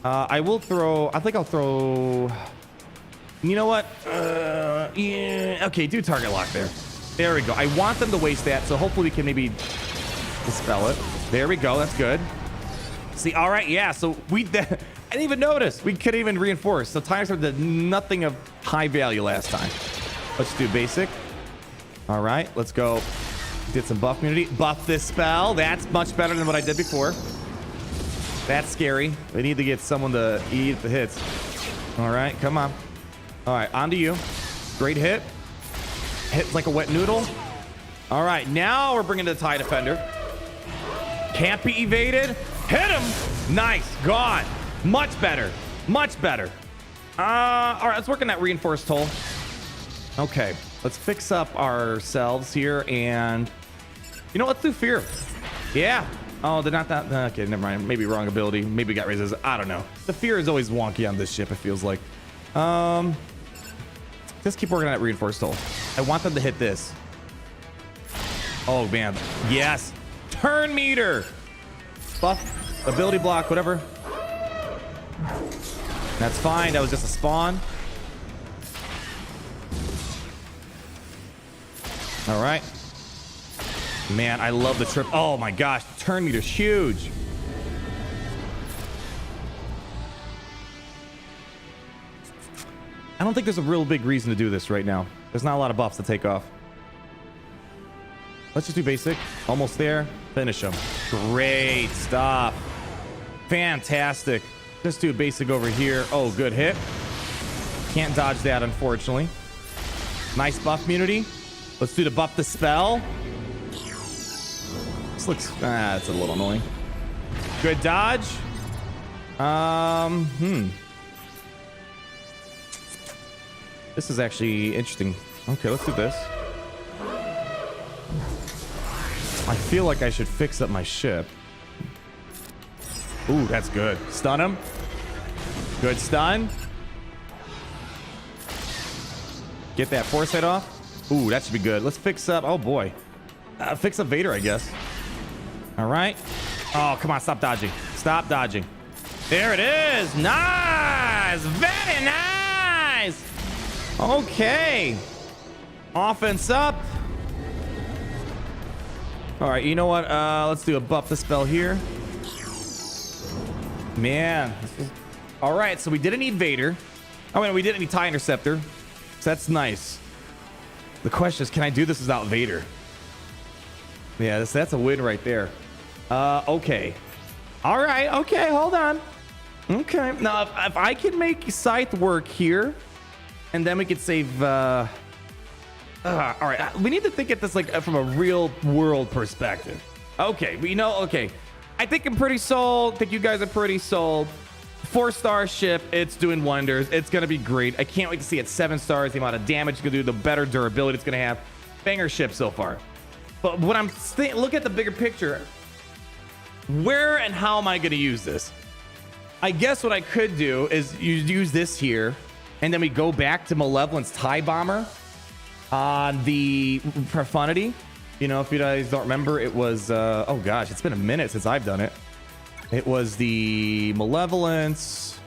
D: I think I'll throw... You know what? Yeah. Okay, do target lock there. There we go. I want them to waste that, so hopefully we can maybe dispel it. There we go. That's good. See, all right, yeah. So I didn't even notice. We couldn't even reinforce. So Tiger Sword did nothing of high value last time. Let's do basic. All right, let's go. Did some buff immunity. Buff this spell. That's much better than what I did before. That's scary. We need to get someone to eat the hits. All right, come on. All right, on to you. Great hit. Hit like a wet noodle. All right, now we're bringing the TIE Defender. Can't be evaded. Hit him. Nice. Gone. Much better. Much better. All right, let's work on that reinforced toll. Okay, let's fix up ourselves here, and you know, let's do fear. Yeah. Oh, they're not that. Okay, never mind. Maybe wrong ability. Maybe got raises. I don't know. The fear is always wonky on this ship, it feels like. Just keep working on that reinforced toll. I want them to hit this. Oh, man. Yes. Turn meter. Buff. Ability block. Whatever. That's fine. That was just a spawn. All right. Man, I love the trip. Oh, my gosh. Turn meter's huge. I don't think there's a real big reason to do this right now. There's not a lot of buffs to take off. Let's just do basic. Almost there. Finish them. Great stuff. Fantastic. Let's do basic over here. Oh, good hit. Can't dodge that, unfortunately. Nice buff immunity. Let's do the buff the spell. This looks... that's a little annoying. Good dodge. This is actually interesting. Okay, let's do this. I feel like I should fix up my ship. Ooh, that's good. Stun him. Good stun. Get that force head off. Ooh, that should be good. Let's fix up... Oh, boy. Fix up Vader, I guess. All right. Oh, come on. Stop dodging. Stop dodging. There it is. Nice. Very nice. Okay. Offense up. All right. You know what? Let's do a buff the spell here. Man. All right. So we didn't need Vader. Oh, wait, we didn't need TIE Interceptor. So that's nice. The question is, can I do this without Vader? Yeah, that's a win right there. Okay. All right. Okay, hold on. Okay. Now, if I can make Scythe work here, and then we could save... all right. We need to think at this like from a real world perspective. Okay. Okay. I think I'm pretty sold. I think you guys are pretty sold. 4-star ship. It's doing wonders. It's going to be great. I can't wait to see it 7 stars. The amount of damage it's going to do, the better durability it's going to have. Banger ship so far. But when I'm look at the bigger picture, where and how am I going to use this? I guess what I could do is use this here, and then we go back to Malevolence TIE Bomber on the Profundity. You know, if you guys don't remember, it was oh gosh, it's been a minute since I've done it. It was the Malevolence,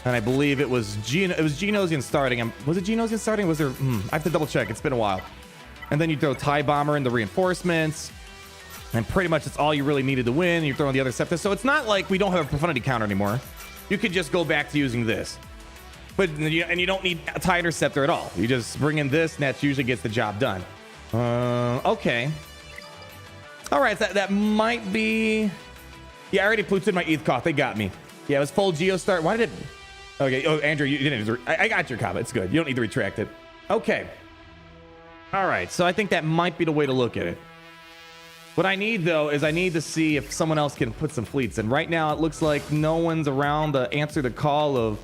D: and I believe it was Genosian starting. Was it Genosian starting? Was there? I have to double check. It's been a while. And then you throw TIE Bomber in the reinforcements, and pretty much it's all you really needed to win. You're throwing the other Scepter, so it's not like we don't have a Profundity counter anymore. You could just go back to using this, and you don't need a TIE Interceptor at all. You just bring in this, and that usually gets the job done. Okay. All right, that might be... Yeah, I already plutooed my Eeth Koth. They got me. Yeah, it was full Geo start. Why did it... Okay, oh, Andrew, you didn't... I got your comment. It's good. You don't need to retract it. Okay. All right, so I think that might be the way to look at it. What I need, though, is I need to see if someone else can put some fleets. And right now, it looks like no one's around to answer the call of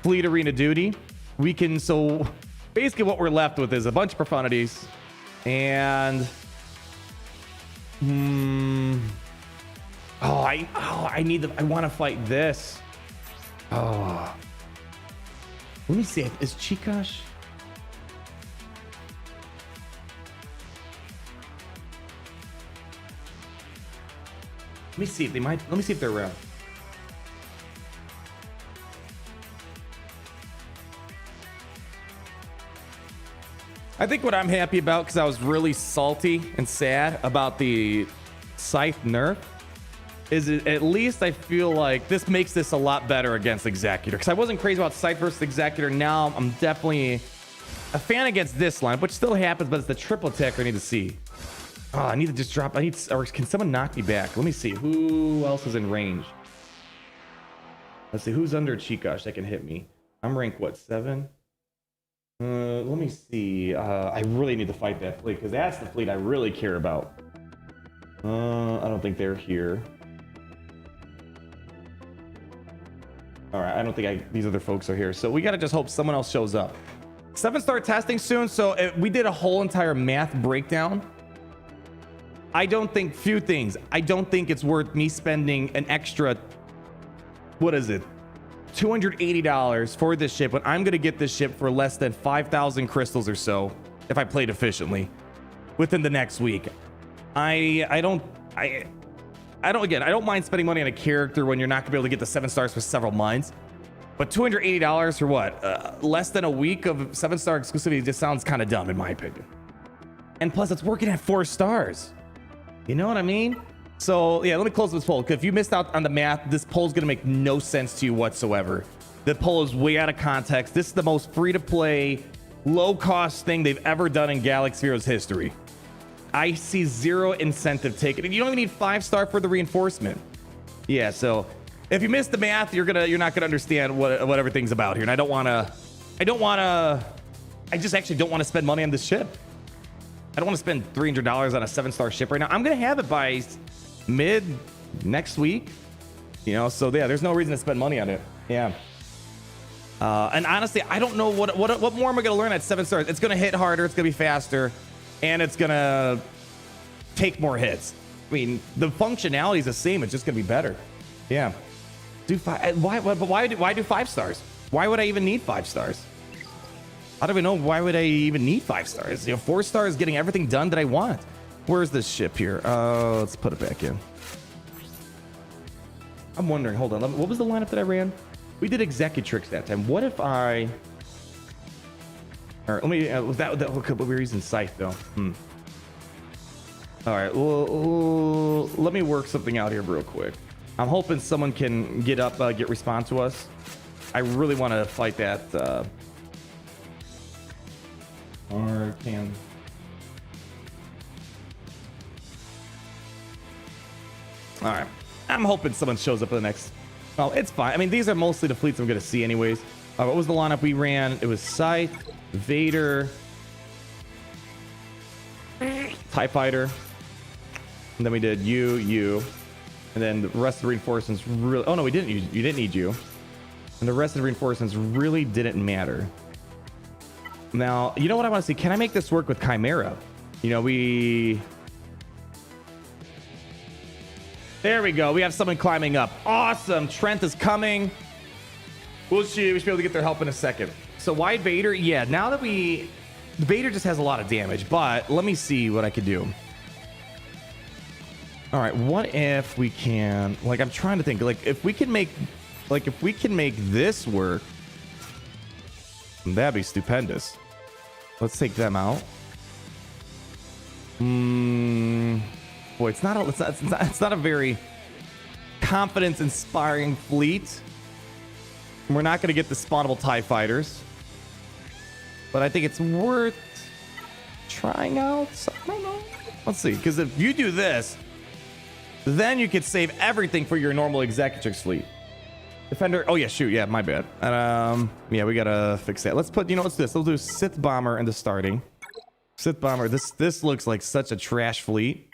D: fleet arena duty. We can... So, basically what we're left with is a bunch of profundities. And... I need the... I want to fight this. Oh. Let me see. Is Chikash... Let me see if they might... Let me see if they're around. I think what I'm happy about, because I was really salty and sad about the Scythe nerf, is at least I feel like this makes this a lot better against Executor. Because I wasn't crazy about Scythe versus Executor. Now I'm definitely a fan against this line, which still happens, but it's the triple attack I need to see. Oh, I need to just drop... Or can someone knock me back? Let me see. Who else is in range? Let's see. Who's under Chikash that can hit me? I'm ranked, what, 7? Let me see. I really need to fight that fleet, because that's the fleet I really care about. I don't think they're here. All right, I don't think these other folks are here. So we got to just hope someone else shows up. 7-star testing soon. So we did a whole entire math breakdown. I don't think... Few things. I don't think it's worth me spending an extra... What is it? $280 for this ship when I'm going to get this ship for less than 5,000 crystals or so if I played efficiently within the next week. I don't mind spending money on a character when you're not going to be able to get the 7 stars for several months. But $280 for what? Less than a week of 7-star exclusivity just sounds kind of dumb in my opinion. And plus it's working at 4 stars. You know what I mean? So, yeah, let me close this poll. Because if you missed out on the math, this poll is going to make no sense to you whatsoever. The poll is way out of context. This is the most free-to-play, low-cost thing they've ever done in Galaxy Heroes history. I see zero incentive taken. You don't even need 5-star for the reinforcement. Yeah, so if you missed the math, you're not gonna understand what everything's about here. And I just actually don't want to spend money on this ship. I don't want to spend $300 on a 7-star ship right now. I'm gonna have it by mid next week, you know, so yeah, there's no reason to spend money on it. Yeah. And honestly, I don't know what more am I gonna learn at 7 stars. It's gonna hit harder, it's gonna be faster, and it's gonna take more hits. I mean, the functionality is the same, it's just gonna be better. Yeah. Why do 5 stars? Why would I even need 5 stars? I don't even know why would I even need 5 stars. You know, 4 stars getting everything done that I want. Where's this ship here? Let's put it back in. I'm wondering, hold on, what was the lineup that I ran? We did Executrix that time. What if I... All right, let me... we were using Scythe, though. All right, well, let me work something out here real quick. I'm hoping someone can get up, get respawn to us. I really want to fight that... Or can... All right. I'm hoping someone shows up in the next... Oh, it's fine. I mean, these are mostly the fleets I'm going to see anyways. What was the lineup we ran? It was Scythe, Vader, TIE Fighter, and then we did you, and then the rest of the reinforcements really... Oh, no, we didn't. You didn't need you. And the rest of the reinforcements really didn't matter. Now, you know what I want to see? Can I make this work with Chimera? You know, we... There we go. We have someone climbing up. Awesome. Trent is coming. We should be able to get their help in a second. So why Vader? Yeah, now that Vader just has a lot of damage, but let me see what I could do. All right, what if we can... Like, I'm trying to think. Like, if we can make this work, that'd be stupendous. Let's take them out. Boy, it's not a very confidence-inspiring fleet. We're not going to get the spawnable TIE fighters, but I think it's worth trying out. I don't know. Let's see, because if you do this, then you could save everything for your normal Executrix fleet. Defender. Oh yeah, shoot. Yeah, my bad. Yeah, we gotta fix that. Let's put. You know, let's do this. We'll do Sith Bomber in the starting. Sith Bomber. This looks like such a trash fleet.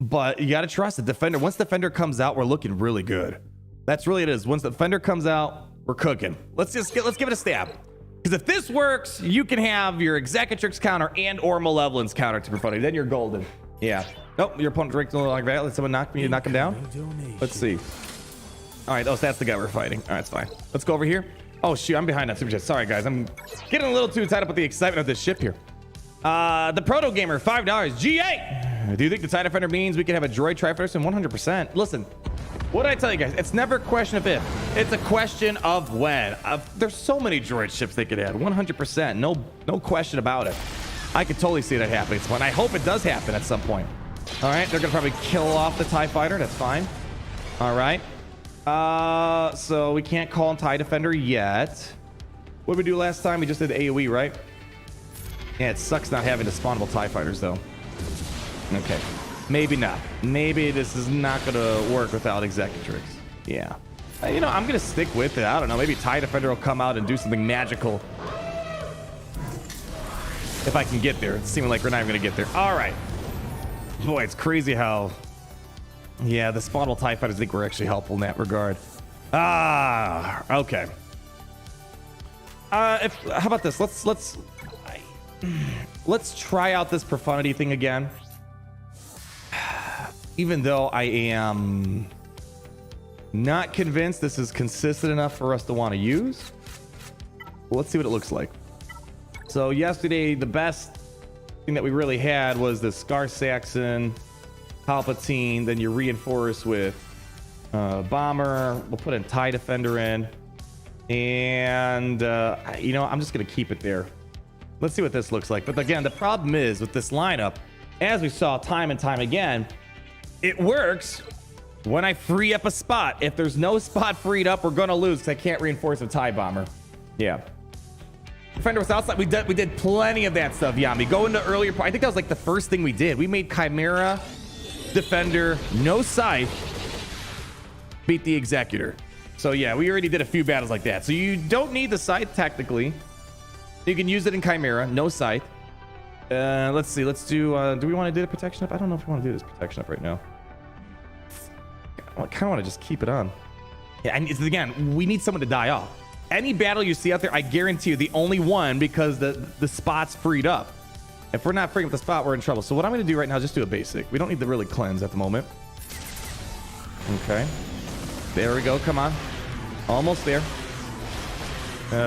D: But you got to trust the Defender. Once Defender comes out, we're looking really good. That's really it is. Once the Defender comes out, we're cooking. Let's give it a stab. Because if this works, you can have your Executrix counter and or Malevolence counter to profundity. Then you're golden. Yeah. Nope. Your opponent drinks like that. Let someone knock him down. Let's see. All right. Oh, so that's the guy we're fighting. All right, it's fine. Let's go over here. Oh shoot, I'm behind that super chat. Sorry guys, I'm getting a little too tied up with the excitement of this ship here. The Proto Gamer, $5. G8. Do you think the TIE Defender means we can have a droid Triforce? And 100%. Listen, what did I tell you guys? It's never a question of if. It's a question of when. There's so many droid ships they could add. 100%. No question about it. I could totally see that happening. And I hope it does happen at some point. All right, they're gonna probably kill off the TIE Fighter. That's fine. All right. So we can't call on TIE Defender yet. What did we do last time? We just did AoE, right? Yeah, it sucks not having the spawnable TIE Fighters, though. Okay. Maybe not. Maybe this is not going to work without Executrix. Yeah. You know, I'm going to stick with it. I don't know. Maybe TIE Defender will come out and do something magical. If I can get there. It's seeming like we're not even going to get there. All right. Boy, it's crazy how... Yeah, the spawnable TIE Fighters think we're actually helpful in that regard. Okay. How about this? Let's try out this profundity thing again. Even though I am not convinced this is consistent enough for us to want to use. Well, let's see what it looks like. So yesterday, the best thing that we really had was the Scar Saxon, Palpatine, then you reinforce with Bomber. We'll put a TIE Defender in. And, you know, I'm just going to keep it there. Let's see what this looks like. But again, the problem is with this lineup, as we saw time and time again, it works when I free up a spot. If there's no spot freed up, we're going to lose because I can't reinforce a TIE Bomber. Yeah. Defender was outside. We did plenty of that stuff, Yami. Go into earlier. I think that was like the first thing we did. We made Chimera, Defender, no Scythe, beat the Executor. So yeah, we already did a few battles like that. So you don't need the Scythe technically. You can use it in Chimera, no Scythe. Let's see. Let's do we want to do the protection up? I don't know if we want to do this protection up right now. I kind of want to just keep it on. Yeah, and again, we need someone to die off. Any battle you see out there, I guarantee you the only one because the spot's freed up. If we're not freeing up the spot, we're in trouble. So what I'm going to do right now is just do a basic. We don't need to really cleanse at the moment. Okay. There we go. Come on. Almost there.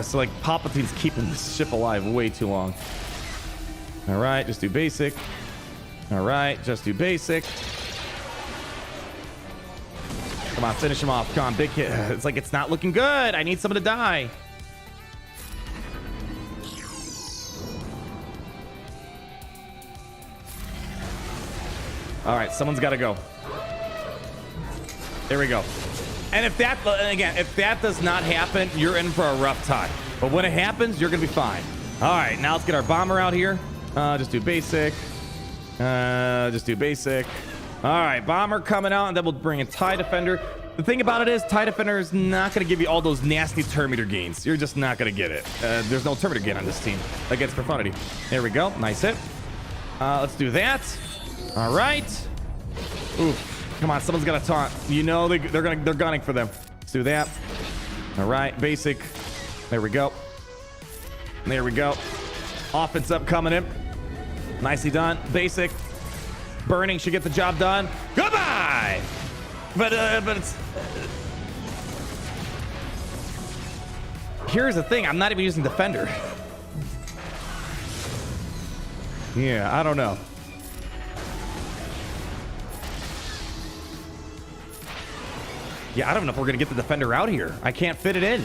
D: So like Palpatine's keeping this ship alive way too long. All right, just do basic. All right, just do basic. Come on, finish him off. Come on, big hit. It's like it's not looking good. I need someone to die. All right, someone's got to go. There we go. And if that, again, if that does not happen, you're in for a rough time. But when it happens, you're going to be fine. All right, now let's get our bomber out here. Just do basic. Just do basic. All right, bomber coming out, and then we'll bring in TIE Defender. The thing about it is, TIE Defender is not going to give you all those nasty Terminator gains. You're just not going to get it. There's no Terminator gain on this team against Profundity. There we go. Nice hit. Let's do that. All right. Oof. Come on, someone's got to taunt. You know they're gunning for them. Let's do that. All right, basic. There we go. There we go. Offense up coming in. Nicely done. Basic. Burning should get the job done. Goodbye. But it's. Here's the thing. I'm not even using Defender. Yeah, I don't know. Yeah, I don't know if we're gonna get the Defender out here. I can't fit it in.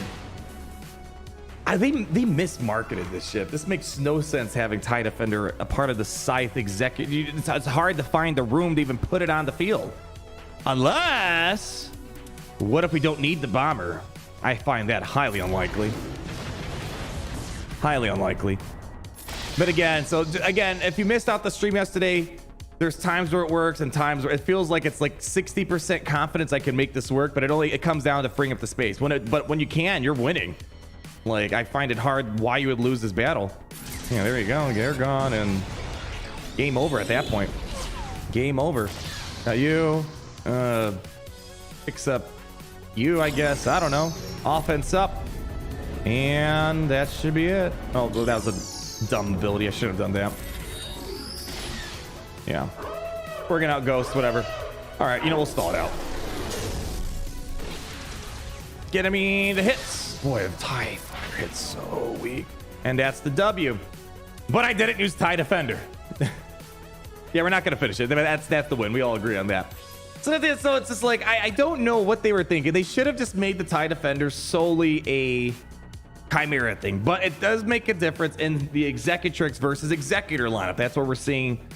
D: They mismarketed this ship. This makes no sense having TIE Defender a part of the Scythe Executor. It's hard to find the room to even put it on the field. Unless, what if we don't need the bomber? I find that highly unlikely. Highly unlikely. But again, if you missed out the stream yesterday, there's times where it works and times where it feels like it's like 60% confidence I can make this work, but it comes down to freeing up the space. But when you can, you're winning. Like, I find it hard why you would lose this battle. Yeah, there you go. They're gone, and game over at that point. Game over. Now you, fix up you, I guess. I don't know. Offense up. And that should be it. Oh, that was a dumb ability. I should have done that. Yeah. Working out Ghost, whatever. All right, we'll stall it out. Get me the hits. Boy, the TIE Fighter hits so weak. And that's the W. But I didn't use TIE Defender. Yeah, we're not going to finish it. That's the win. We all agree on that. So it's just like, I don't know what they were thinking. They should have just made the TIE Defender solely a Chimera thing. But it does make a difference in the Executrix versus Executor lineup. That's where we're seeing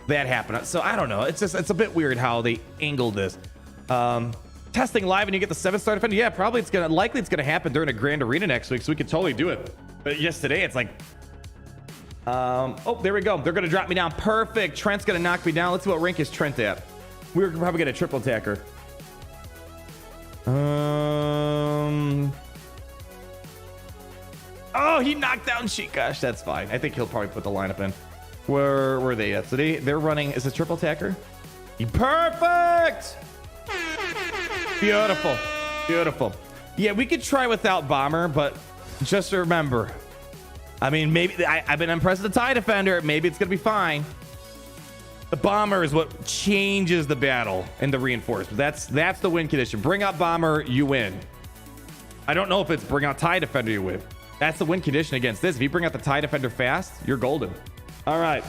D: that happen. So I don't know. It's a bit weird how they angled this. Testing live and you get the 7-star Defender. Yeah, probably it's gonna happen during a Grand Arena next week, so we could totally do it. But yes, today it's like, oh, there we go. They're gonna drop me down. Perfect. Trent's gonna knock me down. Let's see what rank is Trent at. We're probably gonna triple attacker. Oh, he knocked down Sheikash. That's fine. I think he'll probably put the lineup in. Where were they at? So they're running. Is it triple attacker? Perfect. Beautiful. Beautiful. Yeah, we could try without bomber, but just remember, I mean, maybe I've been impressed with the TIE Defender. Maybe it's gonna be fine. The bomber is what changes the battle and the reinforcement. That's the win condition. Bring out bomber, you win. I don't know if it's bring out TIE Defender, you win. That's the win condition against this. If you bring out the TIE Defender fast, you're golden. All right.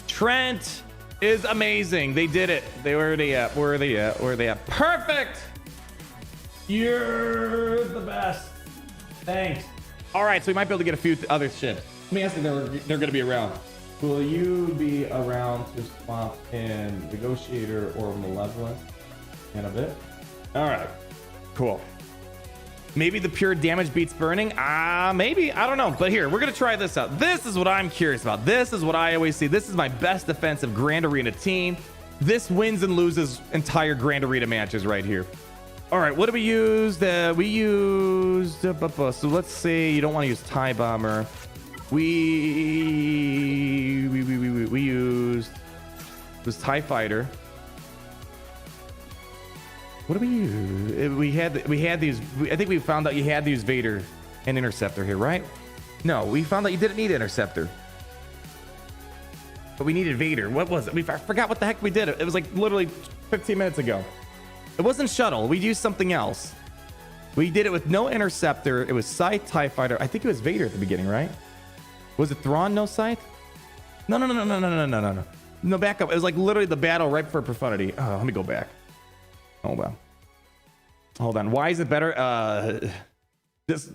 D: Trent is amazing. They did it. Where are they at? Where are they at? Where are they at? Perfect. You're the best. Thanks. All right, so we might be able to get a few other ships. Let me ask if they're going to be around. Will you be around to swap in Negotiator or Malevolence in a bit? All right, cool. Maybe the pure damage beats burning? Maybe. I don't know. But here, we're going to try this out. This is what I'm curious about. This is what I always see. This is my best defensive Grand Arena team. This wins and loses entire Grand Arena matches right here. All right, what do we use? We used... so let's say you don't want to use TIE Bomber. We used... It was TIE Fighter. What do we use? We had these. I think we found out you had to use Vader and Interceptor here, right? No, we found out you didn't need Interceptor. But we needed Vader. What was it? I forgot what the heck we did. It was like literally 15 minutes ago. It wasn't Shuttle. We used something else. We did it with no Interceptor. It was Scythe, TIE Fighter. I think it was Vader at the beginning, right? Was it Thrawn, no Scythe? No. No, back up. It was like literally the battle right before Profundity. Oh, let me go back. Hold on. Hold on. Why is it better? Just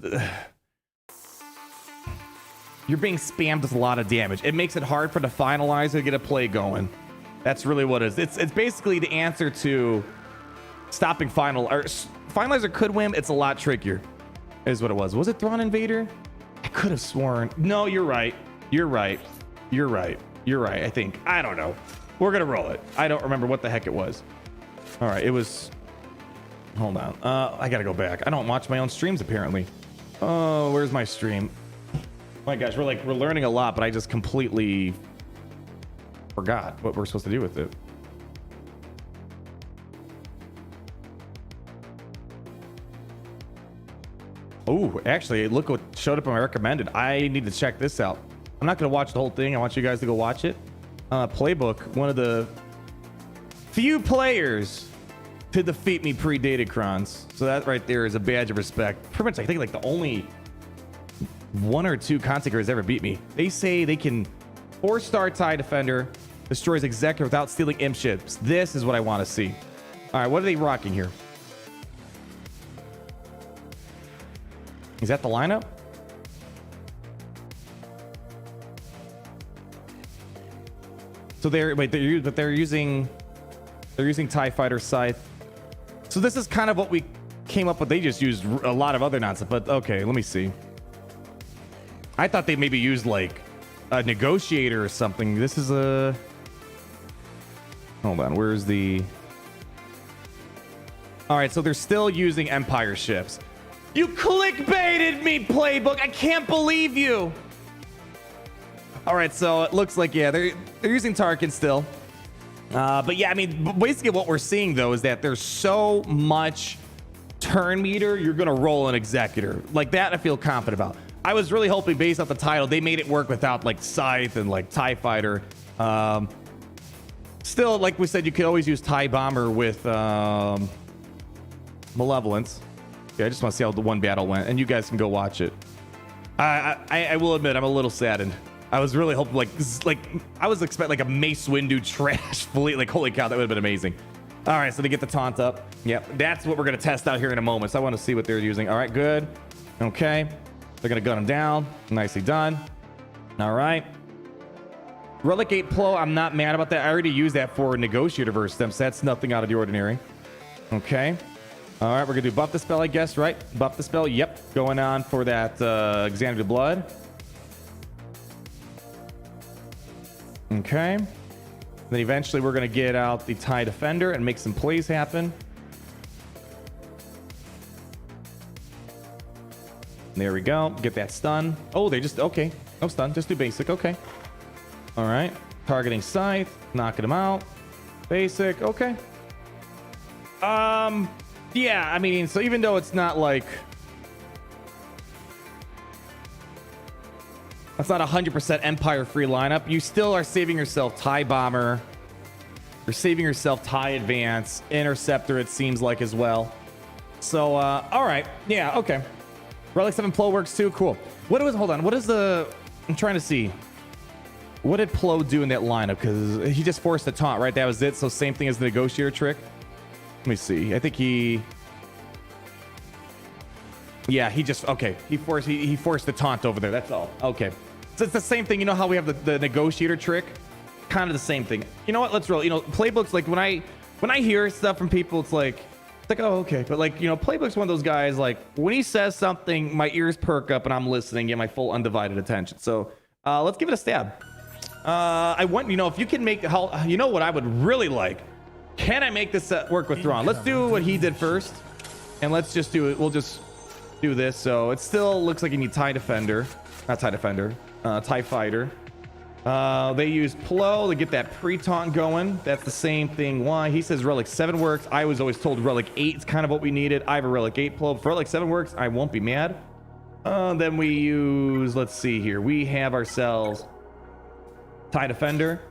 D: you're being spammed with a lot of damage. It makes it hard for the finalizer to get a play going. That's really what it is. It's basically the answer to stopping finalizer could win. It's a lot trickier, is what it was. Was it Thrawn Invader? I could have sworn. No, you're right. You're right. You're right. You're right. I think. I don't know. We're gonna roll it. I don't remember what the heck it was. All right. It was. Hold on. I gotta go back. I don't watch my own streams apparently. Oh, where's my stream? My gosh, we're learning a lot, but I just completely forgot what we're supposed to do with it. Oh, actually, look what showed up on my recommended. I need to check this out. I'm not gonna watch the whole thing. I want you guys to go watch it. Playbook, one of the few players to defeat me pre-Datacrons. So that right there is a badge of respect. Pretty much, I think like the only one or two consecrators ever beat me. They say they can 4-star TIE Defender, destroys Executor without stealing imp ships. This is what I want to see. All right, what are they rocking here? Is that the lineup? So they're using TIE Fighter Scythe. So this is kind of what we came up with. They just used a lot of other nonsense, but okay, let me see. I thought they maybe used like a Negotiator or something. This is a... Hold on, where's the... All right, so they're still using Empire ships. You clickbaited me, Playbook. I can't believe you. All right, so it looks like, yeah, they're using Tarkin still. But yeah, I mean, basically what we're seeing though is that there's so much turn meter, you're gonna roll an Executor. Like that I feel confident about. I was really hoping based off the title, they made it work without like Scythe and like TIE Fighter. Still, like we said, you could always use TIE Bomber with Malevolence. Yeah, I just want to see how the one battle went, and you guys can go watch it. I will admit, I'm a little saddened. I was really hoping, like I was expecting like a Mace Windu trash fleet. Like, holy cow, that would have been amazing. All right, so they get the taunt up. Yep, that's what we're gonna test out here in a moment. So I want to see what they're using. All right, good. Okay, they're gonna gun him down. Nicely done. All right. Relic 8 Plo, I'm not mad about that. I already used that for Negotiator versus them, so that's nothing out of the ordinary. Okay. All right, we're gonna do buff the spell, I guess, right? Buff the spell, yep. Going on for that Executor Blood. Okay. Then eventually we're gonna get out the TIE Defender and make some plays happen. There we go. Get that stun. Oh, they just, okay. No stun, just do basic, okay. All right. Targeting Scythe, knocking him out. Basic, okay. Yeah, I mean, so even though it's not like... That's not 100% Empire free lineup. You still are saving yourself TIE Bomber. You're saving yourself TIE Advance. Interceptor, it seems like, as well. So, all right. Yeah, okay. Relic 7 Plo works too. Cool. What was... Hold on. What is the... I'm trying to see. What did Plo do in that lineup? Because he just forced a taunt, right? That was it. So same thing as the Negotiator trick. Let me see. I think he... Yeah, he just... Okay. He forced the taunt over there. That's all. Okay. So it's the same thing. You know how we have the Negotiator trick? Kind of the same thing. You know what? Let's roll. You know, Playbook's like when I hear stuff from people, it's like, oh, okay. But like, you know, Playbook's one of those guys, like when he says something, my ears perk up and I'm listening, get my full undivided attention. So let's give it a stab. I want, you know, if you can make, you know what I would really like? Can I make this work with Thrawn? Let's do what he did first. And let's just do it. We'll just do this. So it still looks like you need TIE Defender. Not TIE Defender. TIE Fighter. They use Plo to get that pre-taunt going. That's the same thing. Why? He says Relic 7 works. I was always told Relic 8 is kind of what we needed. I have a Relic 8 Plo. If Relic 7 works, I won't be mad. Then we use, let's see here. We have ourselves TIE Defender.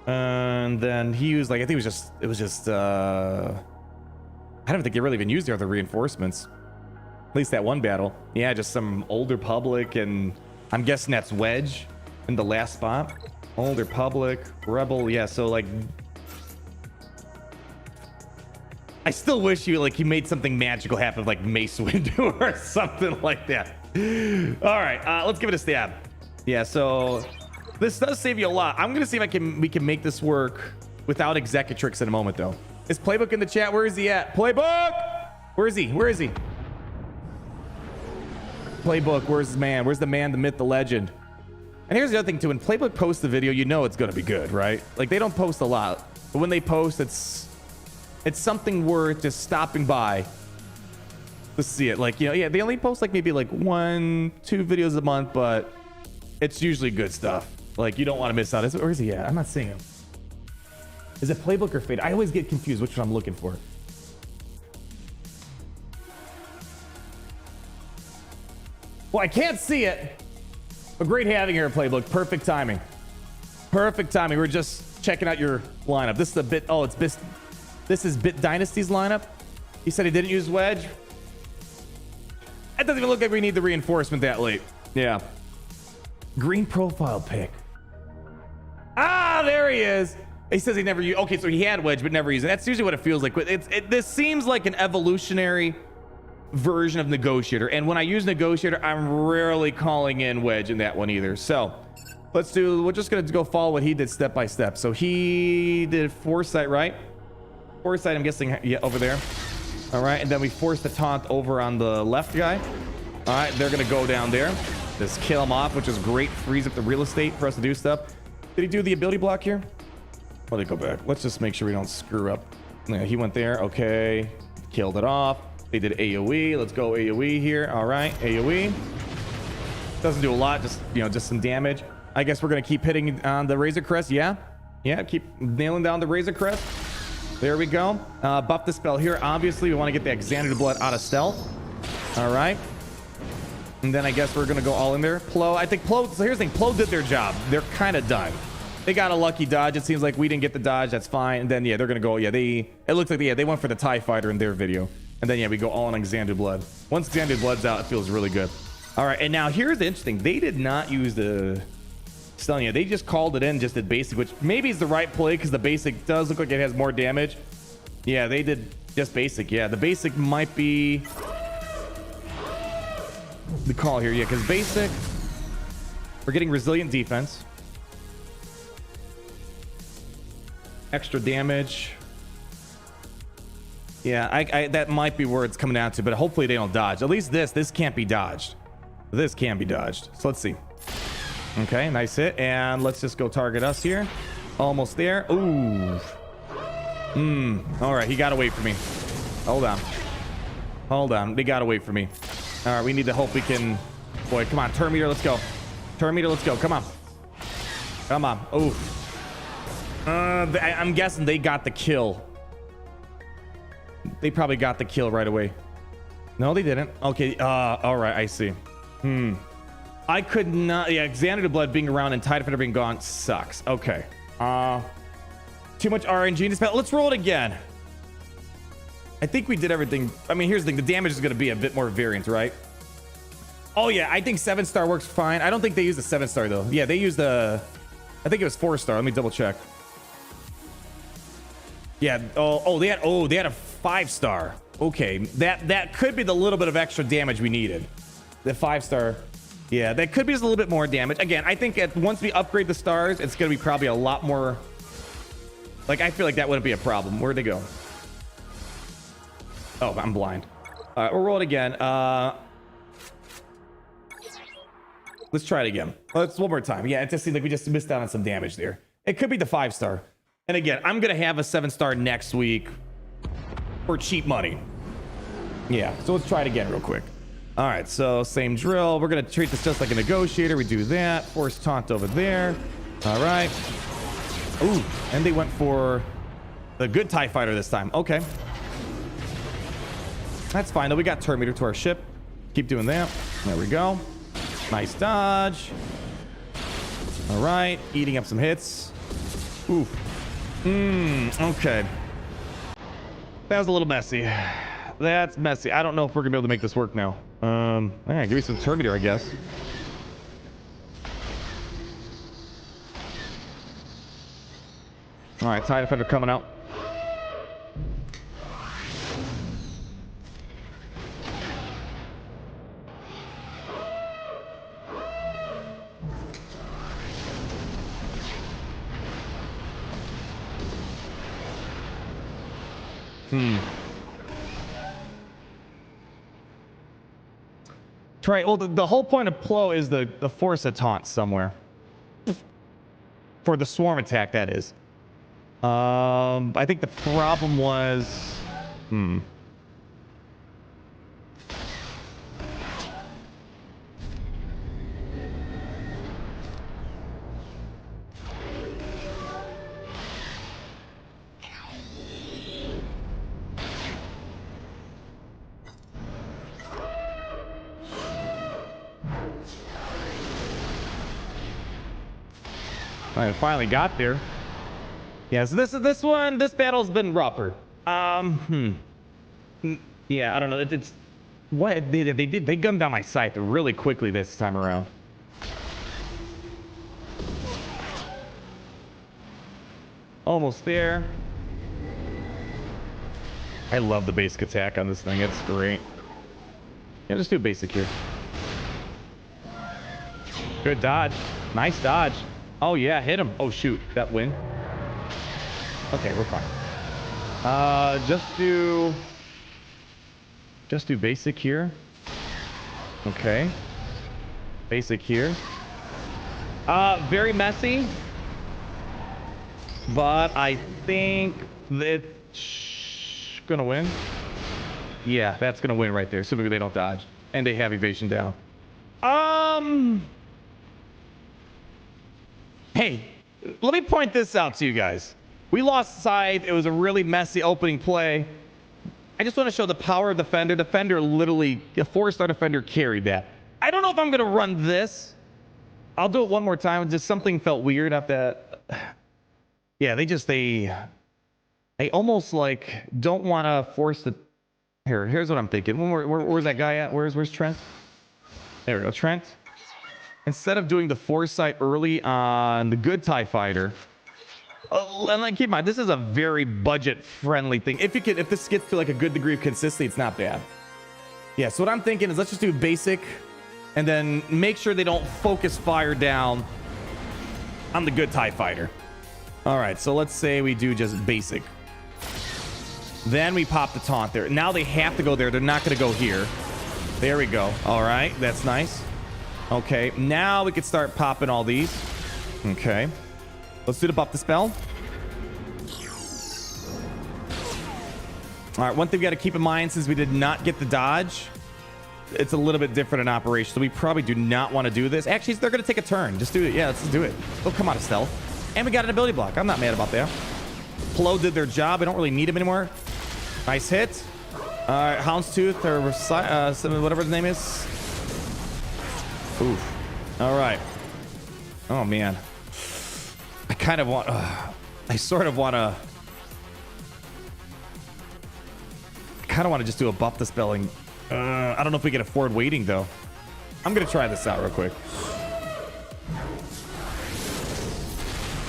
D: And then he used, like, I think it was just I don't think they really even used the other reinforcements. At least that one battle. Yeah, just some Old Republic, and I'm guessing that's Wedge in the last spot. Old Republic, Rebel. Yeah, so like, I still wish you made something magical happen, like Mace Windu or something like that. All right, let's give it a stab. Yeah, so this does save you a lot. I'm gonna see if we can make this work without Executrix in a moment, though. Is Playbook in the chat? Where is he at? Playbook! Where is he? Where is he? Playbook, where's the man? Where's the man, the myth, the legend? And here's the other thing too. When Playbook posts the video, you know it's gonna be good, right? Like, they don't post a lot, but when they post, it's something worth just stopping by to see it. Like, you know, yeah, they only post like maybe like 1-2 videos a month, but it's usually good stuff. Like, you don't want to miss out. Where is he at? I'm not seeing him. Is it Playbook or Fate? I always get confused which one I'm looking for. Well, I can't see it, but great having you here, Playbook. Perfect timing. Perfect timing. We're just checking out your lineup. This is a bit. Oh, this is Bit Dynasty's lineup. He said he didn't use Wedge. It doesn't even look like we need the reinforcement that late. Yeah. Green profile pick. Ah, there he is. He says he never used. Okay, so he had Wedge, but never used it. That's usually what it feels like. This seems like an evolutionary version of Negotiator. And when I use Negotiator, I'm rarely calling in Wedge in that one either. So we're just going to go follow what he did step by step. So he did Foresight, right? Foresight, I'm guessing, yeah, over there. All right, and then we force the taunt over on the left guy. All right, they're going to go down there. Just kill him off, which is great. Frees up the real estate for us to do stuff. Did he do the ability block here? Let me go back. Let's just make sure we don't screw up. Yeah, he went there. Okay. Killed it off. They did AoE. Let's go AoE here. All right. AoE. Doesn't do a lot. Just, you know, just some damage. I guess we're going to keep hitting on the Razor Crest. Yeah. Yeah. Keep nailing down the Razor Crest. There we go. Buff the spell here. Obviously, we want to get the Executor blood out of stealth. All right. And then I guess we're going to go all in there. Plo. I think Plo. So here's the thing. Plo did their job. They're kind of done. They got a lucky dodge. It seems like we didn't get the dodge. That's fine. And then, yeah, they're going to go. Yeah, it looks like, yeah, they went for the TIE fighter in their video. And then, yeah, we go all on Xandu blood. Once Xandu blood's out, it feels really good. All right. And now here's the interesting. They did not use the stun yet. They just called it in, just did basic, which maybe is the right play because the basic does look like it has more damage. Yeah, they did just basic. Yeah, the basic might be the call here. Yeah, because basic, we're getting resilient defense. Extra damage. Yeah, I that might be where it's coming down to, but hopefully they don't dodge. At least this can't be dodged. This can be dodged. So let's see. Okay, nice hit. And let's just go target us here. Almost there. Ooh. All right, he got away from me. Hold on. Hold on. They got away from me. All right, we need to hope we can... Boy, come on. Turn meter, let's go. Turn meter, let's go. Come on. Come on. Ooh. I'm guessing they got the kill. They probably got the kill right away. No, they didn't. Okay. All right. I see. I could not. Yeah, Xanadu blood being around and TIE Defender being gone sucks. Okay. Too much RNG in this battle. Let's roll it again. I think we did everything. I mean, here's the thing. The damage is going to be a bit more variant, right? Oh yeah, I think 7-star works fine. I don't think they used the 7-star though. Yeah, they used the. I think it was 4-star. Let me double check. Yeah. They had a 5-star. Okay, that could be the little bit of extra damage we needed. The 5-star. Yeah, that could be just a little bit more damage. Again, I think once we upgrade the stars, it's gonna be probably a lot more. Like, I feel like that wouldn't be a problem. Where'd they go? Oh, I'm blind. All right, we'll roll it again. Let's try it again. Let's one more time. Yeah, it just seems like we just missed out on some damage there. It could be the 5-star. And again, I'm gonna have a 7-star next week for cheap money. Yeah, so let's try it again real quick. All right, so same drill. We're gonna treat this just like a negotiator. We do that. Force taunt over there. All right. Ooh, and they went for the good TIE fighter this time. Okay. That's fine, though. We got turn meter to our ship. Keep doing that. There we go. Nice dodge. All right, eating up some hits. Ooh. Okay. That was a little messy. That's messy. I don't know if we're gonna be able to make this work now. All right, give me some turn meter, I guess. All right, TIE Defender coming out. Right. Well, the whole point of Plo is the force a taunt somewhere. For the swarm attack, that is. I think the problem was... I finally got there. Yeah, so this battle's been rougher. Yeah, I don't know. It's what they gunned down my Scythe really quickly this time around. Almost there. I love the basic attack on this thing. It's great. Yeah, just do basic here. Good dodge. Nice dodge. Oh yeah, hit him. Oh shoot, that win. Okay, we're fine. Just do basic here. Okay. Basic here. Very messy. But I think that's gonna win. Yeah, that's gonna win right there. Assuming they don't dodge. And they have evasion down. Hey, let me point this out to you guys. We lost Scythe. It was a really messy opening play. I just want to show the power of Defender. Defender literally, a 4-star Defender carried that. I don't know if I'm going to run this. I'll do it one more time. Just something felt weird after that. Yeah, they almost like don't want to force the... Here's what I'm thinking. Where's that guy at? Where's Trent? There we go, Trent. Instead of doing the foresight early on the good TIE fighter, and like, keep in mind, this is a very budget-friendly thing. If this gets to like a good degree of consistency, it's not bad. Yeah, so what I'm thinking is let's just do basic, and then make sure they don't focus fire down on the good TIE fighter. All right, so let's say we do just basic. Then we pop the taunt there. Now they have to go there. They're not going to go here. There we go. All right, that's nice. Okay, now we can start popping all these. Okay. Let's do the buff the spell. All right, one thing we got to keep in mind, since we did not get the dodge, it's a little bit different in operation, so we probably do not want to do this. Actually, they're going to take a turn. Just do it. Yeah, let's just do it. They'll come out of stealth. And we got an ability block. I'm not mad about that. Plo did their job. I don't really need him anymore. Nice hit. All right, Houndstooth or whatever his name is. Oof. All right. Oh, man. I kind of want... I sort of want to... I kind of want to just do a buff the spelling. I don't know if we can afford waiting, though. I'm going to try this out real quick.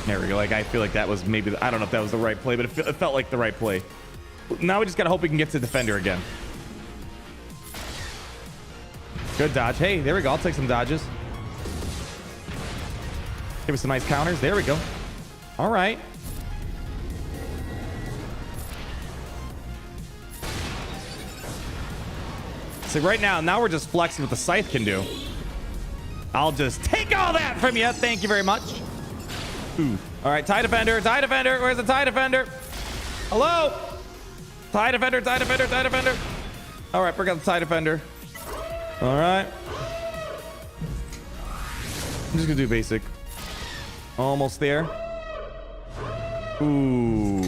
D: There we go. Like, I feel like that was maybe... I don't know if that was the right play, but it felt like the right play. Now we just got to hope we can get to Defender again. Good dodge. Hey, there we go. I'll take some dodges. Give us some nice counters. There we go. All right. So right now we're just flexing what the Scythe can do. I'll just take all that from you. Thank you very much. Ooh. All right, TIE Defender. TIE Defender. Where's the TIE Defender? Hello? TIE Defender. TIE Defender. TIE Defender. All right, forgot the TIE Defender. All right. I'm just gonna do basic. Almost there. Ooh.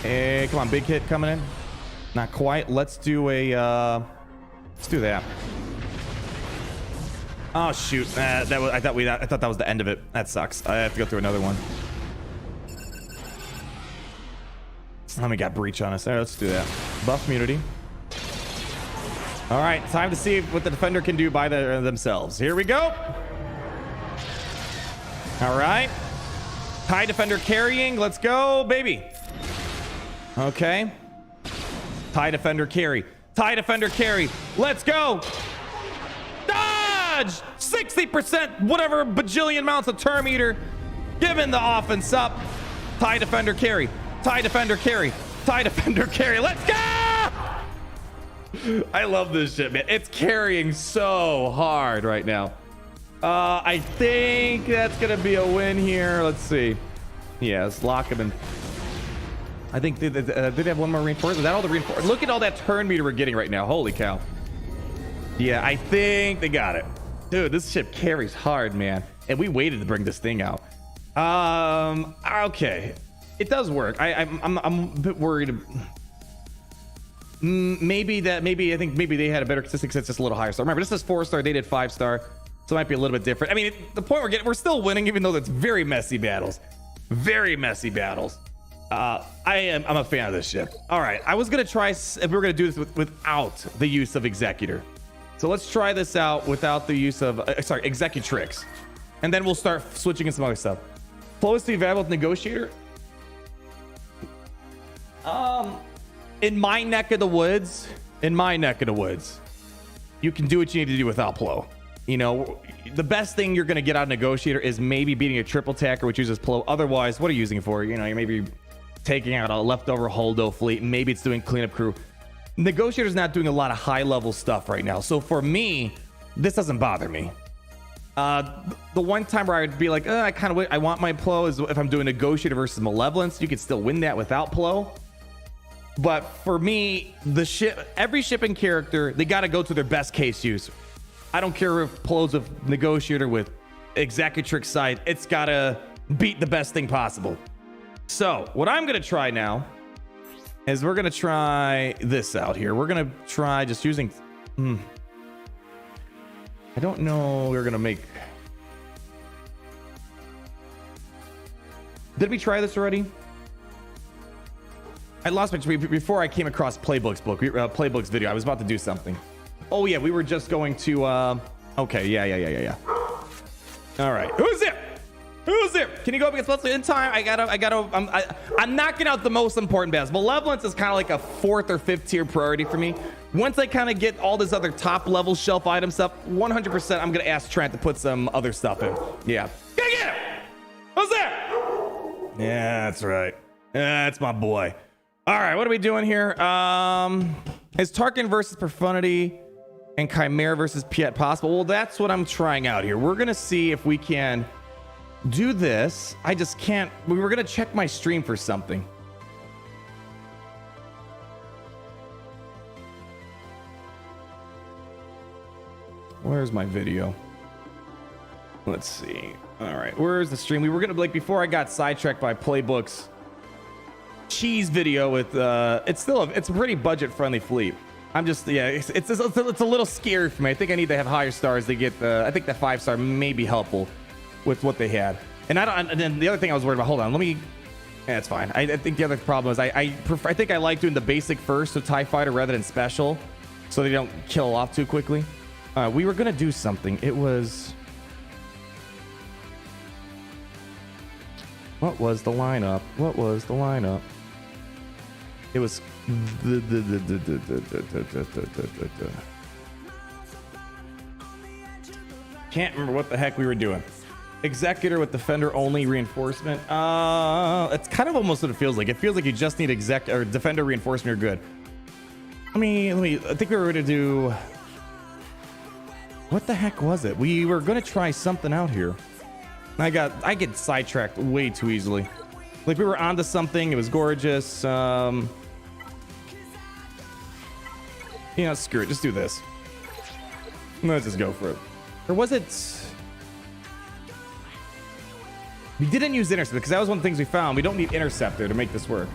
D: Hey, come on, big hit coming in. Not quite. Let's do a. Let's do that. Oh shoot! I thought that was the end of it. That sucks. I have to go through another one. Let me got breach on us. All right, let's do that. Buff immunity. All right, time to see what the Defender can do by themselves. Here we go. All right. TIE Defender carrying. Let's go, baby. Okay. TIE Defender carry. TIE Defender carry. Let's go. Dodge! 60%, whatever bajillion amounts of Term Eater. Giving the offense up. TIE Defender carry. TIE Defender carry. TIE Defender carry. Let's go! I love this shit, man. It's carrying so hard right now. I think that's gonna be a win here. Let's see. Yes, lock him in. I think did they have one more reinforcement? Is that all the reinforcement? Look at all that turn meter we're getting right now. Holy cow. Yeah, I think they got it. Dude, this ship carries hard, man. And we waited to bring this thing out. Okay. It does work. I'm a bit worried. Maybe I think they had a better consistency. It's just a little higher. So remember, this is 4-star. They did 5-star. So it might be a little bit different. I mean, the point we're still winning, even though it's very messy battles. Very messy battles. I'm a fan of this ship. All right. I was going to try if we were going to do this without the use of Executor. So let's try this out without the use of, Executrix. And then we'll start switching in some other stuff. Close to available with Negotiator. In my neck of the woods, you can do what you need to do without Plo. You know, the best thing you're going to get out of Negotiator is maybe beating a triple tacker, which uses Plo. Otherwise, what are you using it for? You know, you're maybe taking out a leftover Holdo fleet. Maybe it's doing cleanup crew. Negotiator's not doing a lot of high-level stuff right now. So for me, this doesn't bother me. The one time where I'd be like, I want my Plo is if I'm doing Negotiator versus Malevolence. You could still win that without Plo. But for me, every shipping character, they got to go to their best case use. I don't care if Plo's a Negotiator with Executrix Scythe. It's got to beat the best thing possible. So what I'm going to try now is we're going to try this out here. We're going to try just using... I don't know. We're going to make... Did we try this already? I lost my... Before I came across Playbook's book, Playbook's video, I was about to do something. Oh, yeah. We were just going to... Okay. Yeah. All right. Who's there? Who's there? Can you go up against Leslie in time? I'm knocking out the most important battles. Malevolence is kind of like a 4th or 5th tier priority for me. Once I kind of get all this other top level shelf item stuff, 100% I'm going to ask Trent to put some other stuff in. Yeah. Gotta get him! Who's there? Yeah, that's right. That's my boy. All right, what are we doing here? Is Tarkin versus Profundity and Chimera versus Piet possible? Well, that's what I'm trying out here. We're going to see if we can... do this. I just can't. We were gonna check my stream for something. Where's my video? Let's see. All right, where's the stream? We were gonna, like, before I got sidetracked by Playbook's cheese video with it's a pretty budget friendly fleet. I'm just, yeah, it's a little scary for me. I think I need to have higher stars to get the... I think the 5-star may be helpful with what they had. And then the other thing I was worried about, hold on, let me... Yeah, it's fine. I think the other problem is I think I like doing the basic first with TIE Fighter rather than special, so they don't kill off too quickly. We were gonna do something. It was... What was the lineup? It was... Can't remember what the heck we were doing. Executor with Defender only reinforcement. It's kind of almost what it feels like. It feels like you just need Defender reinforcement. You're good. Let me. I think we were going to do. What the heck was it? We were going to try something out here. I get sidetracked way too easily. Like we were onto something. It was gorgeous. You know, screw it. Just do this. Let's just go for it. Or was it? We didn't use Interceptor because that was one of the things we found. We don't need Interceptor to make this work.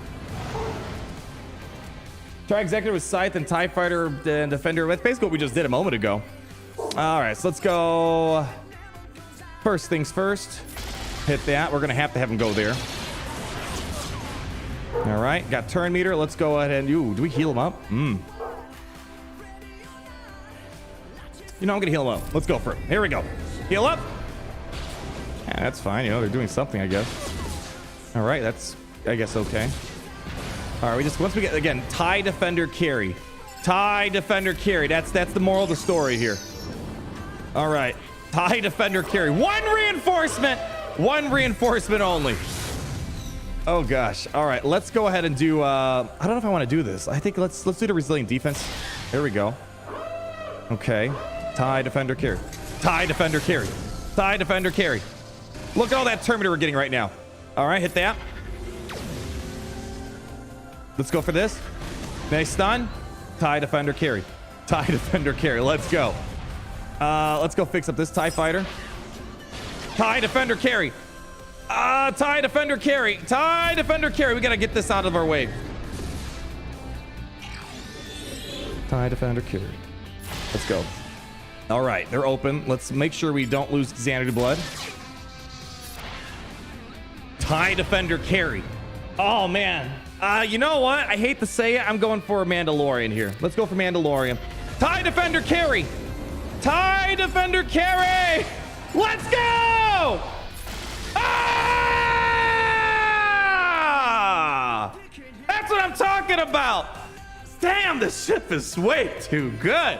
D: Try Executor with Scythe and TIE Fighter and Defender. That's basically what we just did a moment ago. All right, so let's go. First things first. Hit that. We're going to have him go there. All right, got turn meter. Let's go ahead and... Ooh, do we heal him up? You know, I'm going to heal him up. Let's go for it. Here we go. Heal up. That's fine. You know, they're doing something, I guess. All right, that's, I guess, okay. All right, we just, once we get, again, TIE Defender carry. TIE Defender carry. That's the moral of the story here. All right. TIE Defender carry. One reinforcement only. Oh gosh. All right, let's go ahead and do I don't know if I want to do this. I think let's do the resilient defense. There we go. Okay. TIE Defender carry. TIE Defender carry. TIE Defender carry. Look at all that Terminator we're getting right now. All right, hit that. Let's go for this. Nice stun. TIE Defender carry. TIE Defender carry. Let's go. Let's go fix up this TIE fighter. TIE Defender carry. TIE Defender carry. TIE Defender carry. We gotta get this out of our way. TIE Defender carry. Let's go. All right, they're open. Let's make sure we don't lose Xanadu blood. TIE Defender carry. Oh man. You know what? I hate to say it. I'm going for a Mandalorian here. Let's go for Mandalorian. TIE Defender carry. TIE Defender carry. Let's go. Ah! That's what I'm talking about. Damn, this ship is way too good.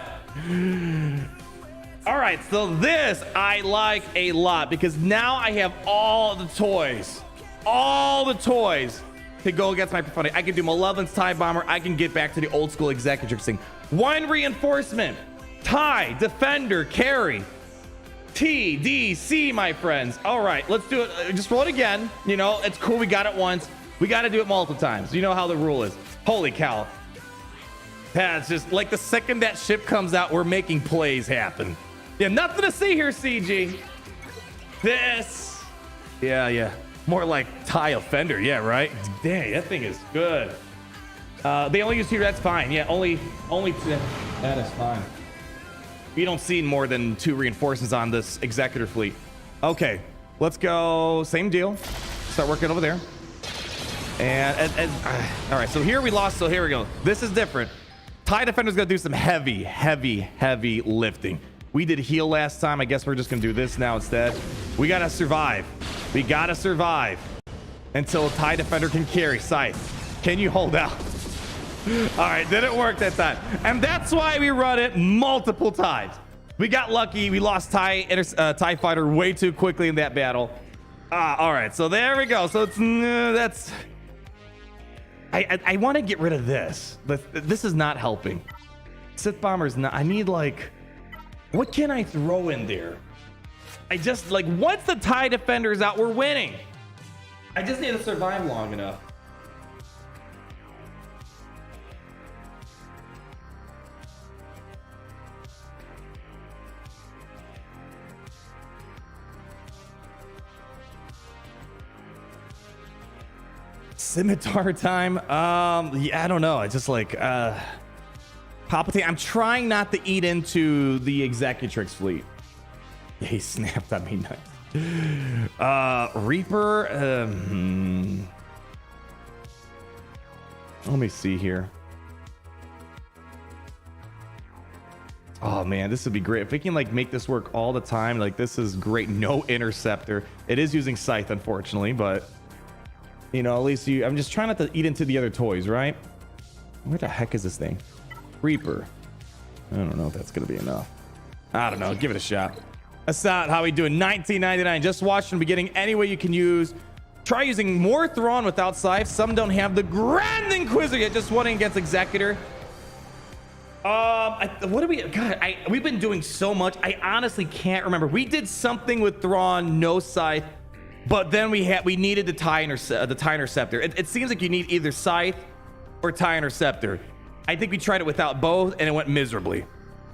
D: All right, so this I like a lot because now I have all the toys. All the toys to go against my profundity. I can do Malevolence, TIE Bomber. I can get back to the old school Executor thing. One reinforcement. TIE Defender carry. TDC, my friends. All right, let's do it. Just roll it again. You know, it's cool. We got it once. We got to do it multiple times. You know how the rule is. Holy cow. That's just like the second that ship comes out, we're making plays happen. Yeah, nothing to see here, CG. This. Yeah. More like TIE Offender. Yeah, right? Dang, that thing is good. They only use here. That's fine. Yeah, only two. That is fine. You don't see more than 2 reinforcements on this Executor fleet. Okay, let's go. Same deal. Start working over there. And all right, so here we lost. So here we go. This is different. TIE Defender's gonna do some heavy lifting. We did heal last time. I guess we're just gonna do this now instead. We gotta survive. We gotta survive until TIE Defender can carry. Scythe, can you hold out? All right, didn't work that time. And that's why we run it multiple times. We got lucky. We lost TIE Fighter way too quickly in that battle. All right, so there we go. So it's that's... I want to get rid of this. This is not helping. Sith Bomber's not... I need, like... What can I throw in there? I just, like, once the TIE Defender's out, we're winning. I just need to survive long enough. Scimitar time. Yeah, I don't know. It's just like Palpatine. I'm trying not to eat into the Executrix fleet. Yeah, he snapped on me nuts. Reaper. Let me see here. Oh man, this would be great if we can like make this work all the time. Like this is great. No interceptor. It is using Scythe, unfortunately, but. You know, at least I'm just trying not to eat into the other toys, right? Where the heck is this thing? Reaper. I don't know if that's going to be enough. I don't know. Give it a shot. Assad, how we doing? 1999. Just watch from the beginning. Any way you can use. Try using more Thrawn without Scythe. Some don't have the Grand Inquisitor yet. Just one against Executor. What do we... God, we've been doing so much. I honestly can't remember. We did something with Thrawn, no Scythe. But then we needed the TIE Interceptor. It seems like you need either Scythe or TIE Interceptor. I think we tried it without both, and it went miserably.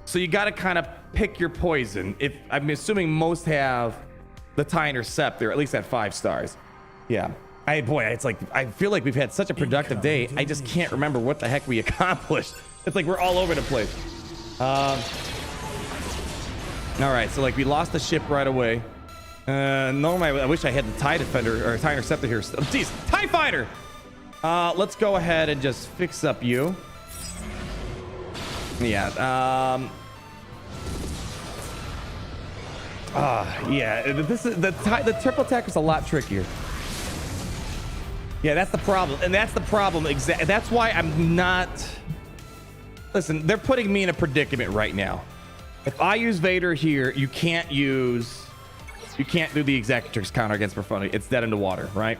D: So you got to kind of pick your poison. If I'm assuming most have the TIE Interceptor, at least at 5 stars. Yeah. It's like I feel like we've had such a productive day. I just can't remember what the heck we accomplished. It's like we're all over the place. All right, so like we lost the ship right away. Normally I wish I had the TIE Defender or TIE Interceptor here. Jeez, TIE Fighter. Let's go ahead and just fix up you. Yeah. Yeah, this is the triple attack is a lot trickier. Yeah, that's the problem, and that's the problem. That's why I'm not. Listen, they're putting me in a predicament right now. If I use Vader here, you can't do the Executor's counter against Profundity. It's dead in the water, right?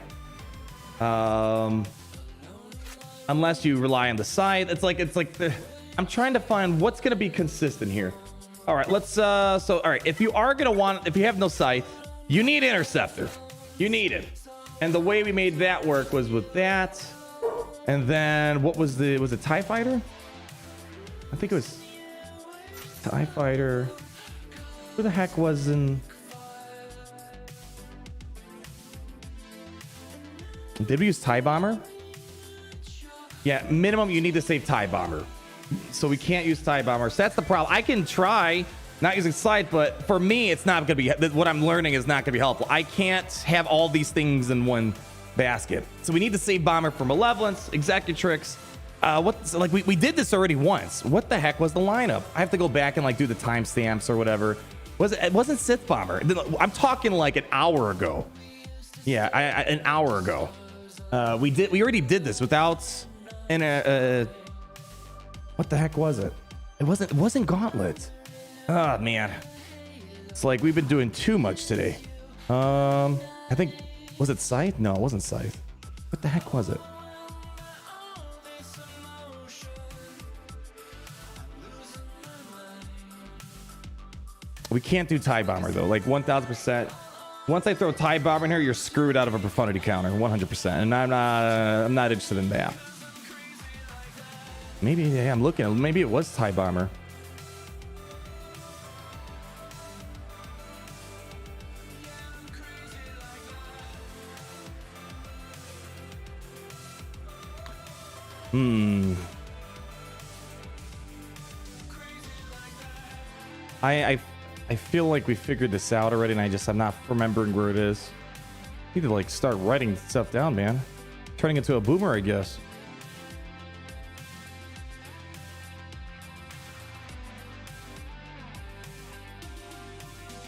D: Unless you rely on the Scythe. It's like I'm trying to find what's gonna be consistent here. All right, let's all right, if you have no Scythe, you need Interceptor. You need it. And the way we made that work was with that. And then was it TIE Fighter? I think it was TIE Fighter. Who the heck was in? Did we use TIE Bomber? Yeah, minimum you need to save TIE Bomber. So we can't use TIE Bomber. So that's the problem. I can try not using Scythe, but for me, it's not going to be, what I'm learning is not going to be helpful. I can't have all these things in one basket. So we need to save Bomber for Malevolence, Executrix. We did this already once. What the heck was the lineup? I have to go back and like do the timestamps or whatever. It wasn't Sith Bomber. I'm talking like an hour ago. Yeah, an hour ago. We already did this without what the heck was it? It wasn't Gauntlet. Oh man. It's like we've been doing too much today. I think, was it Scythe? No, it wasn't Scythe. What the heck was it? We can't do TIE Bomber though, like 1000%. Once I throw TIE Bomber in here, you're screwed out of a Profundity counter, 100%. And I'm not interested in that. Maybe, yeah, I'm looking. Maybe it was TIE Bomber. I feel like we figured this out already, and I'm not remembering where it is. I need to like start writing stuff down, man. Turning into a boomer, I guess.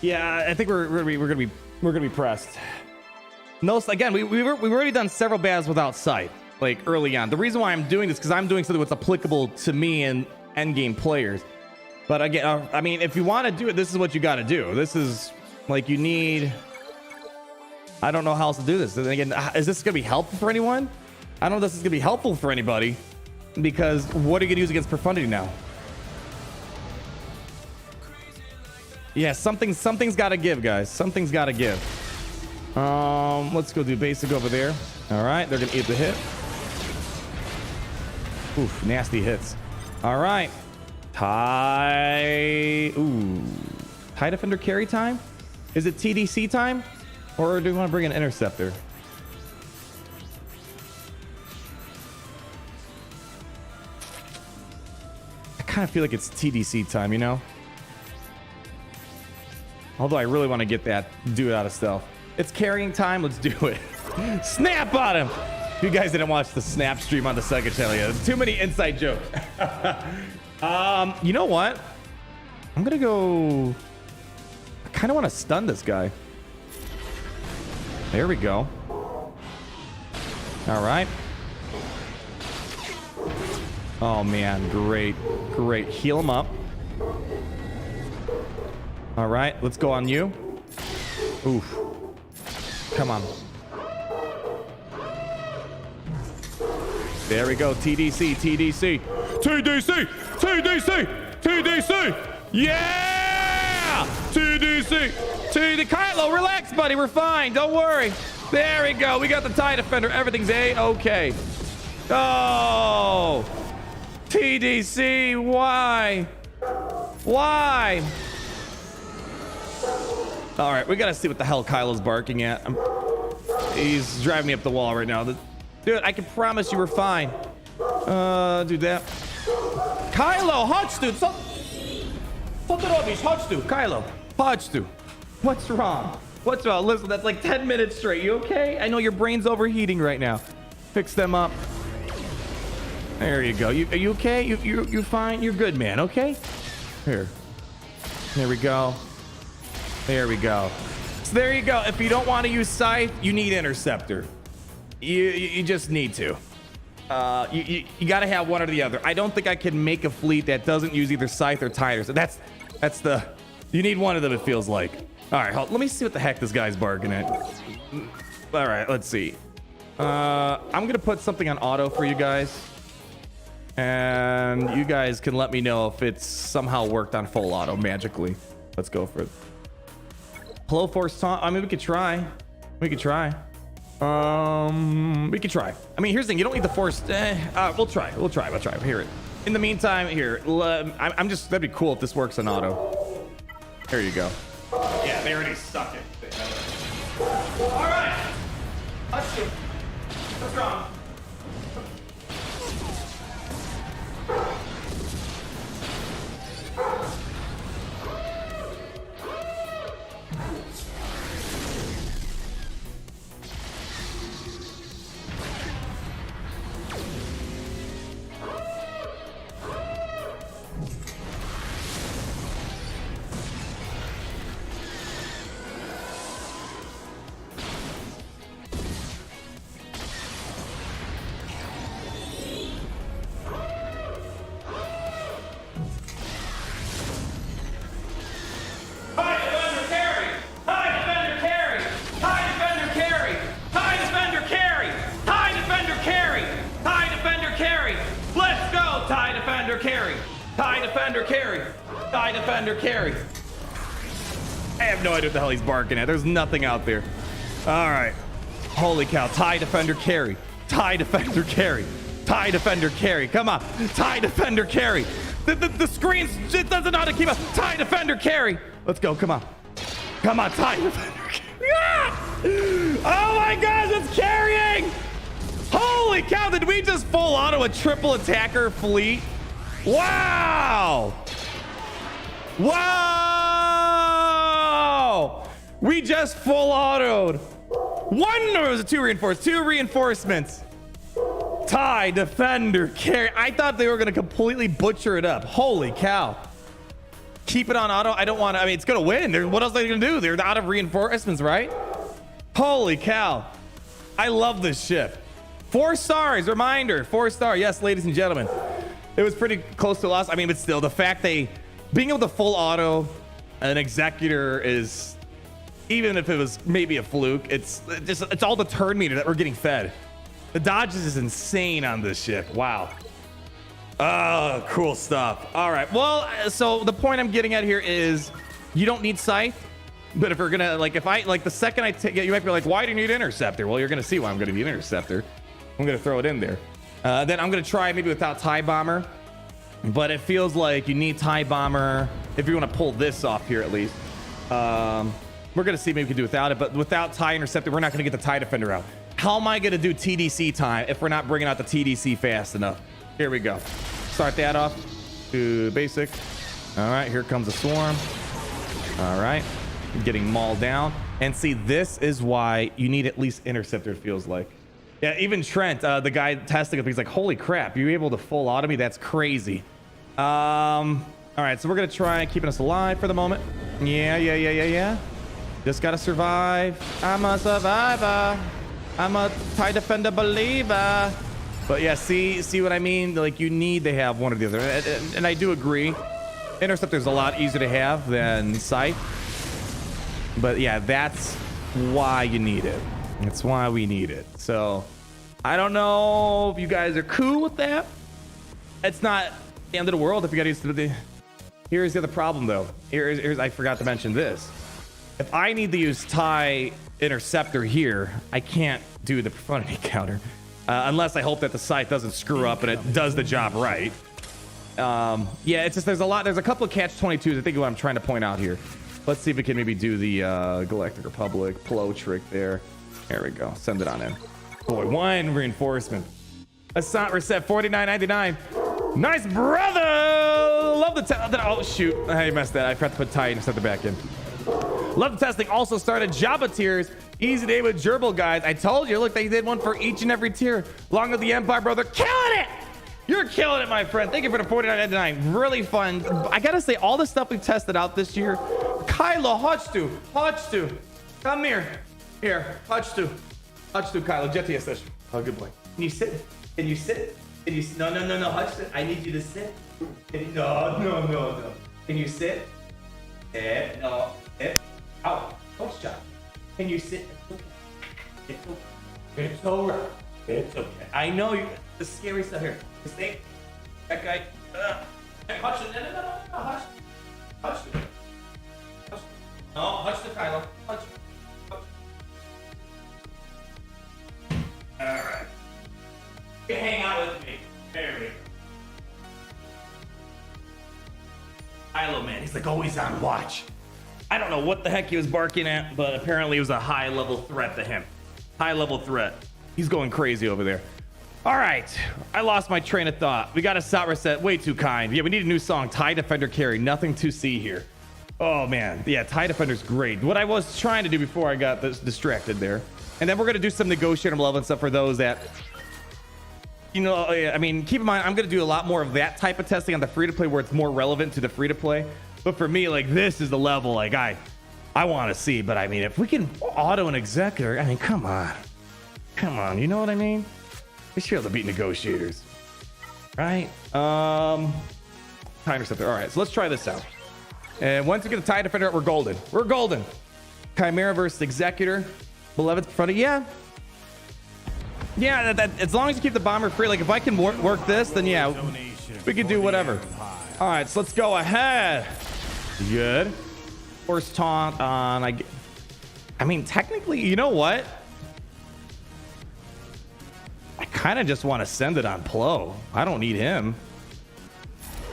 D: Yeah, I think we're gonna be pressed. No, again, we've already done several battles without Scythe, like early on. The reason why I'm doing this because I'm doing something that's applicable to me and endgame players. But again, I mean, if you want to do it, this is what you got to do. This is like you need. I don't know how else to do this. And again, is this gonna be helpful for anyone? I don't know if this is gonna be helpful for anybody because what are you gonna use against Profundity now? Yeah, something's got to give, guys. Something's got to give. Let's go do basic over there. All right, they're gonna eat the hit. Oof, nasty hits. All right, TIE Defender carry time. Is it TDC time, or do we want to bring an Interceptor? I kind of feel like it's TDC time, you know. Although I really want to get that dude out of stealth. It's carrying time. Let's do it. Snap on him. If you guys didn't watch the snap stream on the second channel yet, there's too many inside jokes. You know what? I'm gonna go. I kind of want to stun this guy. There we go. All right. Oh man, great. Heal him up. All right, let's go on you. Oof. Come on. There we go. TDC. Yeah! TDC. Kylo, relax, buddy. We're fine. Don't worry. There we go. We got the TIE Defender. Everything's A-okay. Oh! TDC, why? All right, we gotta see what the hell Kylo's barking at. He's driving me up the wall right now. Dude, I can promise you we're fine. Do that. Kylo, chodź tu. Co ty robisz? Chodź tu, Kylo. Chodź tu. What's wrong? Listen, that's like 10 minutes straight. You okay? I know your brain's overheating right now. Fix them up. There you go. Are you okay? You're fine? You're good, man, okay? Here. There we go. There we go. So there you go. If you don't want to use Scythe, you need Interceptor. You just need to. You got to have one or the other. I don't think I can make a fleet that doesn't use either Scythe or Tide. So that's the. You need one of them. It feels like. All right, let me see what the heck this guy's bargaining at. All right, let's see. I'm gonna put something on auto for you guys, and you guys can let me know if it's somehow worked on full auto magically. Let's go for it. Blow force taunt. I mean, we could try. We could try. I mean, here's the thing. You don't need the force. We'll try. We'll try. Here it. In the meantime, here. I'm just. That'd be cool if this works on auto. There you go. Yeah, they already suck it. All right. Let's shoot. What's wrong? Carry. I have no idea what the hell he's barking at. There's nothing out there. All right. Holy cow. TIE Defender carry. TIE Defender carry. TIE Defender carry. Come on. TIE Defender carry. The screen it doesn't know how to keep up. TIE Defender carry. Let's go. Come on. Come on. TIE Defender carry. Ah! Oh my gosh. It's carrying. Holy cow. Did we just full auto a triple attacker fleet? Wow. Wow! We just full autoed. One, or was it two reinforcements? TIE Defender carry. I thought they were going to completely butcher it up. Holy cow. Keep it on auto. I don't want to. I mean, it's going to win. What else are they going to do? They're out of reinforcements, right? Holy cow. I love this ship. 4 stars. Reminder. 4-star. Yes, ladies and gentlemen. It was pretty close to loss. I mean, but still, the fact being able to full auto an Executor is, even if it was maybe a fluke, it's all the turn meter that we're getting fed. The dodges is insane on this ship. Wow. Oh, cool stuff. All right. Well, so the point I'm getting at here is you don't need Scythe, but if we're gonna the second I take it, you might be like, why do you need Interceptor? Well, you're gonna see why I'm gonna need Interceptor. I'm gonna throw it in there. Then I'm gonna try maybe without TIE Bomber. But it feels like you need TIE Bomber if you want to pull this off here at least. We're going to see maybe we can do without it. But without TIE Interceptor, we're not going to get the TIE Defender out. How am I going to do TDC time if we're not bringing out the TDC fast enough? Here we go. Start that off to basic. All right, here comes a swarm. All right, getting mauled down. And see, this is why you need at least Interceptor, it feels like. Yeah, even Trent, the guy testing it, he's like, holy crap, you're able to full auto me? That's crazy. All right, so we're going to try keeping us alive for the moment. Yeah. Just got to survive. I'm a survivor. I'm a TIE Defender believer. But yeah, see what I mean? Like, you need to have one or the other. And I do agree. Interceptor is a lot easier to have than Scythe. But yeah, that's why you need it. That's why we need it. So I don't know if you guys are cool with that. It's not the end of the world if you got used to the. Here's the other problem though. Here's I forgot to mention this. If I need to use TIE Interceptor here, I can't do the profundity counter unless I hope that the Scythe doesn't screw up and it does the job right. Yeah, it's just there's a couple of catch-22s. I think what I'm trying to point out here. Let's see if we can maybe do the Galactic Republic Plo trick there. There we go. Send it on in. Boy, 1 reinforcement. Assault reset 49.99. Nice, brother. Love the oh shoot, I messed that. I forgot to put TIE and set the back in. Love the testing. Also started Jabba tiers. Easy day with gerbil guys. I told you. Look, they did one for each and every tier. Long of the Empire, brother. Killing it. You're killing it, my friend. Thank you for the 49.99. Really fun. I gotta say, all the stuff we tested out this year, Kylo, chodź tu. Come here. Here, chodź tu, Kylo. Gdzie ty jesteś? Oh, good boy. Can you sit? Can you sit? Can you? No. Chodź tu. I need you to sit. No. Can you sit? Sit. No. Sit. Ow. Don't shut. Can you sit? It's okay. It's alright. It's okay. I know you. The scary stuff here. You think that guy? Hush it. No. Hush. Hush it. No, hush the Kylo. Hush. All right. You can hang out with me. There we go. Kylo, man, he's like always on watch. I don't know what the heck he was barking at, but apparently it was a high-level threat to him. High-level threat. He's going crazy over there. All right, I lost my train of thought. We got a shot reset. Way too kind. Yeah, we need a new song. TIE Defender carry. Nothing to see here. Oh man, yeah, TIE Defender's great. What I was trying to do before I got this distracted there, and then we're gonna do some Negotiator Malevolence stuff for those that, you know, I mean, keep in mind, I'm gonna do a lot more of that type of testing on the free-to-play where it's more relevant to the free-to-play. But for me, like, this is the level like I want to see. But I mean, if we can auto an Executor, I mean, come on, you know what I mean? We should be able to beat Negotiators, right? Time Interceptor. All right, so let's try this out. And once we get the TIE Defender, we're golden. We're golden. Chimera versus Executor. Malevolence in front of, yeah, that as long as you keep the bomber free. Like if I can work this, then yeah, we can do whatever. All right, so let's go ahead. Good. Force taunt on. I mean, technically, you know what? I kind of just want to send it on Plo. I don't need him.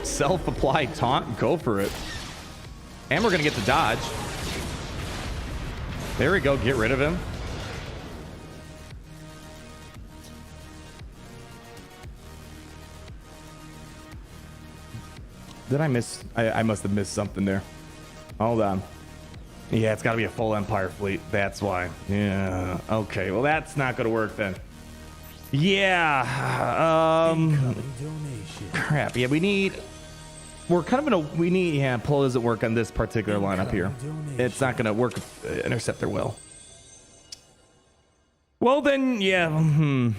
D: Self-applied taunt. Go for it. And we're gonna get the dodge. There we go. Get rid of him. Did I miss? I must have missed something there. Hold on. Yeah, it's got to be a full Empire fleet. That's why. Yeah. Okay. Well, that's not going to work then. Yeah. Crap. Yeah, we need. We're kind of in a. We need. Yeah, pull doesn't work on this particular lineup here. It's not going to work. Interceptor will. Well then, yeah.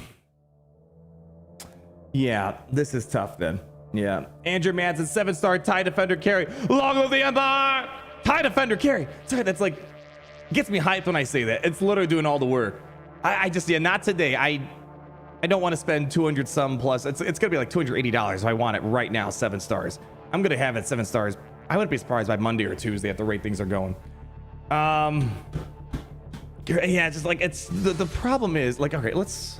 D: Yeah, this is tough then. Yeah. Andrew Madsen, 7-star TIE Defender carry. Long live the Empire! TIE Defender carry. Sorry, that's like gets me hyped when I say that. It's literally doing all the work. I just, yeah, not today. I don't want to spend 200 some plus. It's gonna be like $280 if I want it right now. 7 stars. I'm gonna have it 7 stars. I wouldn't be surprised by Monday or Tuesday at the rate things are going. Yeah, just like it's the problem is like, okay, let's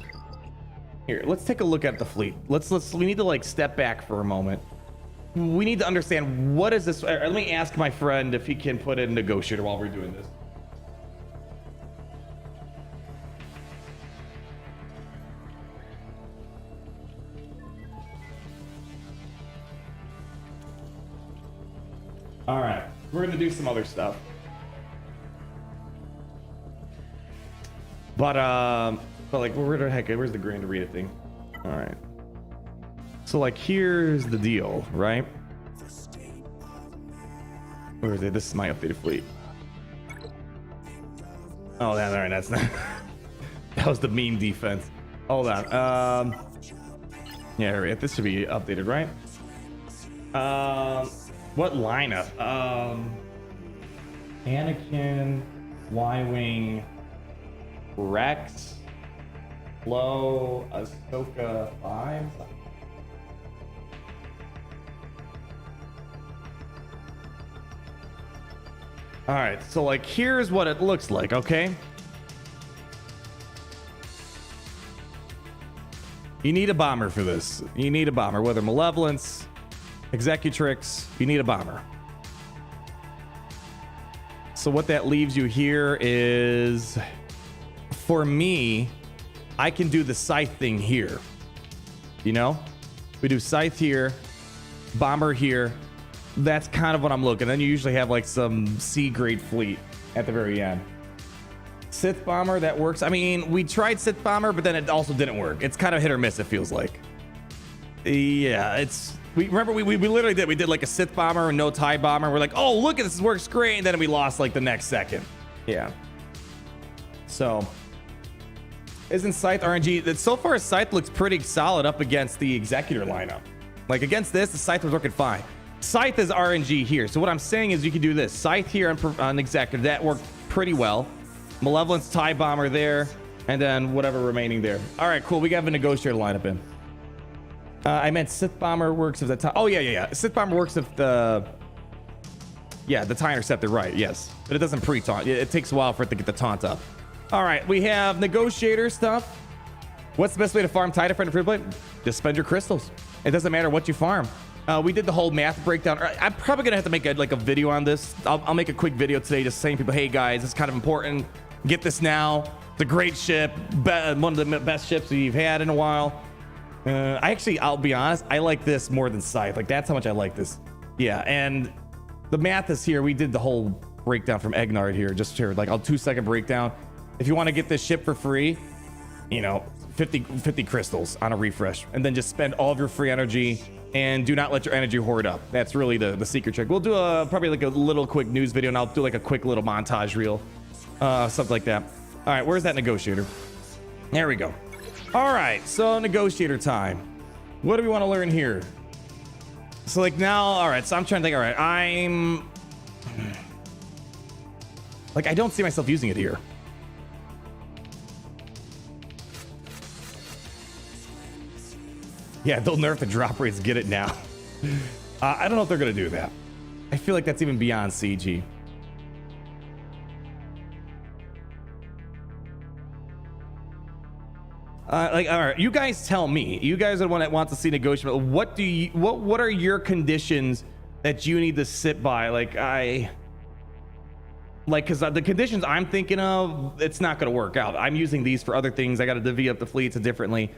D: take a look at the fleet. We need to like step back for a moment. We need to understand what is this. Let me ask my friend if he can put in Negotiator while we're doing this. All right, we're gonna do some other stuff. But like, where the heck? Where's the Grand Arena thing? All right. So like, here's the deal, right? Where is it? This is my updated fleet. Oh, that's all right. That's not. That was the meme defense. Hold on. Yeah, right. This should be updated, right? What lineup? Anakin, Y-wing, Rex, Flo, Ahsoka 5. All right, so like here's what it looks like, okay? You need a bomber for this. You need a bomber, whether Malevolence, Executrix, you need a bomber. So what that leaves you here is, for me, I can do the Scythe thing here. You know? We do Scythe here, bomber here. That's kind of what I'm looking. Then you usually have like some C-grade fleet at the very end. Sith bomber, that works. I mean, we tried Sith bomber, but then it also didn't work. It's kind of hit or miss, it feels like. Yeah, it's We remember we literally did. We did like a Scythe bomber and no TIE bomber. We're like, oh, look at this, works great. And then we lost like the next second. Yeah. So, isn't Scythe RNG? That so far Scythe looks pretty solid up against the Executor lineup. Like against this, the Scythe was working fine. Scythe is RNG here. So what I'm saying is you can do this. Scythe here on Executor. That worked pretty well. Malevolence, TIE bomber there. And then whatever remaining there. All right, cool. We got a Negotiator lineup in. I meant Sith Bomber works if the TIE... Oh, yeah. Sith Bomber works if the... Yeah, the TIE Interceptor, right, yes. But it doesn't pre-taunt. It takes a while for it to get the taunt up. All right, we have Negotiator stuff. What's the best way to farm TIE Defender free play? Just spend your crystals. It doesn't matter what you farm. We did the whole math breakdown. I'm probably going to have to make a video on this. I'll make a quick video today just saying to people, hey, guys, it's kind of important. Get this now. It's a great ship. One of the best ships we've had in a while. I'll be honest, I like this more than Scythe. Like, that's how much I like this. Yeah, and the math is here. We did the whole breakdown from Egnard here, just here, like a 2-second breakdown. If you want to get this ship for free, you know, 50 crystals on a refresh, and then just spend all of your free energy, and do not let your energy hoard up. That's really the secret trick. We'll do probably like a little quick news video, and I'll do like a quick little montage reel, something like that. All right, where's that Negotiator? There we go. All right, so Negotiator time. What do we want to learn here? So like now, all right, so I'm trying to think, all right, I don't see myself using it here. Yeah, they'll nerf the drop rates, get it now. I don't know if they're going to do that. I feel like that's even beyond CG. All right, you guys tell me. You guys are the one that wants to see Negotiator. What are your conditions that you need to sit by? Because the conditions I'm thinking of, it's not going to work out. I'm using these for other things. I got to divvy up the fleets differently.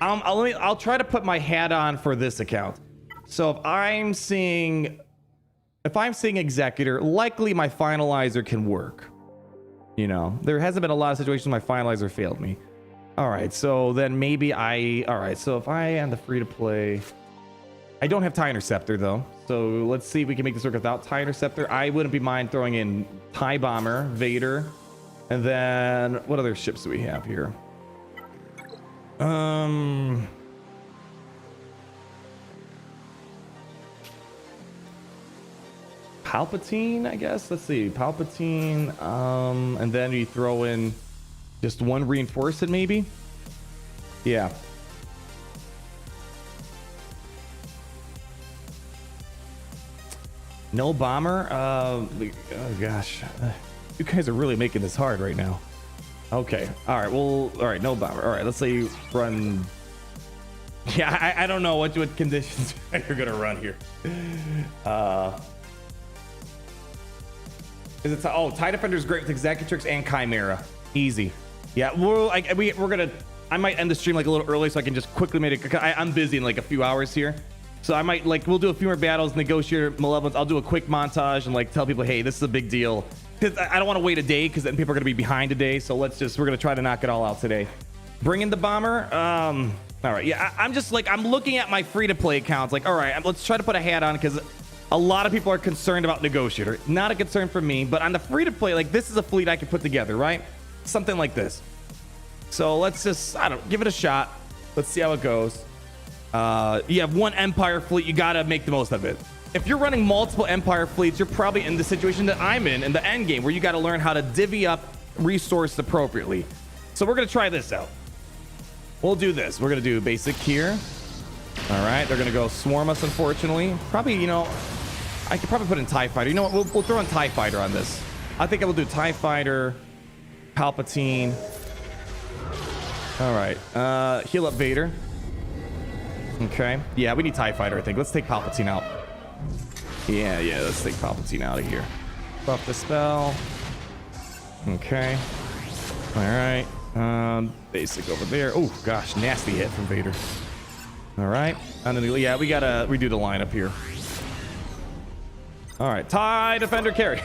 D: I'll try to put my hat on for this account. So if I'm seeing Executor, likely my finalizer can work. You know, there hasn't been a lot of situations my finalizer failed me. All right, so then maybe all right, so if I am the free to play, I don't have TIE Interceptor though. So let's see if we can make this work without TIE Interceptor. I wouldn't be mind throwing in TIE Bomber, Vader, and then what other ships do we have here? Palpatine, I guess. Let's see, Palpatine, and then you throw in just one reinforcement, maybe. Yeah. No bomber. Oh gosh, you guys are really making this hard right now. Okay. All right. Well. All right. No bomber. All right. Let's say you run. Yeah. I don't know what conditions you're gonna run here. Is it? Oh, TIE Defender is great with Executrix and Chimera. Easy. Yeah. We're gonna. I might end the stream like a little early so I can just quickly make it. I'm busy in like a few hours here. So I might we'll do a few more battles, Negotiator, Malevolence. I'll do a quick montage and tell people, hey, this is a big deal. Because I don't want to wait a day because then people are going to be behind a day. So we're going to try to knock it all out today. Bring in the bomber. All right. Yeah, I'm just I'm looking at my free-to-play accounts. All right, let's try to put a hat on because a lot of people are concerned about Negotiator. Not a concern for me, but on the free-to-play, this is a fleet I can put together, right? Something like this. So let's just, give it a shot. Let's see how it goes. You have one Empire fleet, you gotta make the most of it. If you're running multiple Empire fleets, you're probably in the situation that I'm in the end game, where you gotta learn how to divvy up resources appropriately. So we're gonna try this out. We'll do this. We're gonna do basic here. All right, they're gonna go swarm us, unfortunately. Probably, I could probably put in TIE Fighter. You know what? We'll throw in TIE Fighter on this. I think I will do TIE Fighter, Palpatine. All right, heal up Vader. Okay. Yeah, we need TIE Fighter, I think. Let's take Palpatine out. Yeah, let's take Palpatine out of here. Buff the spell. Okay. All right. Basic over there. Oh, gosh. Nasty hit from Vader. All right. And then, yeah, we got to redo the lineup here. All right. TIE Defender carry.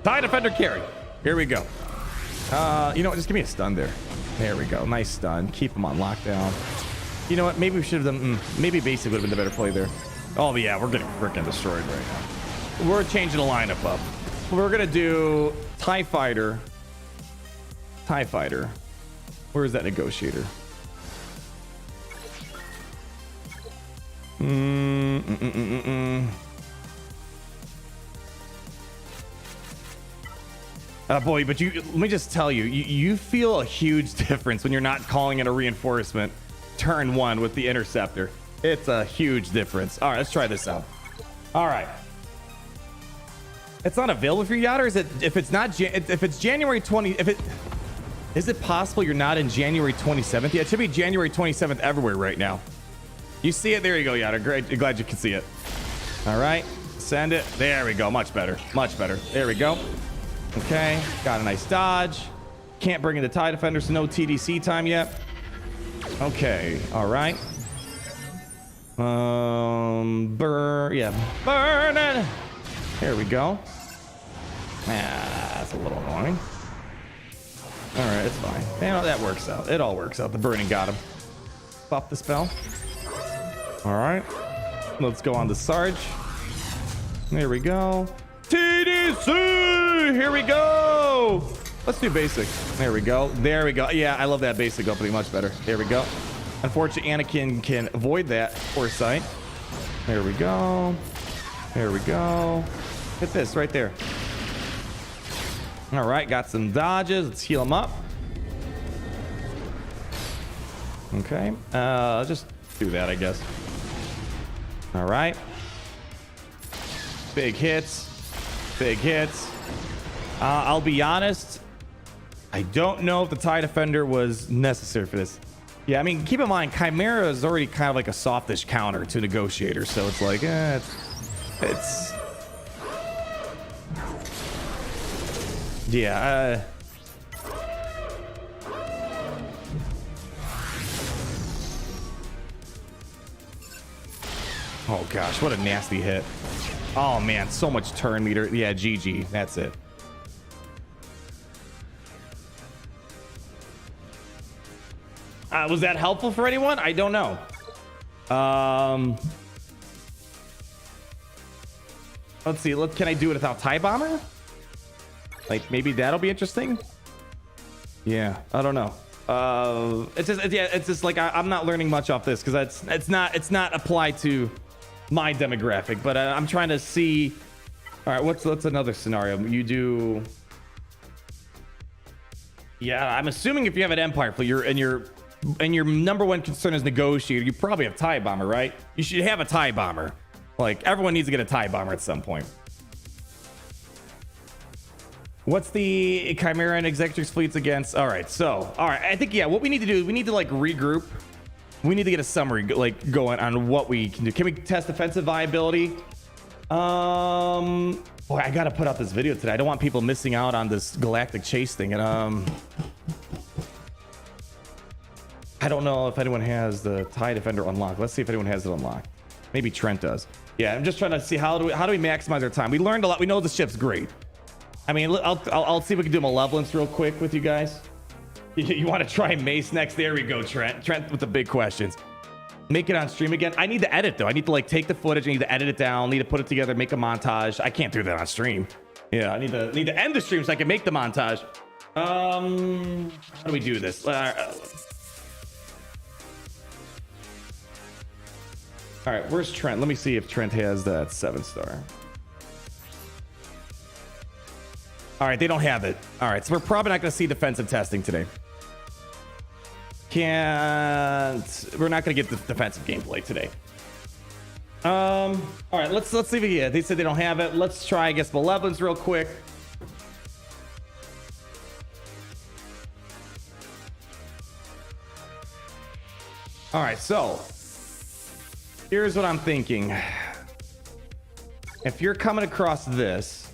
D: TIE Defender carry. Here we go. You know what? Just give me a stun there. There we go. Nice stun. Keep him on lockdown. You know what? Maybe we should have done. Maybe basic would have been the better play there. Oh yeah, we're getting freaking destroyed right now. We're changing the lineup up. We're gonna do TIE Fighter. TIE Fighter. Where is that Negotiator? Boy, but let me just tell you, you feel a huge difference when you're not calling in a reinforcement turn 1 with the interceptor. It's a huge difference. All right, let's try this out. All right. It's not available for you yet, or is it? If it's not, if it's January 20, is it possible you're not in January 27th? Yeah, it should be January 27th everywhere right now. You see it? There you go, Yatter. Great. Glad you can see it. All right, send it. There we go. Much better. Much better. There we go. Okay, got a nice dodge. Can't bring in the TIE Defender, so no TDC time yet. Okay, all right. Burn it. There we go. That's a little annoying. All right, it's fine. You know, that works out. It all works out. The burning got him. Pop the spell. All right, let's go on to Sarge. There we go. TDC! Here we go! Let's do basic. There we go. There we go. Yeah, I love that basic opening much better. There we go. Unfortunately, Anakin can avoid that foresight. There we go. There we go. Hit this right there. All right, got some dodges. Let's heal him up. Okay. I'll just do that, I guess. All right. Big hits. Big hits. I'll be honest. I don't know if the TIE Defender was necessary for this. Yeah, I mean, keep in mind, Chimera is already kind of like a softish counter to Negotiator, so it's like, it's yeah. Oh gosh, what a nasty hit. Oh man, so much turn meter. Yeah, GG. That's it. Was that helpful for anyone? I don't know. Let's see. Can I do it without TIE Bomber? Like maybe that'll be interesting. Yeah, I don't know. It's just like I'm not learning much off this because it's not applied to my demographic, but I'm trying to see. All right, what's another scenario? You do. Yeah, I'm assuming if you have an Empire fleet, and your number one concern is Negotiator, you probably have TIE Bomber, right? You should have a TIE Bomber. Like everyone needs to get a TIE Bomber at some point. What's the Chimera and Executor's fleets against? All right, I think what we need to do is we need to like regroup. We need to get a summary like going on what we can do. Can we test defensive viability? Boy, I gotta put out this video today. I don't want people missing out on this galactic chase thing. And I don't know if anyone has the TIE Defender unlocked. Let's see if anyone has it unlocked. Maybe Trent does. Yeah, I'm just trying to see how do we maximize our time. We learned a lot. We know the ship's great. I mean, I'll see if we can do Malevolence real quick with you guys. You want to try Mace next? There we go, Trent. Trent with the big questions. Make it on stream again. I need to edit though. I need to like take the footage. I need to edit it down. Need to put it together. Make a montage. I can't do that on stream. Yeah, I need to end the stream so I can make the montage. How do we do this? All right, where's Trent? Let me see if Trent has that 7-star. All right, they don't have it. All right, so we're probably not going to see defensive testing today. We're not going to get the defensive gameplay today. All right, let's see if they said they don't have it. Let's try, I guess, Malevolence real quick. All right, so here's what I'm thinking. If you're coming across this,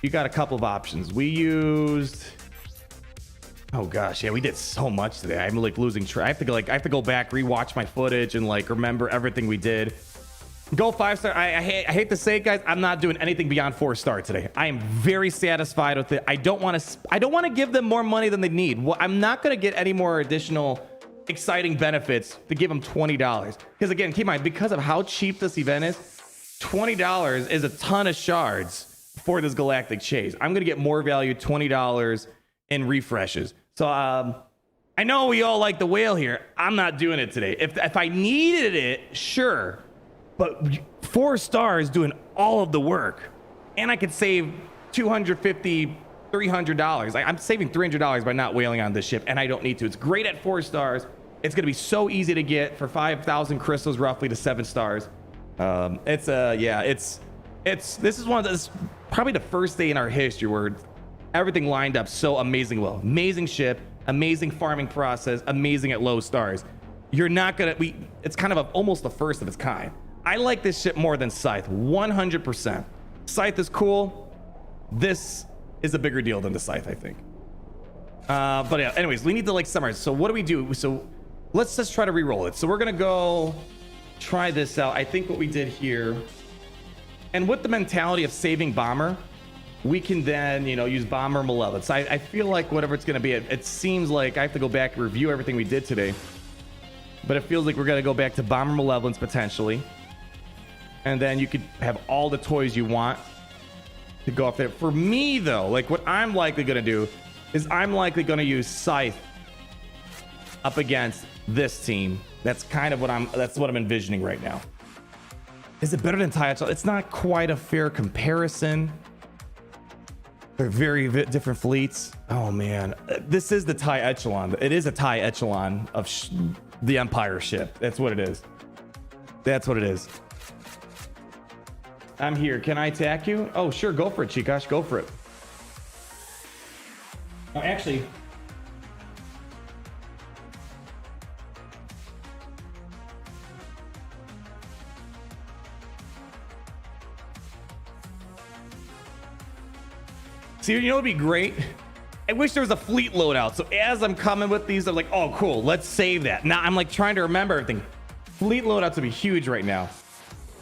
D: you got a couple of options. We used, oh gosh, yeah, we did so much today. I'm like losing track. I have to go back, rewatch my footage, and like remember everything we did. Go 5-star. I hate to say it, guys. I'm not doing anything beyond 4-star today. I am very satisfied with it. I don't want to give them more money than they need. Well, I'm not going to get any more additional exciting benefits to give them $20. Because again, keep in mind, because of how cheap this event is, $20 is a ton of shards for this galactic chase. I'm gonna get more value, $20 in refreshes. So I know we all like the whale here. I'm not doing it today. If I needed it, sure. But 4 stars doing all of the work. And I could save $250, $300. I'm saving $300 by not whaling on this ship, and I don't need to. It's great at 4 stars. It's gonna be so easy to get for 5,000 crystals, roughly, to 7 stars. This is one of those, probably the first day in our history where everything lined up so amazingly well. Amazing ship, amazing farming process, amazing at low stars. You're not gonna, it's kind of almost the first of its kind. I like this ship more than Scythe, 100%. Scythe is cool. This is a bigger deal than the Scythe, I think. But yeah, anyways, we need to like summarize. So what do we do? So let's just try to re-roll it. So we're gonna go try this out. I think what we did here, and with the mentality of saving Bomber, we can then, you know, use Bomber Malevolence. I feel like whatever it's gonna be, it seems like I have to go back and review everything we did today. But it feels like we're gonna go back to Bomber Malevolence potentially. And then you could have all the toys you want to go up there. For me though, like what I'm likely gonna do is I'm likely gonna use Scythe up against this team. That's kind of what I'm envisioning right now. Is it better than TIE Echelon? It's not quite a fair comparison. They're very different fleets. Oh man, this is the TIE Echelon. It is a TIE Echelon of the Empire ship. That's what it is. That's what it is. I'm here. Can I attack you? Oh, sure. Go for it, Chikash. Go for it. Oh, actually. See, you know what'd be great? I wish there was a fleet loadout. So as I'm coming with these, I'm like, oh, cool. Let's save that. Now I'm like trying to remember everything. Fleet loadouts would be huge right now.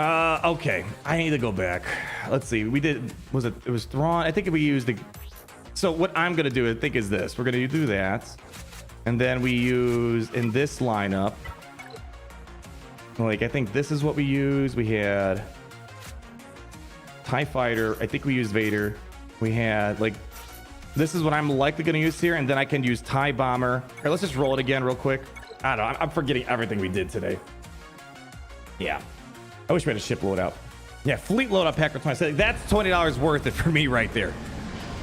D: Okay, I need to go back. Let's see. We did, it was Thrawn. I think we used the, so what I'm gonna do, I think, is this. We're gonna do that. And then we use in this lineup, like, I think this is what we use. We had TIE Fighter. I think we used Vader. We had, like, this is what I'm likely gonna use here. And then I can use TIE Bomber. All right, let's just roll it again real quick. I don't know, I'm forgetting everything we did today. Yeah. I wish we had a ship loadout. Yeah, fleet loadout pack for 20. That's $20 worth it for me right there.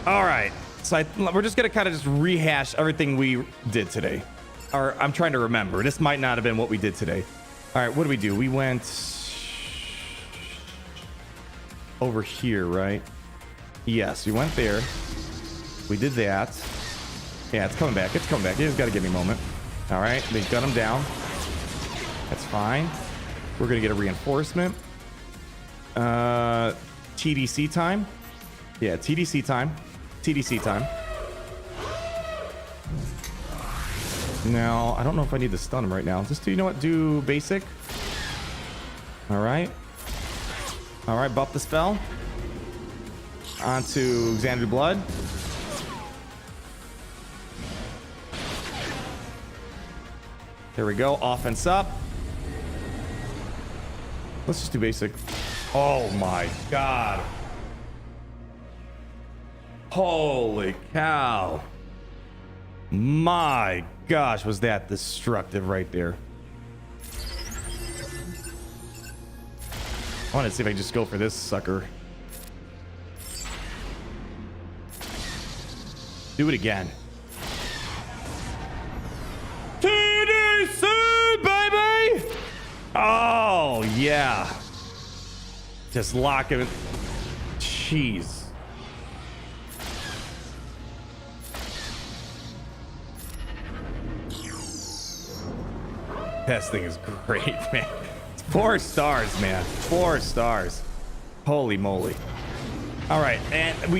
D: All right. So we're just going to kind of just rehash everything we did today. Or I'm trying to remember. This might not have been what we did today. All right, what did we do? We went over here, right? Yes, we went there. We did that. Yeah, it's coming back. It's coming back. You just got to give me a moment. All right, they got him down. That's fine. We're gonna get a reinforcement. TDC time. Yeah, TDC time. TDC time. Now, I don't know if I need to stun him right now. Just do, you know what? Do basic. All right. All right, buff the spell. Onto Xanadu Blood. There we go. Offense up. Let's just do basic. Oh my god. Holy cow. My gosh, was that destructive right there. I want to see if I can just go for this sucker. Do it again. TDC, baby! Oh, yeah. Just lock it. Jeez. This thing is great, man. 4 stars, man. 4 stars. Holy moly. All right, and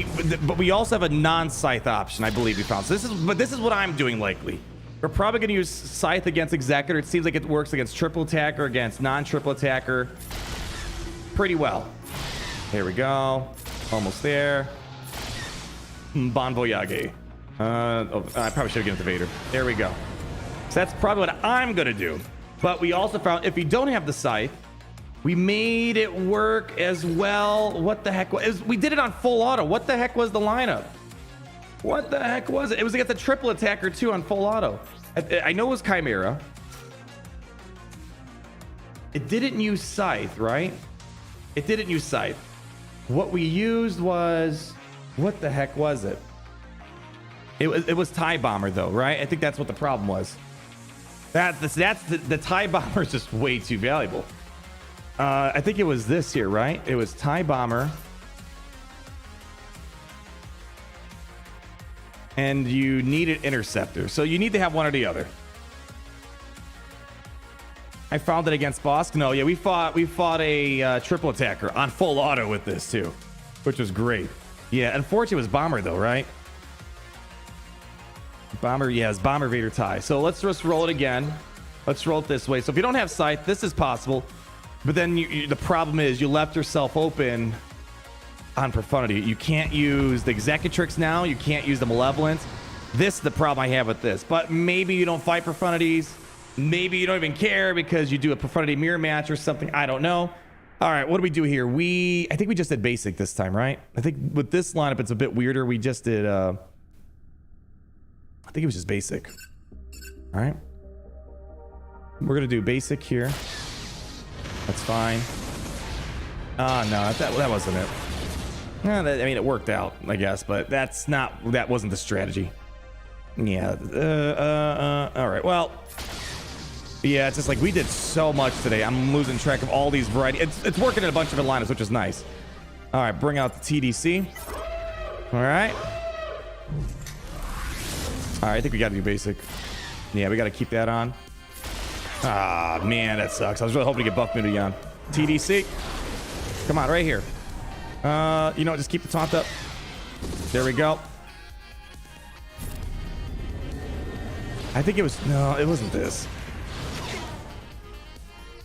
D: we also have a non-Scythe option, I believe we found. So this is what I'm doing likely. We're probably going to use Scythe against Executor. It seems like it works against triple attacker, against non-triple attacker pretty well. Here we go. Almost there. Bon voyage. I probably should have given it to Vader. There we go. So So that's probably what I'm gonna do. But we also found if you don't have the Scythe, we made it work as well. What the heck was we did it on full auto? What the heck was the lineup? What the heck was it? It was against a triple attacker too on full auto. I know it was Chimera. It didn't use Scythe, right? It didn't use Scythe. What we used was, what the heck was it? It was TIE Bomber though, right? I think that's what the problem was. That's the TIE Bomber is just way too valuable. I think it was this here, right? It was TIE Bomber. And you needed Interceptor. So you need to have one or the other. I found it against Bosk. No, yeah, we fought a triple attacker on full auto with this too, which was great. Yeah, unfortunately it was Bomber though, right? Bomber, yes, Bomber Vader tie. So let's just roll it again. Let's roll it this way. So if you don't have Scythe, this is possible. But then the problem is you left yourself open on Profundity. You can't use the Executrix now. You can't use the Malevolence. This is the problem I have with this. But maybe you don't fight Profundities. Maybe you don't even care because you do a Profundity mirror match or something. I don't know. All right, what do we do here? I think we just did basic this time, right? I think with this lineup, it's a bit weirder. We just did, I think it was just basic. All right. We're going to do basic here. That's fine. Oh, no, that wasn't it. I mean, it worked out, I guess, but that wasn't the strategy. Yeah. All right. Well, yeah, it's just like we did so much today. I'm losing track of all these varieties. It's working in a bunch of different lineups, which is nice. All right, bring out the TDC. All right. All right, I think we got to do basic. Yeah, we got to keep that on. Ah, man, that sucks. I was really hoping to get buff immunity on. TDC. Come on, right here. You know what? Just keep the taunt up. There we go. I think it was... No, it wasn't this.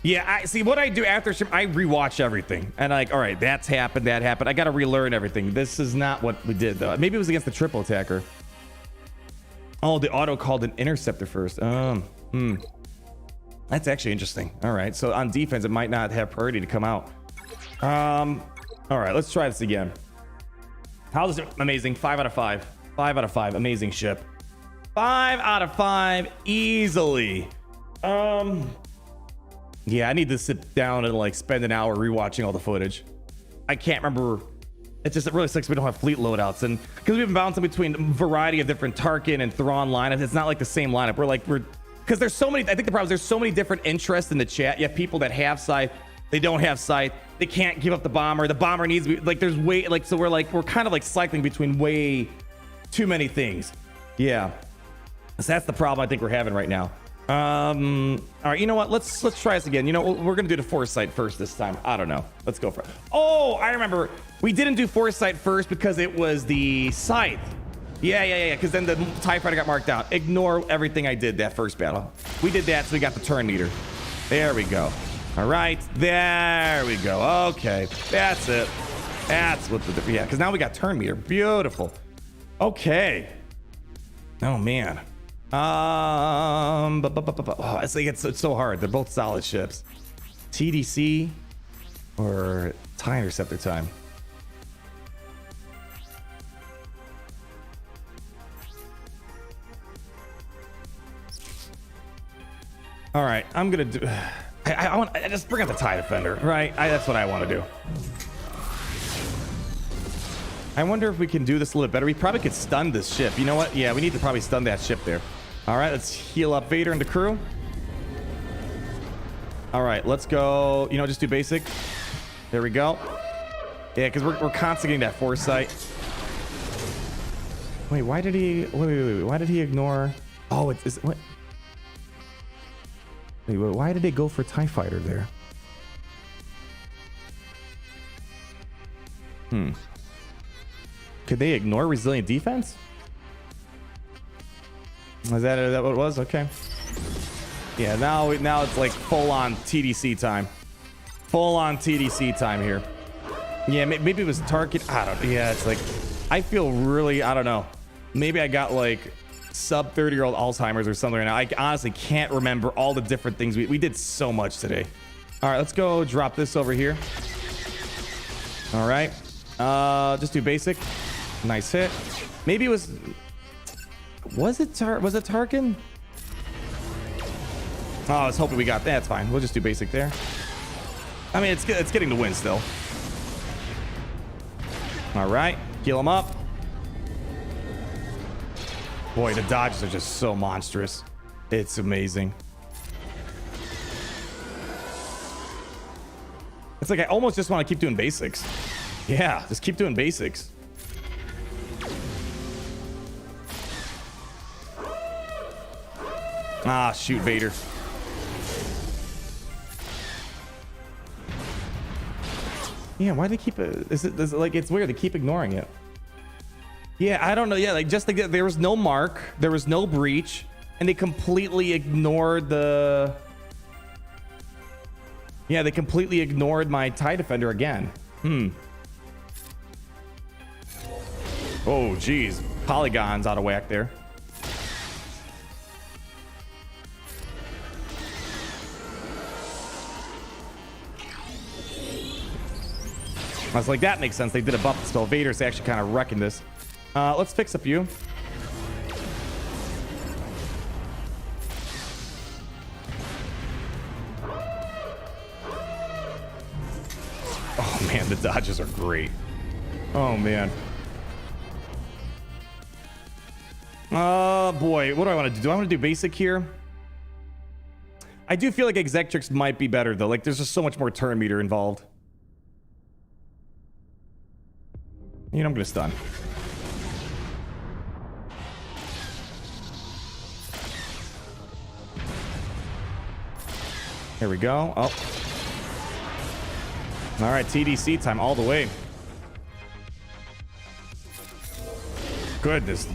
D: Yeah, I see what I do after stream. I rewatch everything. And like, all right, that's happened, that happened. I got to relearn everything. This is not what we did, though. Maybe it was against the triple attacker. Oh, the auto called an Interceptor first. That's actually interesting. All right, so on defense, it might not have priority to come out. All right, let's try this again. How's this? Amazing. 5 out of 5. 5 out of 5. Amazing ship. 5 out of 5 easily. Yeah, I need to sit down and like spend an hour rewatching all the footage. I can't remember. It just really sucks we don't have fleet loadouts, and because we've been bouncing between a variety of different Tarkin and Thrawn lineups, it's not like the same lineup. We're because there's so many. I think the problem is there's so many different interests in the chat. You have people that have Scythe, they don't have Scythe, they can't give up the bomber. The bomber needs to be like there's way like so we're kind of like cycling between way too many things. Yeah, so that's the problem I think we're having right now. All right, you know what? Let's try this again. You know, we're gonna do the Foresight first this time. I don't know. Let's go for it. Oh, I remember we didn't do Foresight first because it was the Scythe. Yeah. Because then the TIE Fighter got marked out. Ignore everything I did that first battle. We did that, so we got the turn meter. There we go. All right, there we go. Okay, that's it. That's what the yeah. Because now we got turn meter. Beautiful. Okay. Oh man. Oh, it's like it's so hard. They're both solid ships. TDC or TIE Interceptor time. All right, I'm gonna do. I just bring out the TIE Defender, right? That's what I want to do. I wonder if we can do this a little bit better. We probably could stun this ship. You know what? Yeah, we need to probably stun that ship there. All right, let's heal up Vader and the crew. All right, let's go. You know, just do basic. There we go. Yeah, because we're constantly getting that Foresight. Wait, why did he? Wait. Why did he ignore? Oh, it's what? Wait, why did they go for TIE Fighter there? Could they ignore resilient defense? Is that what it was? Okay. Yeah, now it's like full on TDC time. Full on TDC time here. Yeah, maybe it was Tarkin. I don't know. Yeah, it's like I feel really, I don't know. Maybe I got like sub 30-year-old Alzheimer's or something right now. I honestly can't remember all the different things. We did so much today. All right, let's go drop this over here. All right. Just do basic. Nice hit. Maybe it was it Tarkin? Oh, I was hoping we got that. That's fine. We'll just do basic there. I mean, it's getting the win still. All right. Heal him up. Boy, the dodges are just so monstrous. It's amazing. It's like I almost just want to keep doing basics. Yeah, just keep doing basics. Ah, shoot, Vader. Yeah, why do they keep it? Is it like, it's weird. They keep ignoring it. Yeah, I don't know. Yeah, like just like there was no mark, there was no breach, and they completely ignored the. Yeah, they completely ignored my TIE Defender again. Oh, geez. Polygon's out of whack there. I was like, that makes sense. They did a buff spell. Vader's actually kind of wrecking this. Let's fix up you. Oh man, the dodges are great. Oh man. Boy, what do I want to do? Do I want to do basic here? I do feel like Executor might be better though. Like there's just so much more turn meter involved. You know, I'm gonna stun. Here we go. Oh. All right, TDC time all the way. Goodness.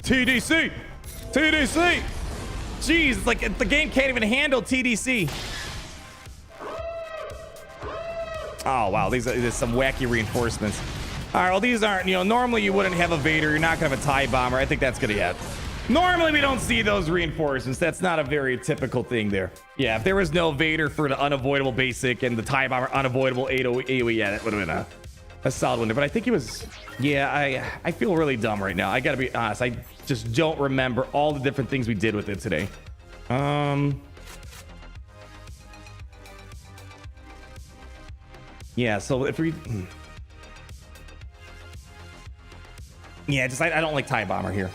D: TDC! TDC! Jeez, it's like the game can't even handle TDC. Oh, wow. There's some wacky reinforcements. All right, well, these aren't, you know, normally you wouldn't have a Vader. You're not going to have a TIE Bomber. I think that's going to hit. Normally, we don't see those reinforcements. That's not a very typical thing there. Yeah, if there was no Vader for the unavoidable basic and the TIE Bomber unavoidable AoE, yeah, that would have been a solid one. But I think it was, yeah, I feel really dumb right now. I got to be honest. I just don't remember all the different things we did with it today. Yeah, so if we... Yeah, just I don't like TIE Bomber here.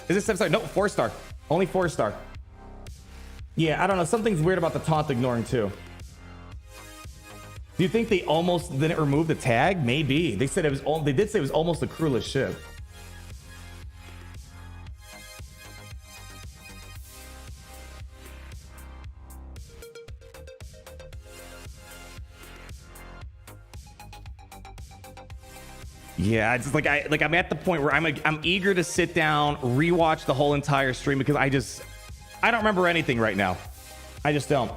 D: Is this 7-star? No, 4-star. Only 4-star. Yeah, I don't know. Something's weird about the taunt ignoring too. Do you think they almost didn't remove the tag? Maybe. They said it was. They did say it was almost a crewless ship. Yeah, it's just like I'm at the point where I'm eager to sit down, rewatch the whole entire stream because I don't remember anything right now. I just don't.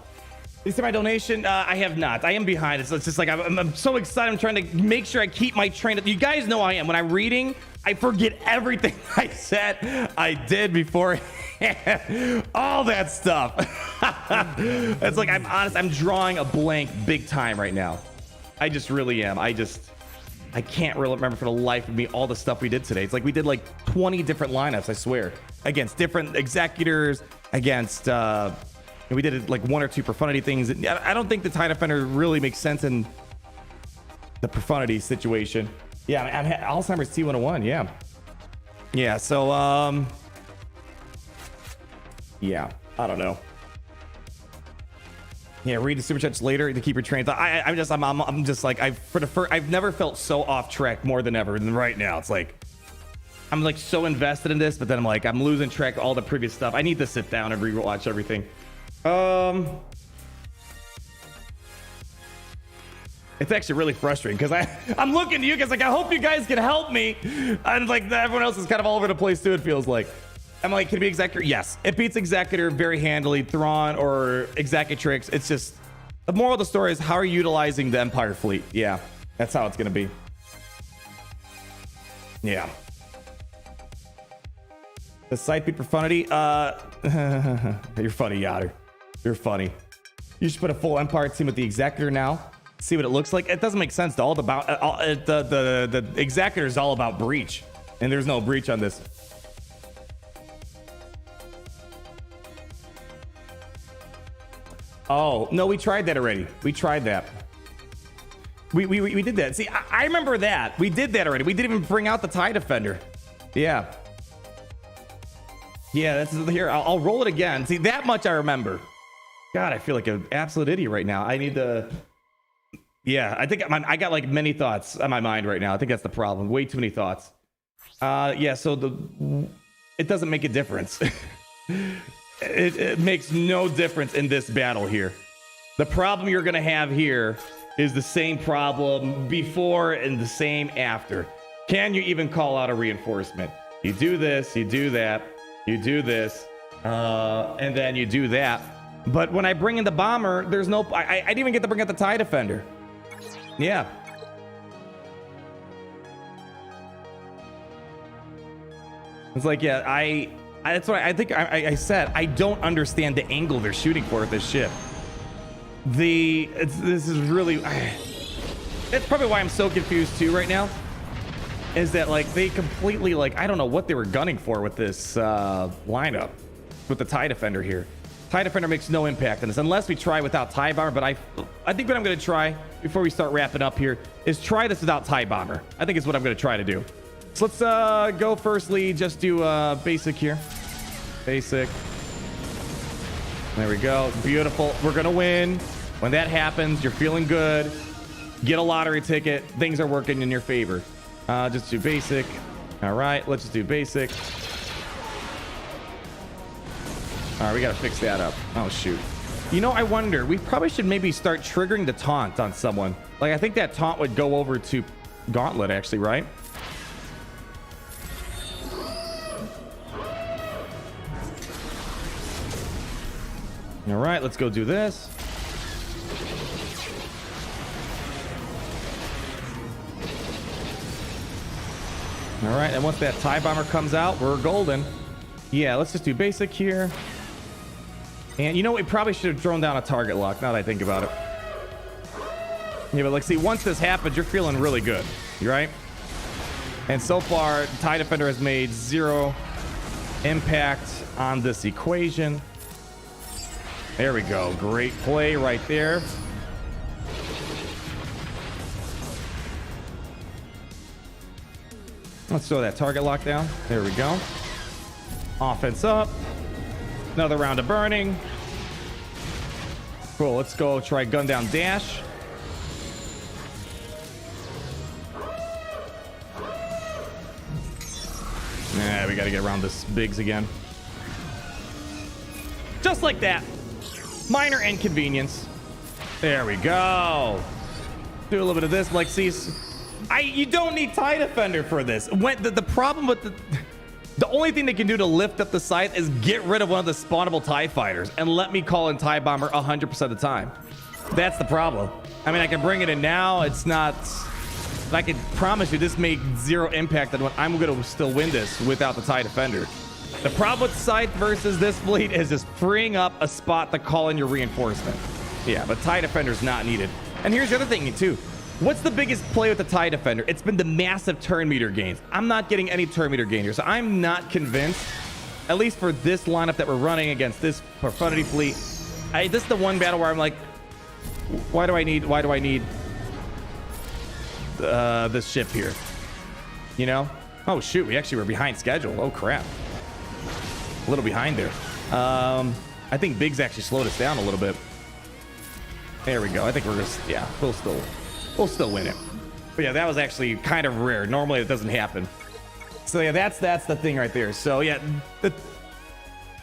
D: You see my donation? I have not. I am behind. It's just like I'm so excited. I'm trying to make sure I keep my train. You guys know I am. When I'm reading, I forget everything I said I did before. All that stuff. It's like I'm honest. I'm drawing a blank big time right now. I just really am. I can't really remember for the life of me all the stuff we did today. It's like we did like 20 different lineups, I swear, against different executors, against we did like 1 or 2 profundity things. I don't think the TIE Defender really makes sense in the profundity situation. Yeah, I'm Alzheimer's T101. Yeah. So yeah, I don't know. Yeah, read the super chats later to keep your train of thought. I'm just like I've never felt so off track more than ever than right now. It's like I'm like so invested in this, but then I'm like I'm losing track of all the previous stuff. I need to sit down and rewatch everything. It's actually really frustrating because I'm looking to you guys like I hope you guys can help me, and like everyone else is kind of all over the place too. It feels like. I'm like, can it be Executor? Yes. It beats Executor very handily. Thrawn or Executrix. It's just, the moral of the story is how are you utilizing the Empire fleet? Yeah, that's how it's going to be. Yeah. The Scythe beat profundity. You're funny, Yotter. You're funny. You should put a full Empire team with the Executor now. See what it looks like. It doesn't make sense. The Executor is all about breach, and there's no breach on this. Oh no, we tried that already. We tried that. We did that. See, I remember that. We did that already. We didn't even bring out the TIE Defender. Yeah. Yeah, that's here. I'll roll it again. See, that much I remember. God, I feel like an absolute idiot right now. I need to. Yeah, I think I got like many thoughts on my mind right now. I think that's the problem. Way too many thoughts. Yeah, so it doesn't make a difference. It makes no difference in this battle here. The problem you're gonna have here is the same problem before and the same after. Can you even call out a reinforcement? You do this, you do that, you do this, and then you do that. But when I bring in the bomber, there's no. I didn't even get to bring out the TIE Defender. Yeah. It's like, yeah, that's what I think I said. I don't understand the angle they're shooting for with this ship. This is really. That's probably why I'm so confused too right now. Is that like they completely like I don't know what they were gunning for with this lineup with the TIE Defender here. TIE Defender makes no impact on this unless we try without TIE Bomber, but I think what I'm going to try before we start wrapping up here is try this without TIE Bomber. I think it's what I'm going to try to do. So let's go firstly, just do basic here. Basic. There we go. Beautiful. We're going to win. When that happens, you're feeling good. Get a lottery ticket. Things are working in your favor. Just do basic. All right, let's just do basic. All right, we got to fix that up. Oh, shoot. You know, I wonder, we probably should maybe start triggering the taunt on someone. Like, I think that taunt would go over to Gauntlet, actually, right? All right, let's go do this. All right, and once that TIE Bomber comes out, we're golden. Yeah, let's just do basic here. And you know, we probably should have thrown down a target lock, now that I think about it. Yeah, but like, see, once this happens, you're feeling really good, right? And so far, TIE Defender has made 0 impact on this equation. There we go. Great play right there. Let's throw that target lock down. There we go. Offense up. Another round of burning. Cool. Let's go try gun down dash. Nah, we got to get around this Biggs again. Just like that. Minor inconvenience. There we go. Do a little bit of this. Like, see, you don't need TIE Defender for this. When the problem with the only thing they can do to lift up the Scythe is get rid of one of the spawnable TIE fighters and let me call in TIE Bomber 100% of the time. That's the problem. I mean, I can bring it in now. It's not. I can promise you this made 0 impact on what I'm going to still win this without the TIE Defender. The problem with Scythe versus this fleet is just freeing up a spot to call in your reinforcement. Yeah, but TIE Defender's not needed. And here's the other thing, too. What's the biggest play with the TIE Defender? It's been the massive turn meter gains. I'm not getting any turn meter gain here, so I'm not convinced, at least for this lineup that we're running against this Profundity fleet. This is the one battle where I'm like, why do I need this ship here? You know? Oh, shoot, we actually were behind schedule. Oh, crap. A little behind there. I think Biggs actually slowed us down a little bit. There we go. I think we're just, yeah, we'll still win it. But yeah, that was actually kind of rare. Normally it doesn't happen. So yeah, that's the thing right there. So yeah,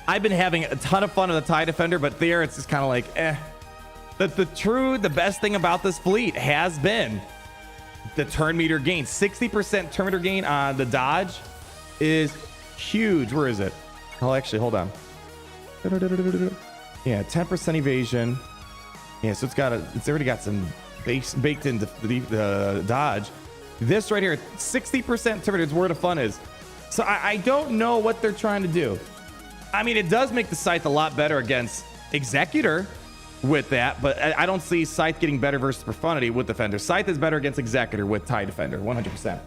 D: I've been having a ton of fun with the TIE Defender, but there it's just kind of like, eh. The best thing about this fleet has been the turn meter gain. 60% turn meter gain on the dodge is huge. Where is it? Oh, actually, hold on. Yeah, 10% evasion. Yeah, so it's already got some baked into the dodge. This right here, 60% turn meter is where the fun is. So I don't know what they're trying to do. I mean, it does make the Scythe a lot better against Executor with that, but I don't see Scythe getting better versus Profundity with Defender. Scythe is better against Executor with TIE Defender, 100%.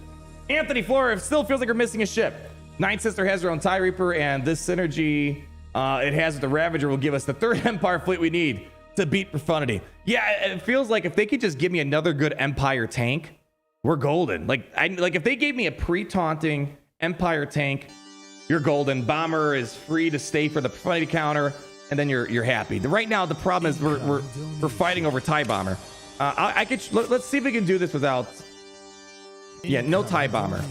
D: Anthony Flora still feels like we're missing a ship. Nine Sister has her own TIE Reaper, and this synergy it has with the Ravager will give us the third Empire fleet we need to beat Profundity. Yeah, it feels like if they could just give me another good Empire tank, we're golden. Like if they gave me a pre-taunting Empire tank, you're golden. Bomber is free to stay for the Profundity counter, and then you're happy. Right now, the problem is we're fighting over TIE Bomber. Let's see if we can do this without. Yeah, no TIE Bomber.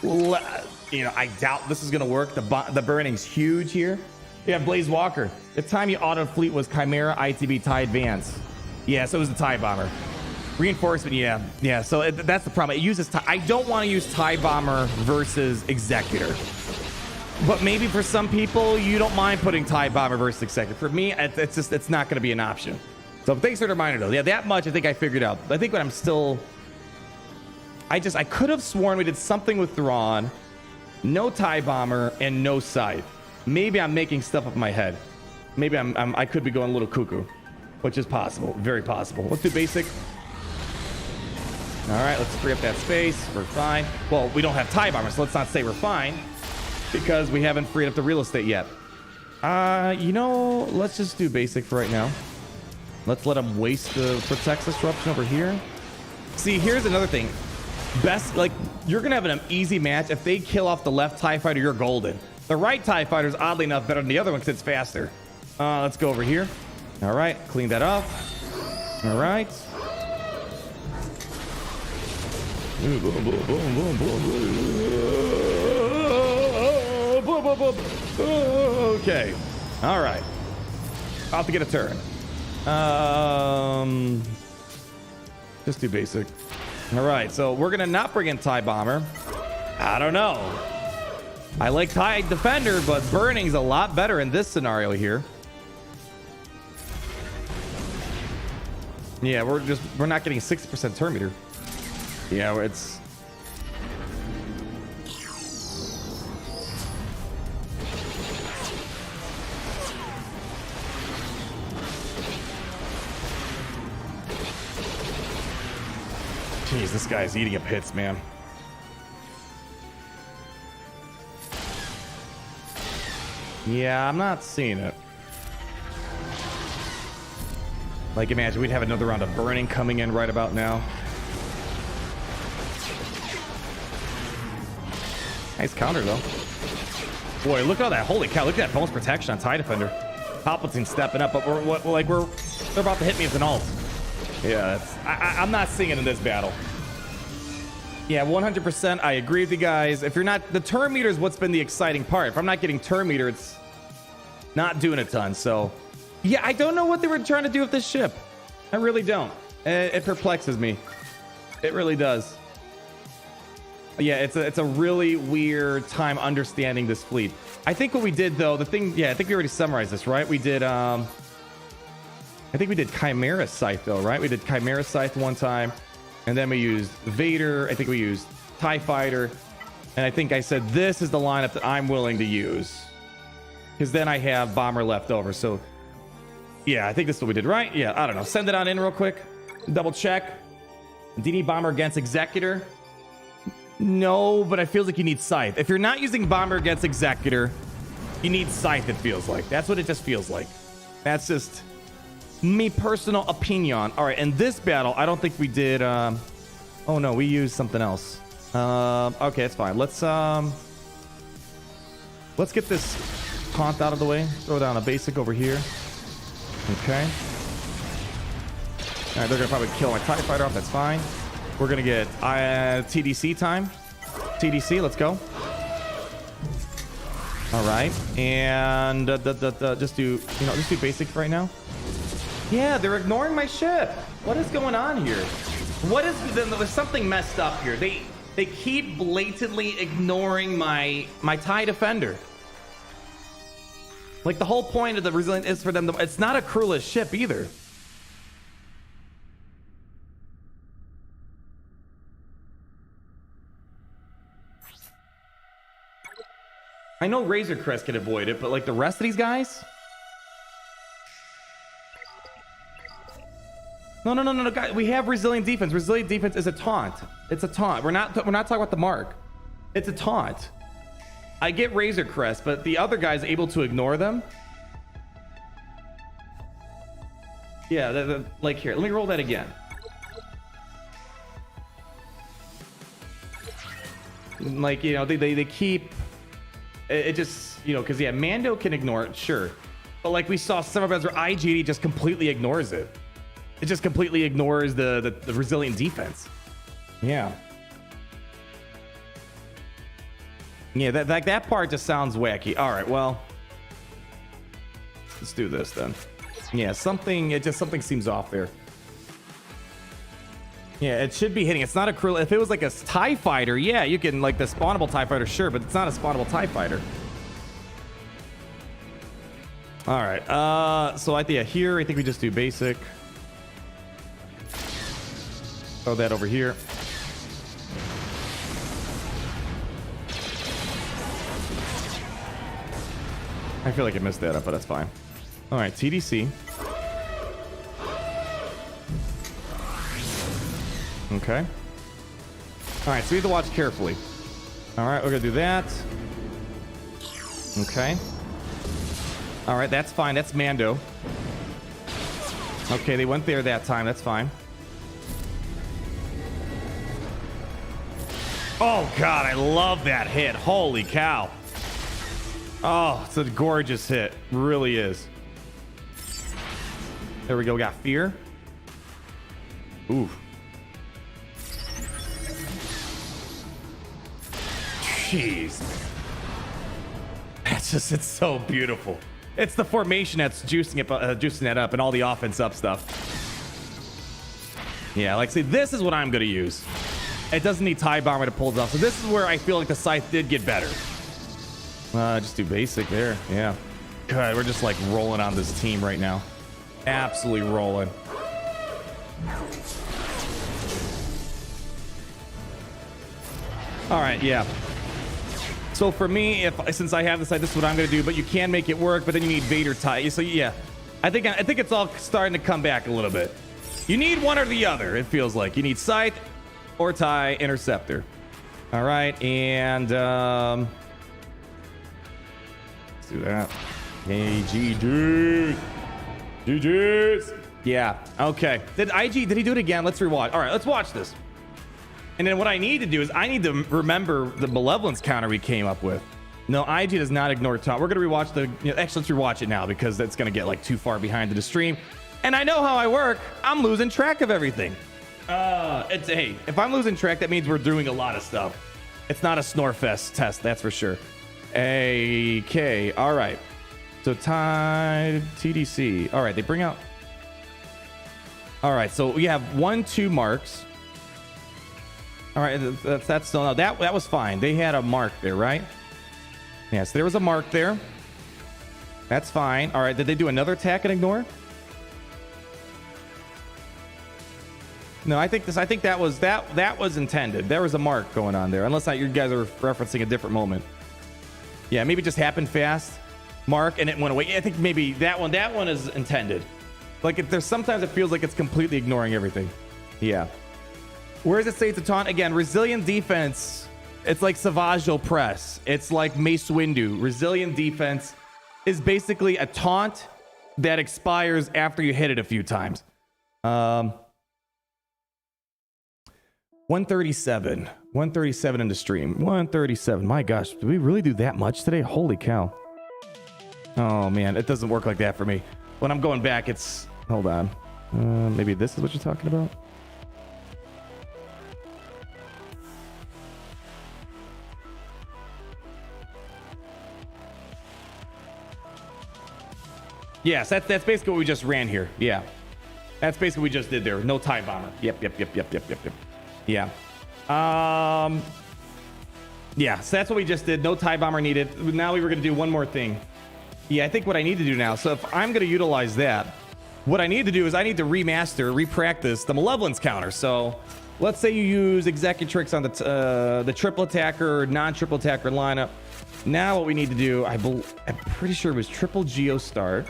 D: You know, I doubt this is gonna work. The burning's huge here. Yeah, Blaze Walker. The time you auto fleet was Chimera, ITB, TIE Advance. Yeah, so it was the TIE Bomber. Reinforcement, yeah. So that's the problem. It uses I don't want to use TIE Bomber versus Executor. But maybe for some people, you don't mind putting TIE Bomber versus Executor. For me, it's not going to be an option. So thanks for the reminder, though. Yeah, that much I think I figured out. I think what I'm still. I could have sworn we did something with Thrawn, no TIE Bomber, and no Scythe. Maybe I'm making stuff up in my head. Maybe I could be going a little cuckoo, which is possible, very possible. Let's do basic. All right, let's free up that space. We're fine. Well, we don't have TIE Bomber, so let's not say we're fine because we haven't freed up the real estate yet. You know, let's just do basic for right now. Let's let them waste the Protect Disruption over here. See, here's another thing. You're gonna have an easy match. If they kill off the left TIE fighter, you're golden. The right TIE fighter is oddly enough better than the other one because it's faster. Let's go over here. All right, clean that up. All right. Okay. All right. About to get a turn. Just do basic. All right, so we're gonna not bring in TIE Bomber. I don't know. I like TIE Defender, but Burning's a lot better in this scenario here. Yeah, we're not getting 60% turn meter. Yeah, it's. Jeez, this guy's eating up hits, man. Yeah, I'm not seeing it. Like, imagine we'd have another round of burning coming in right about now. Nice counter, though. Boy, look at all that. Holy cow, look at that bonus protection on TIE Defender. Palpatine's stepping up, but they're about to hit me with an ult. Yeah, I'm not seeing it in this battle. Yeah, 100%. I agree with you guys. If you're not, the turn meter is what's been the exciting part. If I'm not getting turn meter, it's not doing a ton. So, yeah, I don't know what they were trying to do with this ship. I really don't. It perplexes me. It really does. Yeah, it's a really weird time understanding this fleet. I think what we did though, I think we already summarized this, right? We did I think we did Chimera Scythe though, right? We did Chimera Scythe one time, and then we used Vader. I think we used TIE Fighter, and I think I said this is the lineup that I'm willing to use, because then I have Bomber left over. So yeah, I think this is what we did, right? Yeah, I don't know. Send it on in real quick. Double check. Do you need Bomber against Executor? No, but I feel like you need Scythe. If you're not using Bomber against Executor, you need Scythe, it feels like. That's what it just feels like. That's just me personal opinion. All right, in this battle, I don't think we did... oh, no, we used something else. Okay, it's fine. Let's get this taunt out of the way. Throw down a basic over here. Okay. All right, they're going to probably kill my TIE Fighter off. That's fine. We're going to get TDC time. TDC, let's go. All right. And just do basic for right now. Yeah, they're ignoring my ship. What is going on here? There's something messed up here. They keep blatantly ignoring my TIE Defender. Like, the whole point of the Resilient is for them to... It's not a crewless ship either. I know Razor Crest can avoid it, but like the rest of these guys? No, guys. We have resilient defense. Resilient defense is a taunt. It's a taunt. We're not talking about the mark. It's a taunt. I get Razor Crest, but the other guy's able to ignore them. Yeah, like here. Let me roll that again. Like, you know, they keep it just, you know, because yeah, Mando can ignore it, sure, but like we saw some of us where IGD just completely ignores it. It just completely ignores the resilient defense. Yeah, that part just sounds wacky. All right, well, let's do this then. Yeah, something seems off there. Yeah, it should be hitting. It's not a Krill. If it was like a TIE fighter, yeah, you can, like the spawnable TIE fighter, sure, but it's not a spawnable TIE fighter. All right, so I think here, I think we just do basic. Throw that over here. I feel like I messed that up, but that's fine. All right, TDC. Okay. All right, so we have to watch carefully. All right, we're gonna do that. Okay. All right, that's fine. That's Mando. Okay, they went there that time. That's fine. Oh, God, I love that hit. Holy cow. Oh, it's a gorgeous hit. Really is. There we go. We got fear. Ooh. Jeez. It's so beautiful. It's the formation that's juicing it up and all the offense up stuff. Yeah, like, see, this is what I'm going to use. It doesn't need TIE Bomber to pull it off. So this is where I feel like the Scythe did get better. Just do basic there. Yeah. God, we're just like rolling on this team right now. Absolutely rolling. All right, yeah. So for me, since I have this, this is what I'm going to do. But you can make it work, but then you need Vader TIE. So yeah, I think it's all starting to come back a little bit. You need one or the other. It feels like you need Scythe or TIE Interceptor. All right, and let's do that. Hey, GG's. Yeah. Okay. Did he do it again? Let's rewatch. All right, let's watch this. And then what I need to do is I need to remember the Malevolence counter we came up with. No, IG does not ignore taunt. We're going to rewatch actually, let's rewatch it now because that's going to get like too far behind the stream. And I know how I work. I'm losing track of everything. Hey, if I'm losing track, that means we're doing a lot of stuff. It's not a Snorefest test, that's for sure. AK. All right. So TIE TDC. All right, they bring out. All right, so we have 1-2 marks. All right, that's still no. That was fine. They had a mark there, right? Yes, there was a mark there. That's fine. All right, did they do another attack and ignore? No, I think that was intended. There was a mark going on there, unless you guys are referencing a different moment. Yeah, maybe it just happened fast. Mark and it went away. I think maybe that one is intended. Like there's sometimes it feels like it's completely ignoring everything. Yeah. Where does it say it's a taunt? Again, resilient defense. It's like Savage Press. It's like Mace Windu. Resilient defense is basically a taunt that expires after you hit it a few times. 137 in the stream. 137. My gosh, did we really do that much today? Holy cow. Oh man, it doesn't work like that for me. When I'm going back, it's... Hold on. Maybe this is what you're talking about? Yes, that's basically what we just ran here. Yeah. That's basically what we just did there. No TIE Bomber. Yep. Yeah. Yeah, so that's what we just did. No TIE Bomber needed. Now we were going to do one more thing. Yeah, I think what I need to do now, so if I'm going to utilize that, what I need to do is I need to repractice the Malevolence counter. So let's say you use Executrix on the triple attacker or non-triple attacker lineup. Now what we need to do, I'm pretty sure it was triple Geo start,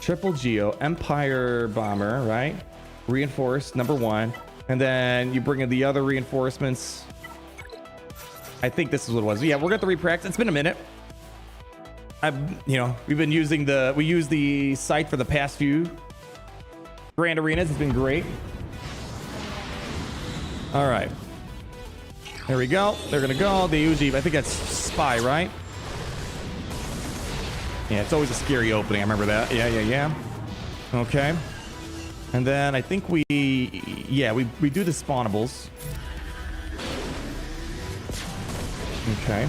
D: triple Geo, Empire Bomber, right? Reinforced, number 1. And then you bring in the other reinforcements. I think this is what it was. Yeah, we're going to repractice. It's been a minute. We've been using we used the Scythe for the past few Grand Arenas. It's been great. All right. There we go. They're going to go. They usually, I think that's Spy, right? Yeah, it's always a scary opening. I remember that. Yeah. Okay. And then I think we do the spawnables. Okay.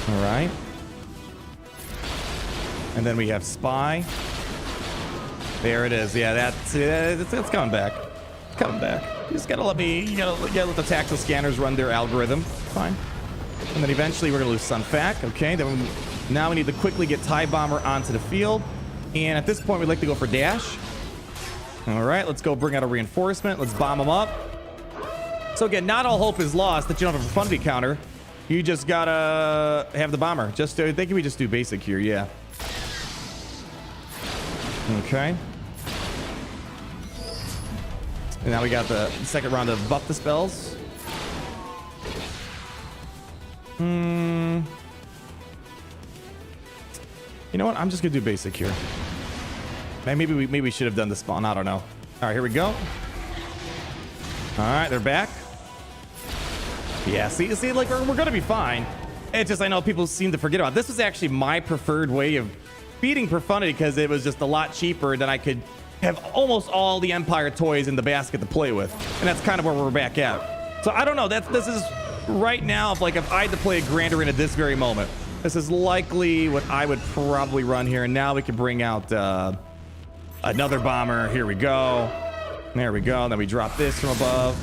D: All right. And then we have Spy. There it is. Yeah, that's coming back. It's coming back. You just gotta let the tactile scanners run their algorithm. Fine. And then eventually we're gonna lose Sunfac. Okay. Then now we need to quickly get TIE Bomber onto the field. And at this point, we'd like to go for dash. All right, let's go bring out a reinforcement. Let's bomb them up. So again, not all hope is lost that you don't have a profundity counter. You just gotta have the bomber. I think we just do basic here, yeah. Okay. And now we got the second round of buff the spells. You know what? I'm just gonna do basic here. Maybe we should have done the spawn. I don't know. All right, here we go. All right, they're back. Yeah, see, like we're gonna be fine. It's just I know people seem to forget about it. This was actually my preferred way of feeding profundity because it was just a lot cheaper than I could have almost all the Empire toys in the basket to play with, and that's kind of where we're back at. So I don't know. This is right now. If I had to play a Grand Arena at this very moment, this is likely what I would probably run here. And now we can bring out another bomber. Here we go. There we go. Then we drop this from above.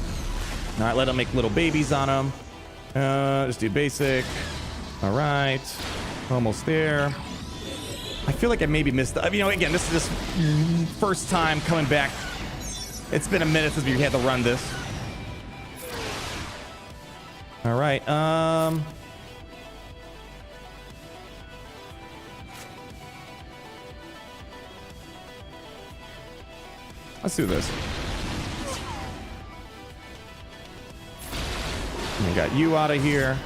D: All right, let them make little babies on them. Just do basic. All right, almost there. I feel like I maybe missed. Again, this is this first time coming back. It's been a minute since we had to run this. All right. Let's do this. We got you out of here.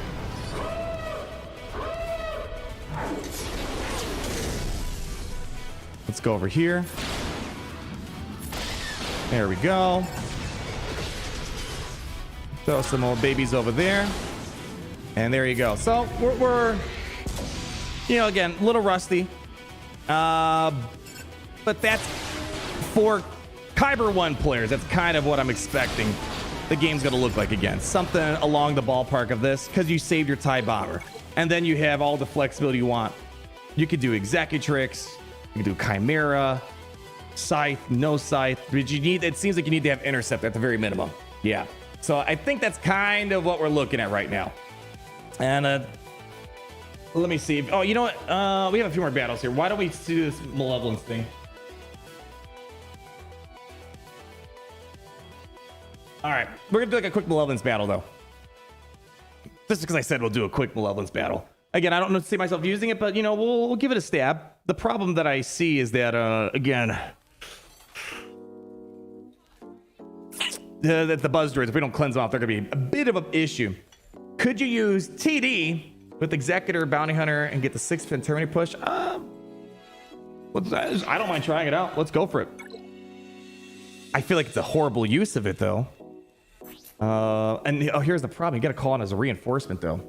D: Let's go over here. There we go. Throw some more babies over there. And there you go. So we're again, a little rusty. But that's for Kyber 1 players. That's kind of what I'm expecting the game's going to look like again. Something along the ballpark of this, because you saved your TIE Bomber. And then you have all the flexibility you want. You could do Executrix, you can do Chimera, Scythe, no Scythe. But it seems like you need to have Intercept at the very minimum. Yeah. So I think that's kind of what we're looking at right now. And let me see. Oh, you know what? We have a few more battles here. Why don't we do this Malevolence thing? All right, we're gonna do like a quick Malevolence battle though. Just because I said we'll do a quick Malevolence battle. Again, I don't see myself using it, but we'll give it a stab. The problem that I see is that again, the buzz droids, if we don't cleanse them off, they're gonna be a bit of an issue. Could you use TD with Executor, Bounty Hunter, and get the 6th Terminator push? I don't mind trying it out. Let's go for it. I feel like it's a horrible use of it though. Here's the problem. You got to call it as a reinforcement though.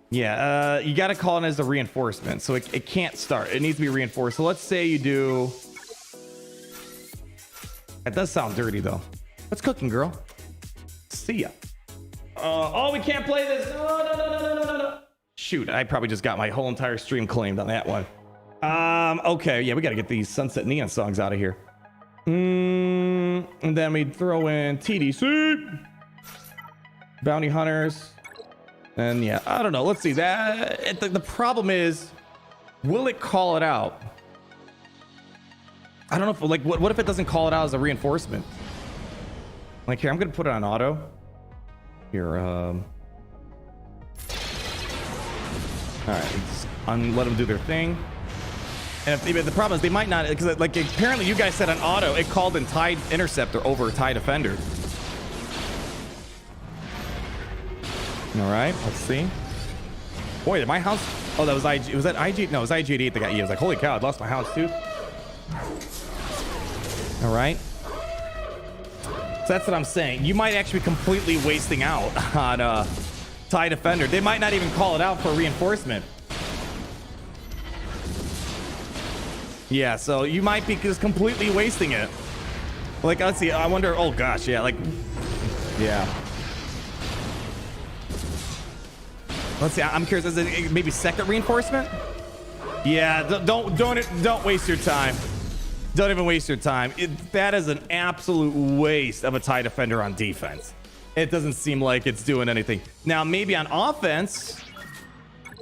D: Yeah, you got to call it as a reinforcement, so it can't start. It needs to be reinforced. So let's say you do. That does sound dirty though. What's cooking, girl? See ya. Oh, we can't play this. No. Shoot, I probably just got my whole entire stream claimed on that one. Okay, yeah, we got to get these Sunset Neon songs out of here. And then we throw in TDC, Bounty Hunters, and yeah, I don't know. Let's see that. The problem is, will it call it out? I don't know if what if it doesn't call it out as a reinforcement? Like here, I'm gonna put it on auto. Here, all right, let them do their thing. And if the problem is they might not, because like apparently you guys said on auto, it called in TIE Interceptor over TIE Defender. All right, let's see. Boy, did my house... Oh, that was IG. Was that IG? No, it was IG88 that got you. I was like, holy cow, I lost my house too. All right. So that's what I'm saying. You might actually be completely wasting out on TIE Defender. They might not even call it out for reinforcement. Yeah, so you might be just completely wasting it. Like, let's see. I wonder... Oh, gosh, yeah, like... Yeah. Let's see. I'm curious. Is it maybe second reinforcement? Yeah. Don't waste your time. Don't even waste your time. That is an absolute waste of a TIE Defender on defense. It doesn't seem like it's doing anything. Now, maybe on offense,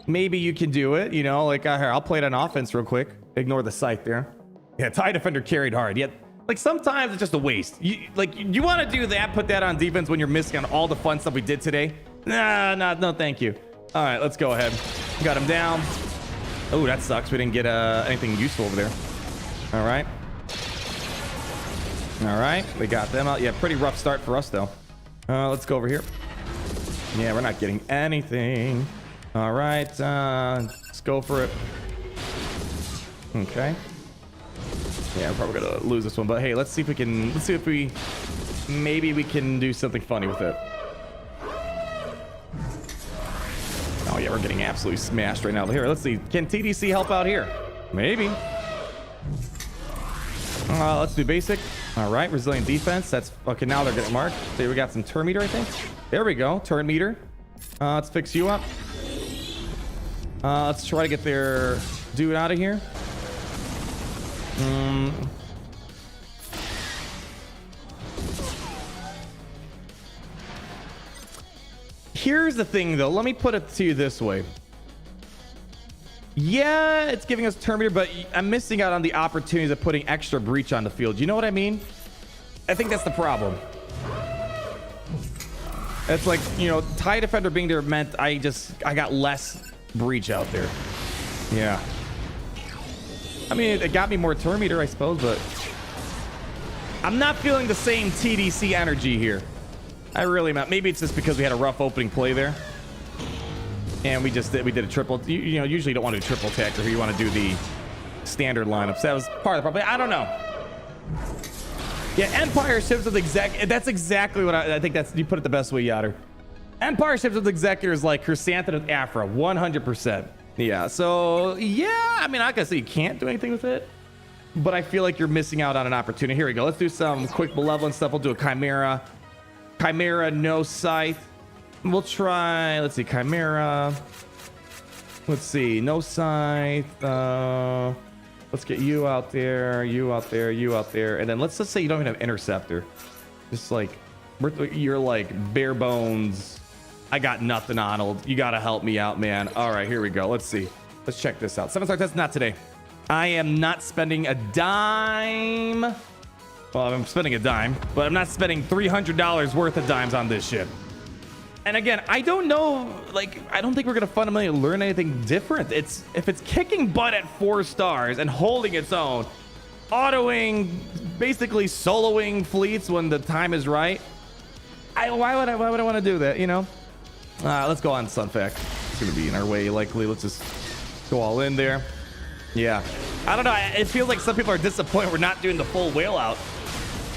D: maybe you can do it. You know, like here, I'll play it on offense real quick. Ignore the Scythe there. Yeah, TIE Defender carried hard. Yet, like sometimes it's just a waste. You want to do that? Put that on defense when you're missing on all the fun stuff we did today? No, thank you. All right, let's go ahead. Got him down. Oh, that sucks. We didn't get anything useful over there. All right. All right, we got them out. Yeah, pretty rough start for us, though. Let's go over here. Yeah, we're not getting anything. All right, let's go for it. Okay. Yeah, we're probably gonna lose this one, but hey, let's see if we can. Let's see if maybe we can do something funny with it. Oh yeah, we're getting absolutely smashed right now. Here, let's see. Can TDC help out here? Maybe. Let's do basic. All right, resilient defense. That's okay. Now they're getting marked. So we got some turn meter, I think. There we go. Turn meter. Let's fix you up. Let's try to get their dude out of here. Here's the thing, though. Let me put it to you this way. Yeah, it's giving us turn meter, but I'm missing out on the opportunities of putting extra breach on the field. You know what I mean? I think that's the problem. It's like, you know, TIE Defender being there meant I got less breach out there. Yeah. I mean, it got me more turn meter, I suppose, but I'm not feeling the same TDC energy here. I really am. Maybe it's just because we had a rough opening play there. And we did a triple. You know, usually you don't want to do triple attack, or you want to do the standard lineups. That was part of the problem. I don't know. Yeah, Empire ships with that's exactly what I think. You put it the best way, Yotter. Empire ships with Executor is like Chrysanthemum with Afra, 100%. Yeah, so yeah, I mean, I can say you can't do anything with it, but I feel like you're missing out on an opportunity. Here we go. Let's do some quick Malevolence stuff. We'll do a Chimera. Chimera, no Scythe. We'll try, let's see, Chimera. Let's see, no Scythe. Let's get you out there, you out there, you out there. And then let's just say you don't even have Interceptor. Just like, you're like bare bones. I got nothing, Arnold. You got to help me out, man. All right, here we go. Let's see. Let's check this out. 7-star test, not today. I am not spending a dime. Well, I'm spending a dime, but I'm not spending $300 worth of dimes on this ship. And again, I don't know, like, I don't think we're going to fundamentally learn anything different. If it's kicking butt at 4 stars and holding its own, autoing, basically soloing fleets when the time is right, why would I want to do that, you know? Let's go on Sunfac. It's going to be in our way, likely. Let's just go all in there. Yeah. I don't know. It feels like some people are disappointed we're not doing the full whale out.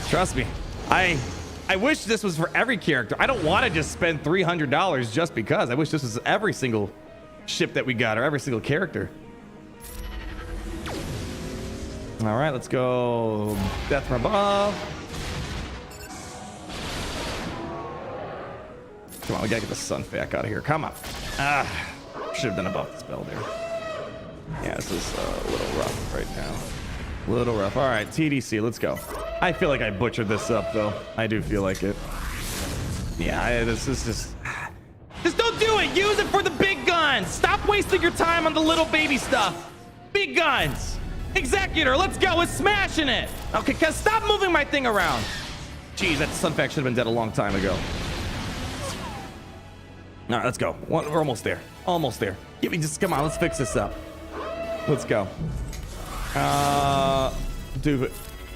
D: Trust me. I wish this was for every character. I don't want to just spend $300 just because. I wish this was every single ship that we got, or every single character. All right, let's go death from above. Come on, we gotta get the Sunfac out of here. Come on. Should have done above the spell there. Yeah, this is a little rough right now. A little rough. All right, TDC, let's go. I feel like I butchered this up, though. I do feel like it. Yeah, this is just don't do it. Use it for the big guns. Stop wasting your time on the little baby stuff. Big guns. Executor, let's go. It's smashing it. Okay, stop moving my thing around. Jeez, that Sunfact should have been dead a long time ago. All right, let's go. We're almost there. Almost there. Give me just, come on, let's fix this up. Let's go. Do it.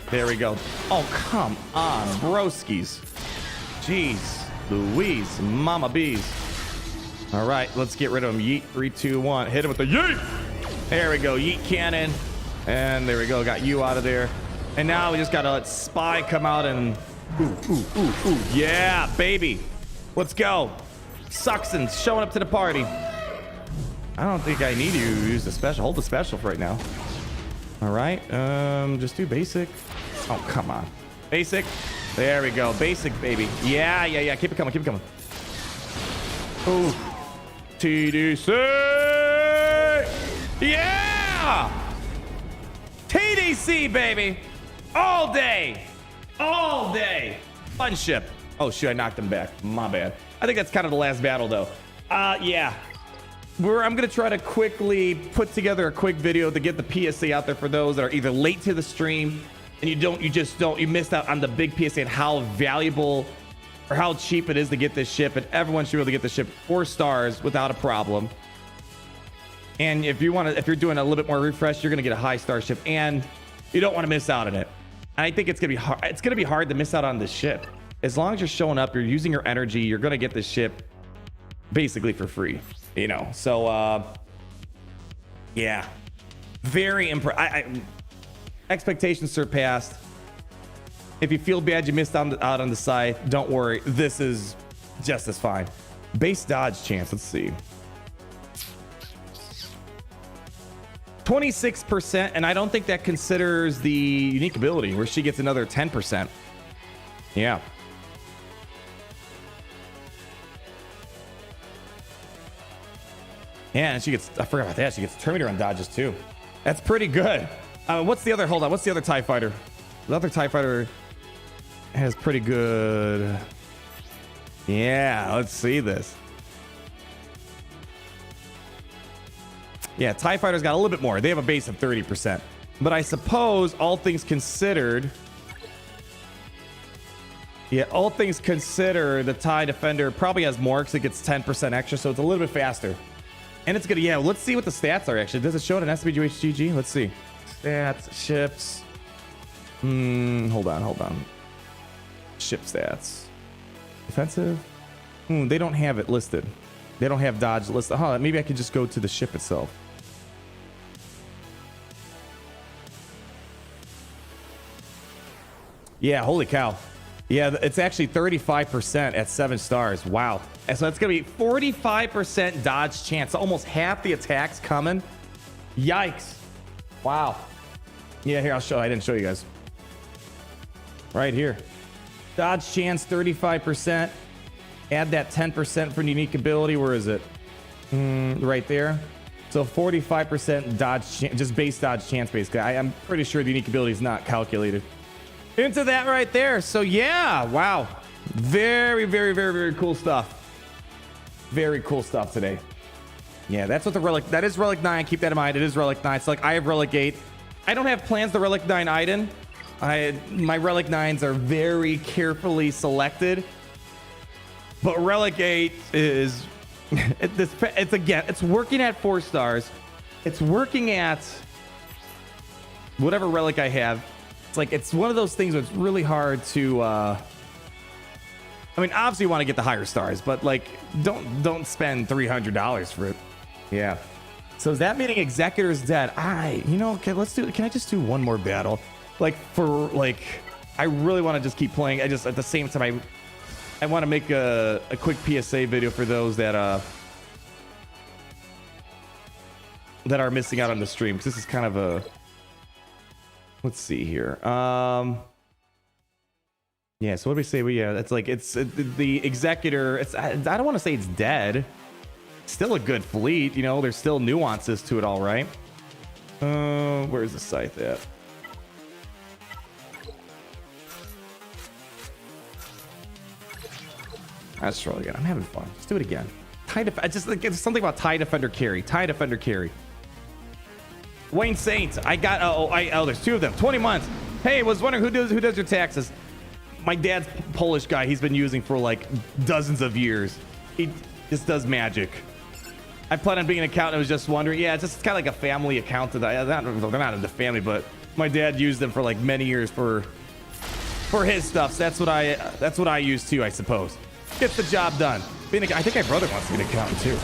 D: There we go. Oh, come on, broskies. Jeez, Louise, Mama Bees. All right, let's get rid of him. Yeet, 3, 2, 1. Hit him with the yeet. There we go. Yeet cannon. And there we go. Got you out of there. And now we just got to let Spy come out and... Ooh. Yeah, baby. Let's go. Suxon's showing up to the party. I don't think I need to use the special. Hold the special for right now. All right. Just do basic. Oh, come on. Basic. There we go. Basic, baby. Yeah. Keep it coming. Ooh. TDC. Yeah. TDC, baby. All day. Fun ship. Oh, shoot. I knocked him back. My bad. I think that's kind of the last battle, though. Yeah. I'm going to try to quickly put together a quick video to get the PSA out there for those that are either late to the stream and you missed out on the big PSA and how valuable or how cheap it is to get this ship, and everyone should be able to get this ship 4 stars without a problem. And if you're doing a little bit more refresh, you're going to get a high star ship, and you don't want to miss out on it. And I think it's going to be hard. It's going to be hard to miss out on this ship. As long as you're showing up, you're using your energy, you're going to get this ship basically for free, you know? So, yeah, very impressive. Expectations surpassed. If you feel bad you missed out on the Scythe, don't worry. This is just as fine. Base dodge chance. Let's see. 26%, and I don't think that considers the unique ability where she gets another 10%. Yeah. Yeah, and she gets, I forgot about that. She gets Terminator on dodges too. That's pretty good. What's the other, hold on. What's the other TIE fighter? The other TIE fighter has pretty good. Yeah, let's see this. Yeah, TIE fighters got a little bit more. They have a base of 30%. But I suppose all things considered, yeah, all things considered, the TIE Defender probably has more because it gets 10% extra, so it's a little bit faster. And it's gonna, yeah, let's see what the stats are actually. Does it show it in SBGHGG? Let's see. Stats, ships. Hold on. Ship stats. Defensive? They don't have it listed. They don't have dodge listed. Huh, maybe I could just go to the ship itself. Yeah, holy cow. Yeah, it's actually 35% at 7 stars. Wow. And so it's going to be 45% dodge chance. Almost half the attacks coming. Yikes. Wow. Yeah, here, I'll show. I didn't show you guys. Right here. Dodge chance, 35%. Add that 10% for unique ability. Where is it? Right there. So 45% dodge, just base dodge chance, basically. I'm pretty sure the unique ability is not calculated into that right there. So yeah, wow. Very, very, very, very cool stuff. Very cool stuff today. Yeah, that's what the Relic, that is Relic 9. Keep that in mind. It is Relic 9. So like I have Relic 8. I don't have plans to Relic 9 Iden. My Relic 9s are very carefully selected. But Relic 8 is, it's working at 4 stars. It's working at whatever Relic I have. It's like, it's one of those things where it's really hard to, I mean, obviously you want to get the higher stars, but like, don't spend $300 for it. Yeah. So is that meaning Executor is dead? Okay, let's do it. Can I just do one more battle? Like I really want to just keep playing. At the same time, I want to make a quick PSA video for those that are missing out on the stream. Because this is kind of a, let's see here. Yeah, so what do we say? It's like, the Executor, I don't want to say it's dead. Still a good fleet, you know, there's still nuances to it all, right? Where's the Scythe at? Let's try it again. I'm having fun. Let's do it again. It's something about TIE Defender carry. TIE Defender carry. Wayne Saint. I got, there's 2 of them. 20 months. Hey, was wondering who does your taxes. my dad's Polish guy. He's been using for like dozens of years. He just does magic. I plan on being an accountant. I was just wondering. Yeah, it's just kind of like a family account. They're not into family, but my dad used them for like many years for his stuff. So that's what I use too, I suppose. Gets the job done. I think my brother wants to be an accountant too.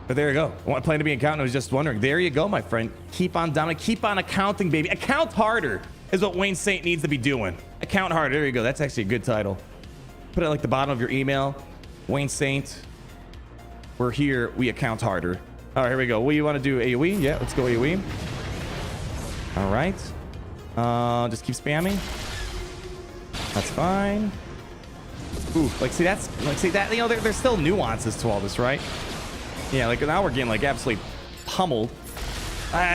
D: But there you go. I plan to be an accountant. I was just wondering. There you go, my friend. Keep on down. Keep on accounting, baby. Account harder is what Wayne Saint needs to be doing. Account harder. There you go. That's actually a good title. Put it like the bottom of your email. Wayne Saint. We're here. We account harder. All right, here we go. What do you want to do? AoE? Yeah, let's go AoE. All right. Just keep spamming. That's fine. Ooh, see that, you know, there's still nuances to all this, right? Yeah, like now we're getting like absolutely pummeled.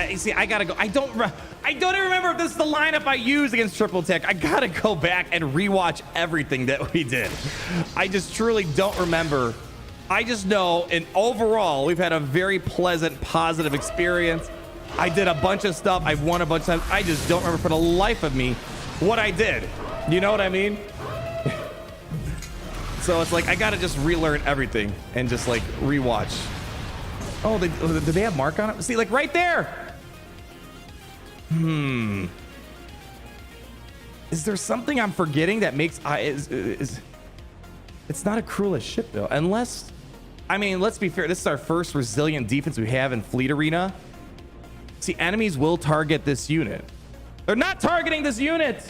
D: You see, I gotta go. I don't even remember if this is the lineup I used against Triple Tech. I gotta go back and rewatch everything that we did. I just truly don't remember. I just know, and overall, we've had a very pleasant, positive experience. I did a bunch of stuff. I've won a bunch of times. I just don't remember for the life of me what I did. You know what I mean? So it's like I gotta just relearn everything and just like rewatch. Oh, did they have Mark on it? See, like right there. Is there something I'm forgetting that makes it's not a cruelest ship though, unless, I mean, let's be fair. This is our first resilient defense we have in Fleet Arena. See, enemies will target this unit. They're not targeting this unit.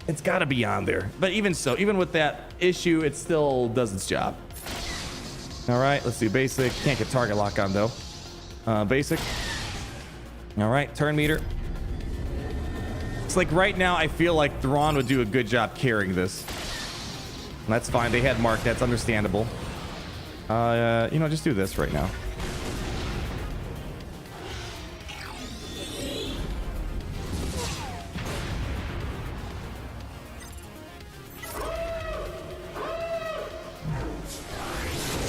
D: It's got to be on there. But even so, even with that issue, it still does its job. All right, let's do basic. Can't get target lock on though. Basic. All right, turn meter. It's like right now, I feel like Thrawn would do a good job carrying this. That's fine. They had Mark. That's understandable. You know, just do this right now.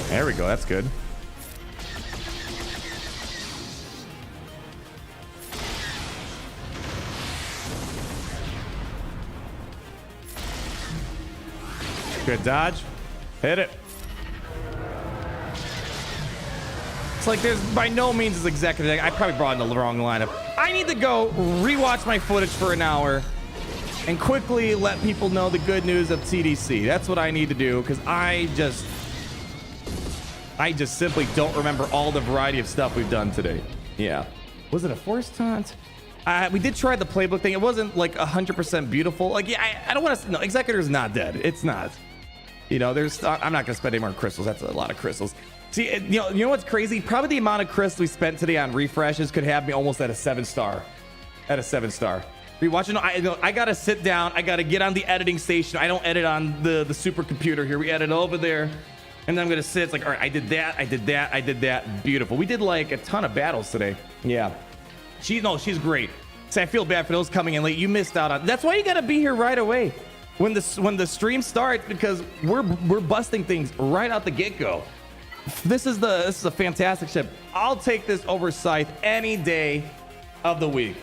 D: There we go. That's good. Good dodge. Hit it. It's like there's by no means is Executor. I probably brought in the wrong lineup. I need to go rewatch my footage for an hour and quickly let people know the good news of TDC. That's what I need to do because I just simply don't remember all the variety of stuff we've done today. Yeah. Was it a force taunt? We did try the playbook thing. It wasn't like 100% beautiful. Like, yeah, I don't want to. No, Executor's not dead. It's not. You know, I'm not going to spend any more crystals. That's a lot of crystals. See, you know what's crazy? Probably the amount of crystals we spent today on refreshes could have me almost at a 7-star. At a 7-star. Rewatching, I got to sit down. I got to get on the editing station. I don't edit on the supercomputer here. We edit over there. And then I'm going to sit. It's like, all right, I did that. I did that. I did that. Beautiful. We did like a ton of battles today. Yeah. She's great. See, I feel bad for those coming in late. You missed out on. That's why you got to be here right away when the stream starts because we're busting things right out the get-go. This is a fantastic ship. I'll take this over Scythe any day of the week.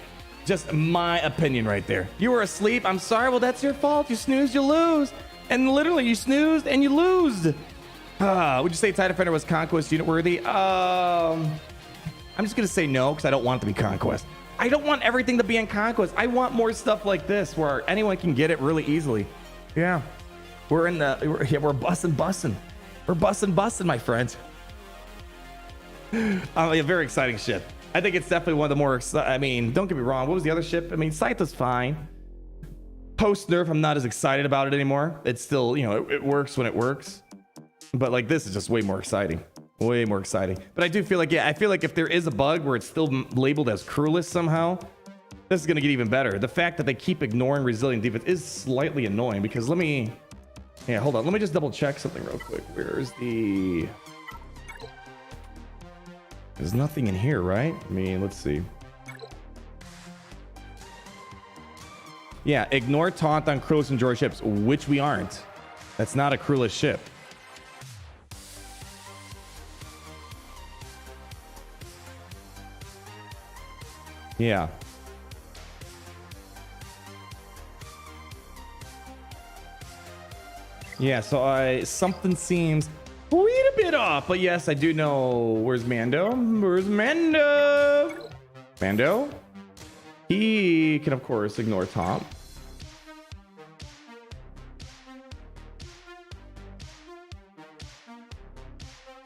D: Just my opinion right there. You were asleep. I'm sorry. Well, that's your fault. You snooze, you lose. And literally, you snoozed and you lose. Would you say TIE Defender was Conquest unit worthy? I'm just going to say no because I don't want it to be Conquest. I don't want everything to be in Conquest. I want more stuff like this where anyone can get it really easily. Yeah. We're busting. We're busting, my friends. A very exciting ship. I think it's definitely one of the more, I mean, don't get me wrong. What was the other ship? I mean, Scythe was fine. Post-nerf, I'm not as excited about it anymore. It's still, you know, it works when it works. But like this is just way more exciting. Way more exciting. But I do feel like, yeah, I feel like if there is a bug where it's still labeled as crewless somehow, this is going to get even better. The fact that they keep ignoring resilient defense is slightly annoying because hold on. Let me just double check something real quick. Where's the... There's nothing in here, right? I mean, let's see. Yeah, ignore taunt on crewless and droid ships, which we aren't. That's not a crewless ship. Yeah. Yeah, so something seems quite a bit off, but yes, I do know. Where's Mando? Where's Mando? Mando? He can, of course, ignore Tom.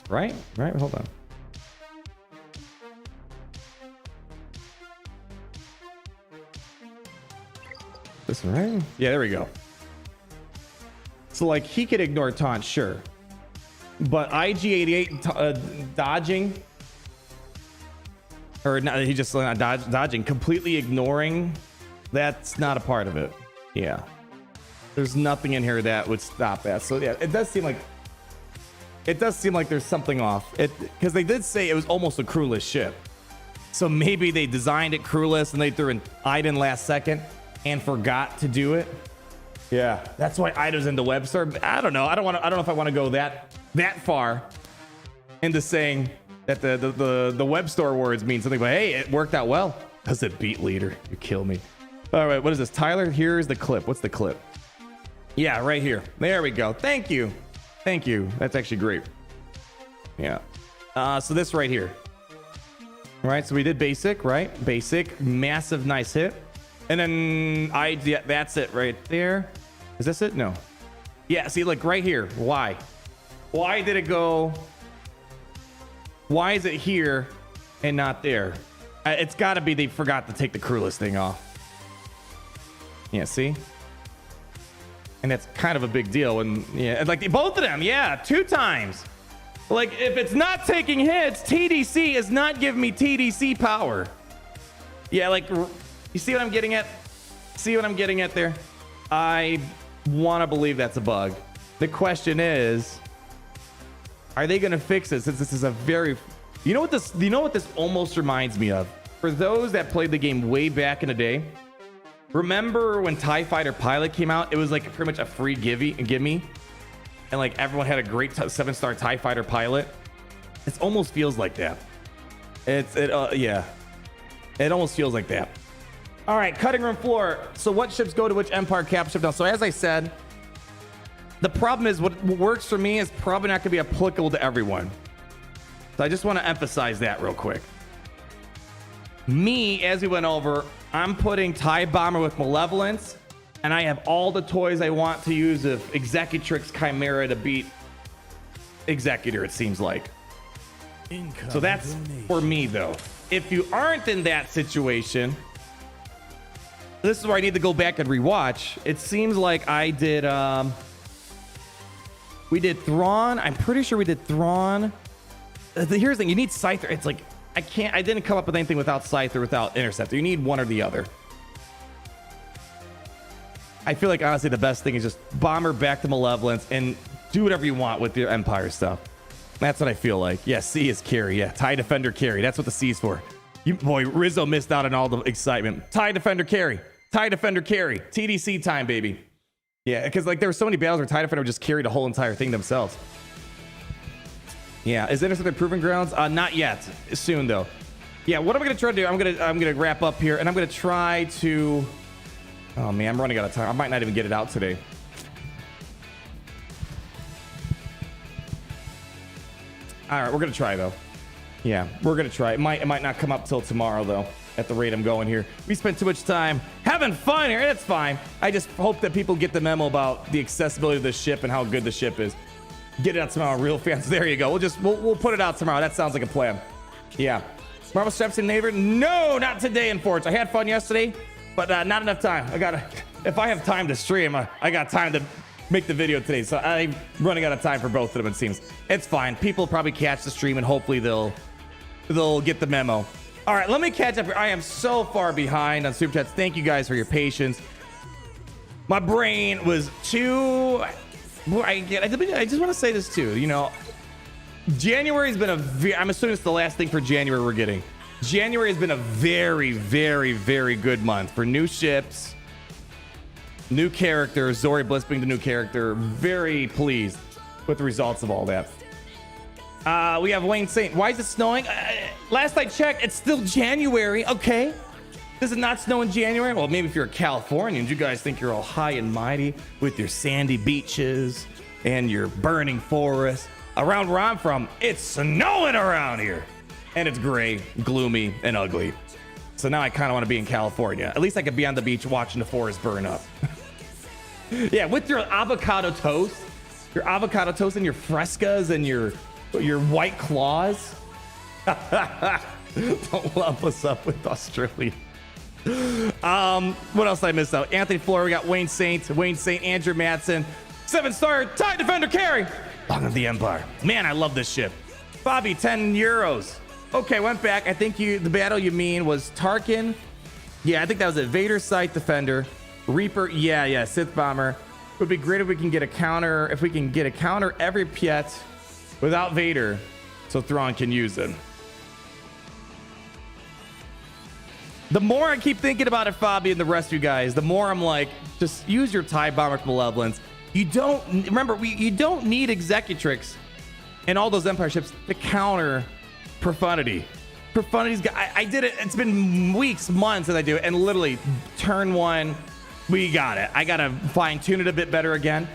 D: Right? Right? Hold on. This one, right? Yeah, there we go. So, like, he could ignore taunt, sure. But IG-88 dodging, or not, he just not dodging, completely ignoring, that's not a part of it. Yeah. There's nothing in here that would stop that. So, yeah, it does seem like there's something off. Because they did say it was almost a crewless ship. So maybe they designed it crewless and they threw an Iden last second and forgot to do it. Yeah, that's why Ida's into Webster. I don't know. I don't know if I want to go that far into saying that the web store words mean something. But hey, it worked out well. Does it beat leader? You kill me. All right, what is this, Tyler? Here's the clip. What's the clip? Yeah, right here. There we go. Thank you. Thank you. That's actually great. Yeah. So this right here. All right. So we did basic, right? Basic, massive, nice hit. And then yeah, that's it right there. Is this it? No. Yeah. See, like right here. Why? Why did it go? Why is it here and not there? It's got to be they forgot to take the crewless thing off. Yeah. See? And that's kind of a big deal. And yeah, like both of them, yeah, 2 times. Like if it's not taking hits, TDC is not giving me TDC power. Yeah, like you see what I'm getting at? See what I'm getting at there? I want to believe that's a bug. The question is, are they going to fix it? Since this is a very, you know what this almost reminds me of? For those that played the game way back in the day, remember when TIE Fighter Pilot came out? It was like pretty much a free gimme. And like everyone had a great 7-star TIE Fighter Pilot. It almost feels like that. Yeah. It almost feels like that. All right, cutting room floor. So what ships go to which Empire cap ship now? So as I said, the problem is what works for me is probably not going to be applicable to everyone. So I just want to emphasize that real quick. Me, as we went over, I'm putting TIE Bomber with Malevolence, and I have all the toys I want to use of Executrix Chimera to beat Executor, it seems like. So that's for me, though. If you aren't in that situation, this is where I need to go back and rewatch. It seems like I did, we did Thrawn. I'm pretty sure we did Thrawn. Here's the thing, you need Scythe. It's like, I didn't come up with anything without Scythe or without Interceptor. You need one or the other. I feel like, honestly, the best thing is just Bomber back to Malevolence and do whatever you want with your Empire stuff. That's what I feel like. Yeah, C is carry. Yeah, TIE Defender carry. That's what the C is for. Boy, Rizzo missed out on all the excitement. TIE Defender carry. TIE Defender carry. TDC time, baby. Yeah, because like there were so many battles where TIE Defender just carried the whole entire thing themselves. Yeah, is Interceptor Proving Grounds? Not yet. Soon, though. Yeah, what am I going to try to do? I'm gonna wrap up here, and I'm going to try to... Oh, man, I'm running out of time. I might not even get it out today. All right, we're going to try, though. Yeah, we're going to try. It might not come up till tomorrow, though, at the rate I'm going here. We spent too much time having fun here. It's fine. I just hope that people get the memo about the accessibility of the ship and how good the ship is. Get it out tomorrow, real fans. There you go. We'll put it out tomorrow. That sounds like a plan. Yeah. Marvel Steps in Neighbor? No, not today, unfortunately. I had fun yesterday, but not enough time. If I have time to stream, I got time to make the video today. So I'm running out of time for both of them, it seems. It's fine. People probably catch the stream and hopefully they'll get the memo. All right, let me catch up here. I am so far behind on Super Chats. Thank you guys for your patience. My brain was too... I just want to say this too. You know, January's been I'm assuming it's the last thing for January we're getting. January has been a very, very, very good month for new ships, new characters. Zori Bliss being the new character. Very pleased with the results of all that. We have Wayne Saint. Why is it snowing? Last I checked, it's still January. Okay. Does it not snow in January? Well, maybe if you're a Californian, you guys think you're all high and mighty with your sandy beaches, and your burning forest. Around where I'm from, it's snowing around here. And it's gray, gloomy, and ugly. So now I kind of want to be in California. At least I could be on the beach watching the forest burn up. Yeah, with your avocado toast. Your avocado toast and your frescas and your white claws. Don't lump us up with Australia. What else did I miss out? Anthony Floor, we got Wayne Saint, Andrew Matson, 7-star TIE Defender carry. Long of the Empire. Man, I love this ship. Bobby, 10 euros. Okay, went back. I think the battle you mean was Tarkin. Yeah, I think that was it. Vader, Scythe Defender, Reaper. Yeah, Sith Bomber. Would be great if we can get a counter. If we can get a counter every Piet without Vader, so Thrawn can use it. The more I keep thinking about it, Fabi, and the rest of you guys, the more I'm like, just use your TIE Bomber Malevolence. You don't need Executrix and all those Empire ships to counter Profundity. Profundity's got, I did it. It's been weeks, months that I do it, and literally turn one, we got it. I gotta fine tune it a bit better again.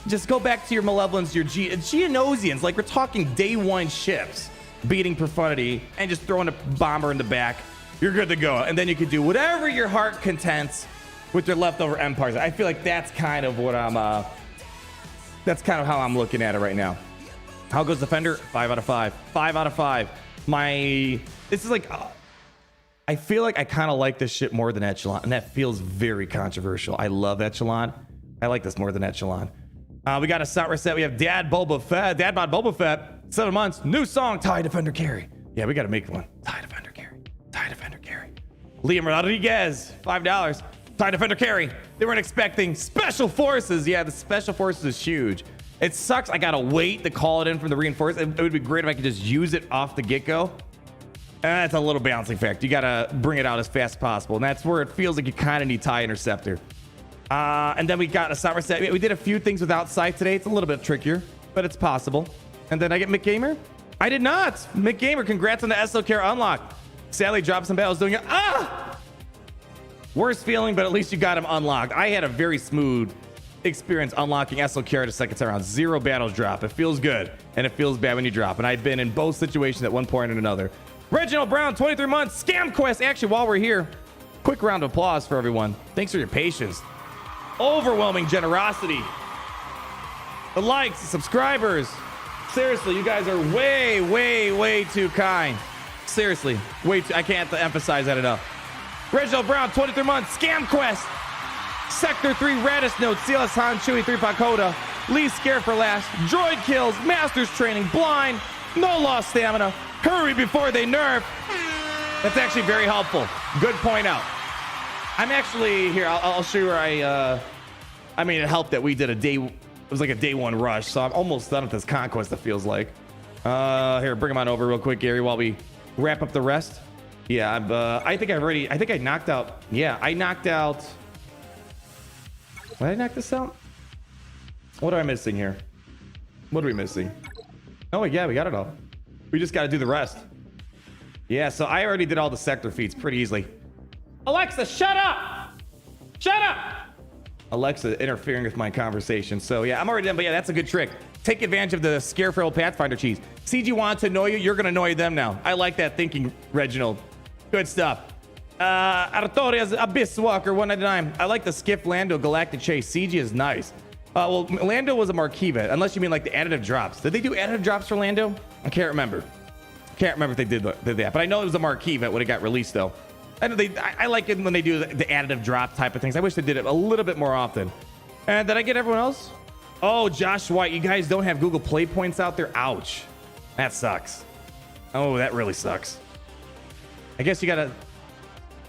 D: Just go back to your Malevolence, your Geonosians. Like, we're talking day one ships beating Profundity and just throwing a bomber in the back. You're good to go. And then you can do whatever your heart contents with your leftover empires. I feel like that's kind of what that's kind of how I'm looking at it right now. How goes Defender? 5 out of 5. 5 out of 5. This is like, I feel like I kind of like this ship more than Echelon, and that feels very controversial. I love Echelon. I like this more than Echelon. We got a set reset. We have Dad Bod Boba Fett, 7 months, new song, TIE Defender carry. Yeah, we got to make one. TIE Defender carry. TIE Defender carry. Liam Rodriguez, $5. TIE Defender carry. They weren't expecting Special Forces. Yeah, the Special Forces is huge. It sucks. I gotta wait to call it in from the reinforcement. It would be great if I could just use it off the get-go. That's a little balancing fact. You gotta bring it out as fast as possible, and that's where it feels like you kind of need TIE Interceptor. And then we got a Summer set. We did a few things without Scythe today. It's a little bit trickier, but it's possible. And then I get Mick Gamer. I did not. Mick Gamer, congrats on the SO Care unlock. Sadly, dropped some battles doing it. Worst feeling, but at least you got him unlocked. I had a very smooth experience unlocking SO Care to second time around. 0 battles drop. It feels good, and it feels bad when you drop. And I've been in both situations at one point or another. Reginald Brown, 23 months. Scam Quest. Actually, while we're here, quick round of applause for everyone. Thanks for your patience. Overwhelming generosity. The likes, the subscribers. Seriously, you guys are way, way, way too kind. Seriously, way too. I can't emphasize that enough. Reginald Brown, 23 months. Scam Quest. Sector 3 Radis Note. CLS Han Chewie 3 Pagoda. Lee Scared for last. Droid kills. Masters training. Blind. No lost stamina. Hurry before they nerf. That's actually very helpful. Good point out. I'm actually here. I'll show you where I mean, it helped that we did a day. It was like a day one rush, so I'm almost done with this conquest. It feels like. Here, bring him on over real quick, Gary, while we wrap up the rest. Yeah, I think I knocked out. Yeah, I knocked out. Did I knock this out? What am I missing here? What are we missing? Oh yeah, we got it all. We just got to do the rest. Yeah, so I already did all the sector feats pretty easily. Alexa, shut up! Shut up! Alexa interfering with my conversation. So yeah, I'm already done, but yeah, that's a good trick. Take advantage of the scare for old Pathfinder cheese. CG wanted to annoy you, you're gonna annoy them now. I like that thinking, Reginald. Good stuff. Artorias Abyss Walker 199. I like the Skiff Lando Galactic Chase. CG is nice. Well, Lando was a marquee vet, unless you mean like the additive drops. Did they do additive drops for Lando? I can't remember. Can't remember if they did that, but I know it was a marquee vet when it got released though. I like it when they do the additive drop type of things. I wish they did it a little bit more often. And did I get everyone else? Oh, Josh White, you guys don't have Google Play points out there? Ouch. That sucks. Oh, that really sucks. I guess you gotta...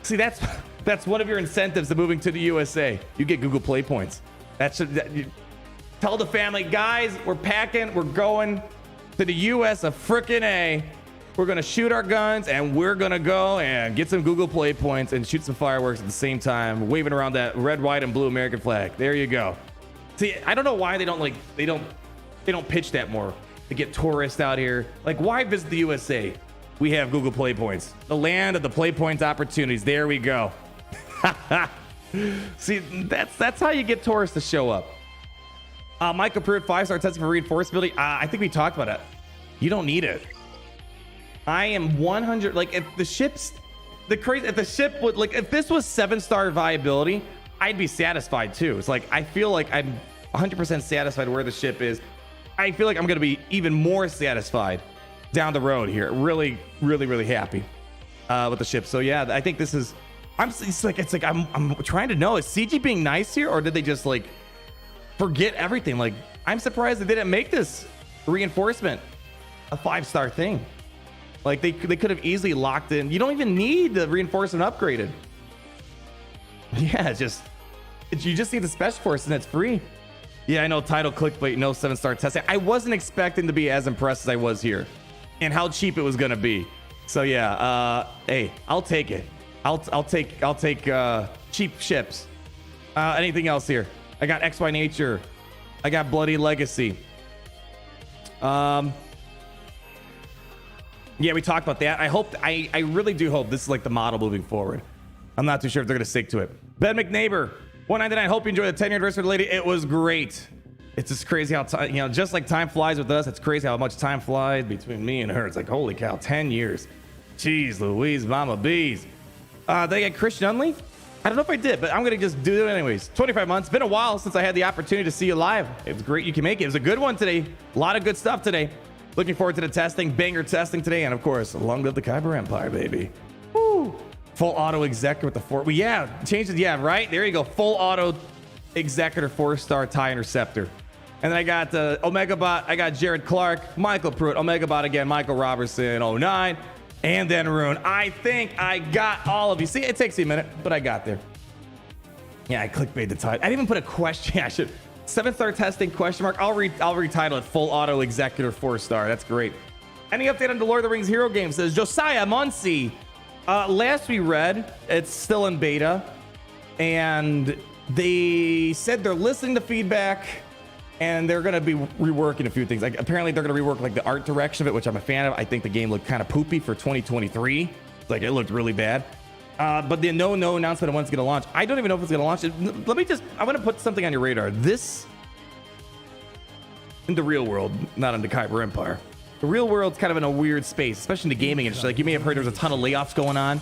D: See, that's one of your incentives to moving to the USA. You get Google Play points. Tell the family, guys, we're packing, we're going to the US of frickin' A. We're gonna shoot our guns and we're gonna go and get some Google Play points and shoot some fireworks at the same time, waving around that red, white, and blue American flag. There you go. See, I don't know why they don't pitch that more to get tourists out here. Like, why visit the USA? We have Google Play points, the land of the Play points opportunities. There we go. See, that's how you get tourists to show up. Michael Pruitt, 5-star testing for reinforceability. I think we talked about it. You don't need it. I am 100. Like, if the ship's if the ship would, like, if this was 7-star viability, I'd be satisfied too. It's like, I feel like I'm 100% satisfied where the ship is. I feel like I'm going to be even more satisfied down the road here. Really, really, really happy with the ship. So yeah, I think this is, I'm trying to know, is CG being nice here, or did they just like forget everything? Like, I'm surprised they didn't make this reinforcement a 5-star thing. Like, they could have easily locked in. You don't even need the reinforcement upgraded. Yeah, you just need the special force and it's free. Yeah, I know, title clickbait, no 7-star testing. I wasn't expecting to be as impressed as I was here and how cheap it was gonna be. So yeah, hey, I'll take it. I'll take cheap ships. Anything else here? I got XY Nature. I got Bloody Legacy. Yeah, we talked about that. I really do hope this is like the model moving forward. I'm not too sure if they're gonna stick to it. Ben McNeighbor, 199. Hope you enjoyed the 10-year anniversary, lady. It was great. It's just crazy how time, just like time flies with us. It's crazy how much time flies between me and her. It's like, holy cow, 10 years. Jeez Louise, mama bees. They got Christian Unley? I don't know if I did, but I'm gonna just do it anyways. 25 months. Been a while since I had the opportunity to see you live. It was great you can make it. It was a good one today. A lot of good stuff today. Looking forward to the testing, banger testing today, and of course, long live the Kyber Empire, baby. Woo! Full auto Executor with the 4. Well, yeah, changed it. Yeah, right. There you go. Full auto Executor 4-star TIE Interceptor. And then I got Omega Bot. I got Jared Clark, Michael Pruitt, Omega Bot again, Michael Robertson, 09, and then Rune. I think I got all of you. See, it takes me a minute, but I got there. Yeah, I clickbait the title. I didn't even put a question. I should. 7-star testing question mark. I'll retitle it Full Auto Executor 4-star. That's great. Any update on the Lord of the Rings Hero game? Says Josiah Muncie. Last we read, it's still in beta, and they said they're listening to feedback, and they're gonna be reworking a few things. Like, apparently they're gonna rework like the art direction of it, which I'm a fan of. I think the game looked kind of poopy for 2023. Like, it looked really bad. But the no announcement of when it's gonna launch. I don't even know if it's gonna launch. I want to put something on your radar. This, in the real world, not in the Kyber Empire. The real world's kind of in a weird space, especially in the gaming industry. Like, you may have heard there's a ton of layoffs going on.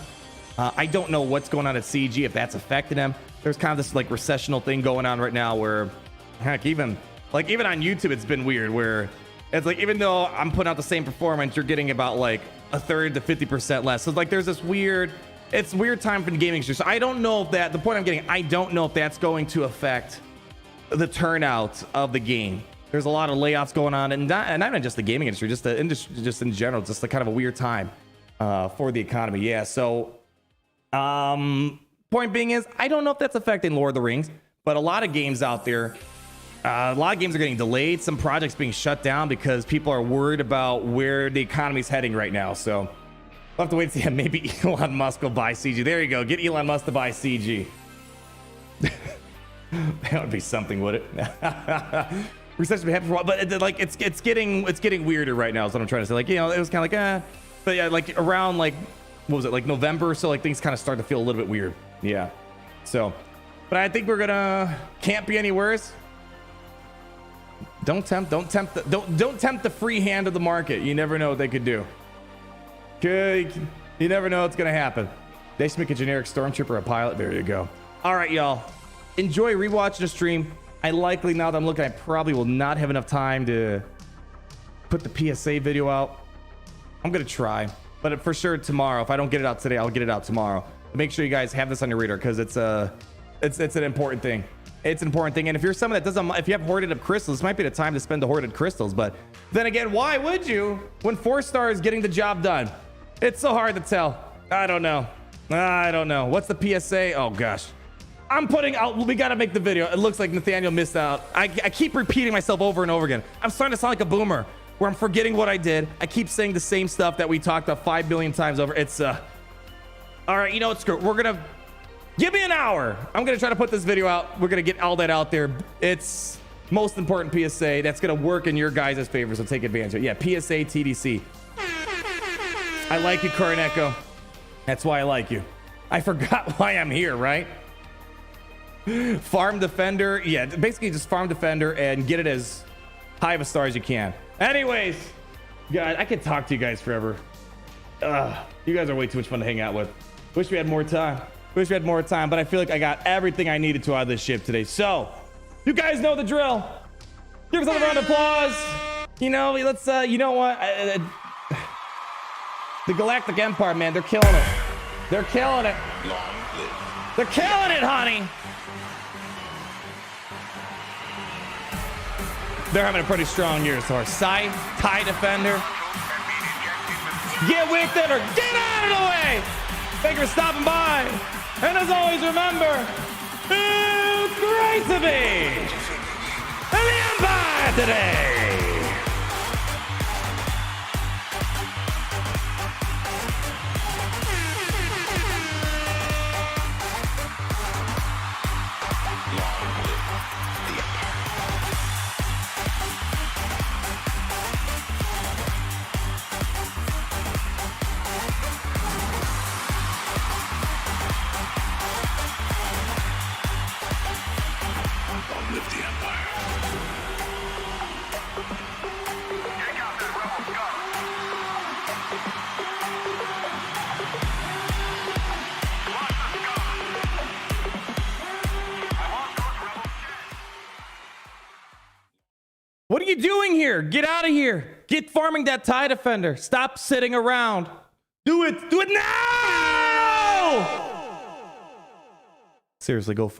D: I don't know what's going on at CG, if that's affecting them. There's kind of this like recessional thing going on right now where, heck, even on YouTube, it's been weird where it's like, even though I'm putting out the same performance, you're getting about like a third to 50% less. So like, there's this weird time for the gaming industry. So I don't know if the point I'm getting, I don't know if that's going to affect the turnout of the game. There's a lot of layoffs going on, and not even just the gaming industry, just the industry, just in general. Just like kind of a weird time for the economy. Yeah. So, point being is, I don't know if that's affecting Lord of the Rings, but a lot of games out there, a lot of games are getting delayed. Some projects being shut down because people are worried about where the economy's heading right now. So we'll have to wait and see. Maybe Elon Musk will buy CG. There you go. Get Elon Musk to buy CG. That would be something, would it? Recession be happening for a while, but it's getting weirder right now. Is what I'm trying to say. Like, you know, it was kind of like but yeah, like around like, what was it, like November? So like things kind of start to feel a little bit weird. Yeah. So, but I think we're gonna, can't be any worse. Don't tempt the free hand of the market. You never know what they could do. Okay, you never know what's gonna happen. They should make a generic stormtrooper a pilot. There you go. All right, y'all. Enjoy rewatching the stream. I likely, now that I'm looking, I probably will not have enough time to put the PSA video out. I'm gonna try, but for sure tomorrow. If I don't get it out today, I'll get it out tomorrow. Make sure you guys have this on your radar, because it's an important thing. It's an important thing. And if you're someone that doesn't, if you have hoarded up crystals, this might be the time to spend the hoarded crystals. But then again, why would you when 4-star is getting the job done? It's so hard to tell. I don't know. What's the PSA? Oh gosh. I'm putting out, we gotta make the video. It looks like Nathaniel missed out. I keep repeating myself over and over again. I'm starting to sound like a boomer where I'm forgetting what I did. I keep saying the same stuff that we talked about 5 billion times over. It's all right, you know what, screw it. We're gonna, give me an hour. I'm gonna try to put this video out. We're gonna get all that out there. It's most important PSA that's gonna work in your guys' favor, so take advantage of it. Yeah, PSA TDC. I like you, Coroneko. That's why I like you. I forgot why I'm here, right? Farm defender. Yeah, basically just farm defender and get it as high of a star as you can. Anyways, guys, I could talk to you guys forever. You guys are way too much fun to hang out with. Wish we had more time. But I feel like I got everything I needed to out of this ship today. So, you guys know the drill. Give us a round of applause. You know, let's, you know what? The Galactic Empire, man, they're killing it. They're killing it. They're killing it, honey. They're having a pretty strong year so far. Scythe, TIE Defender. Get with it or get out of the way. Thank you for stopping by. And as always, remember, it's great to be in the Empire today. What are you doing here? Get out of here. Get farming that TIE Defender. Stop sitting around. Do it. Do it now! Seriously, go farm.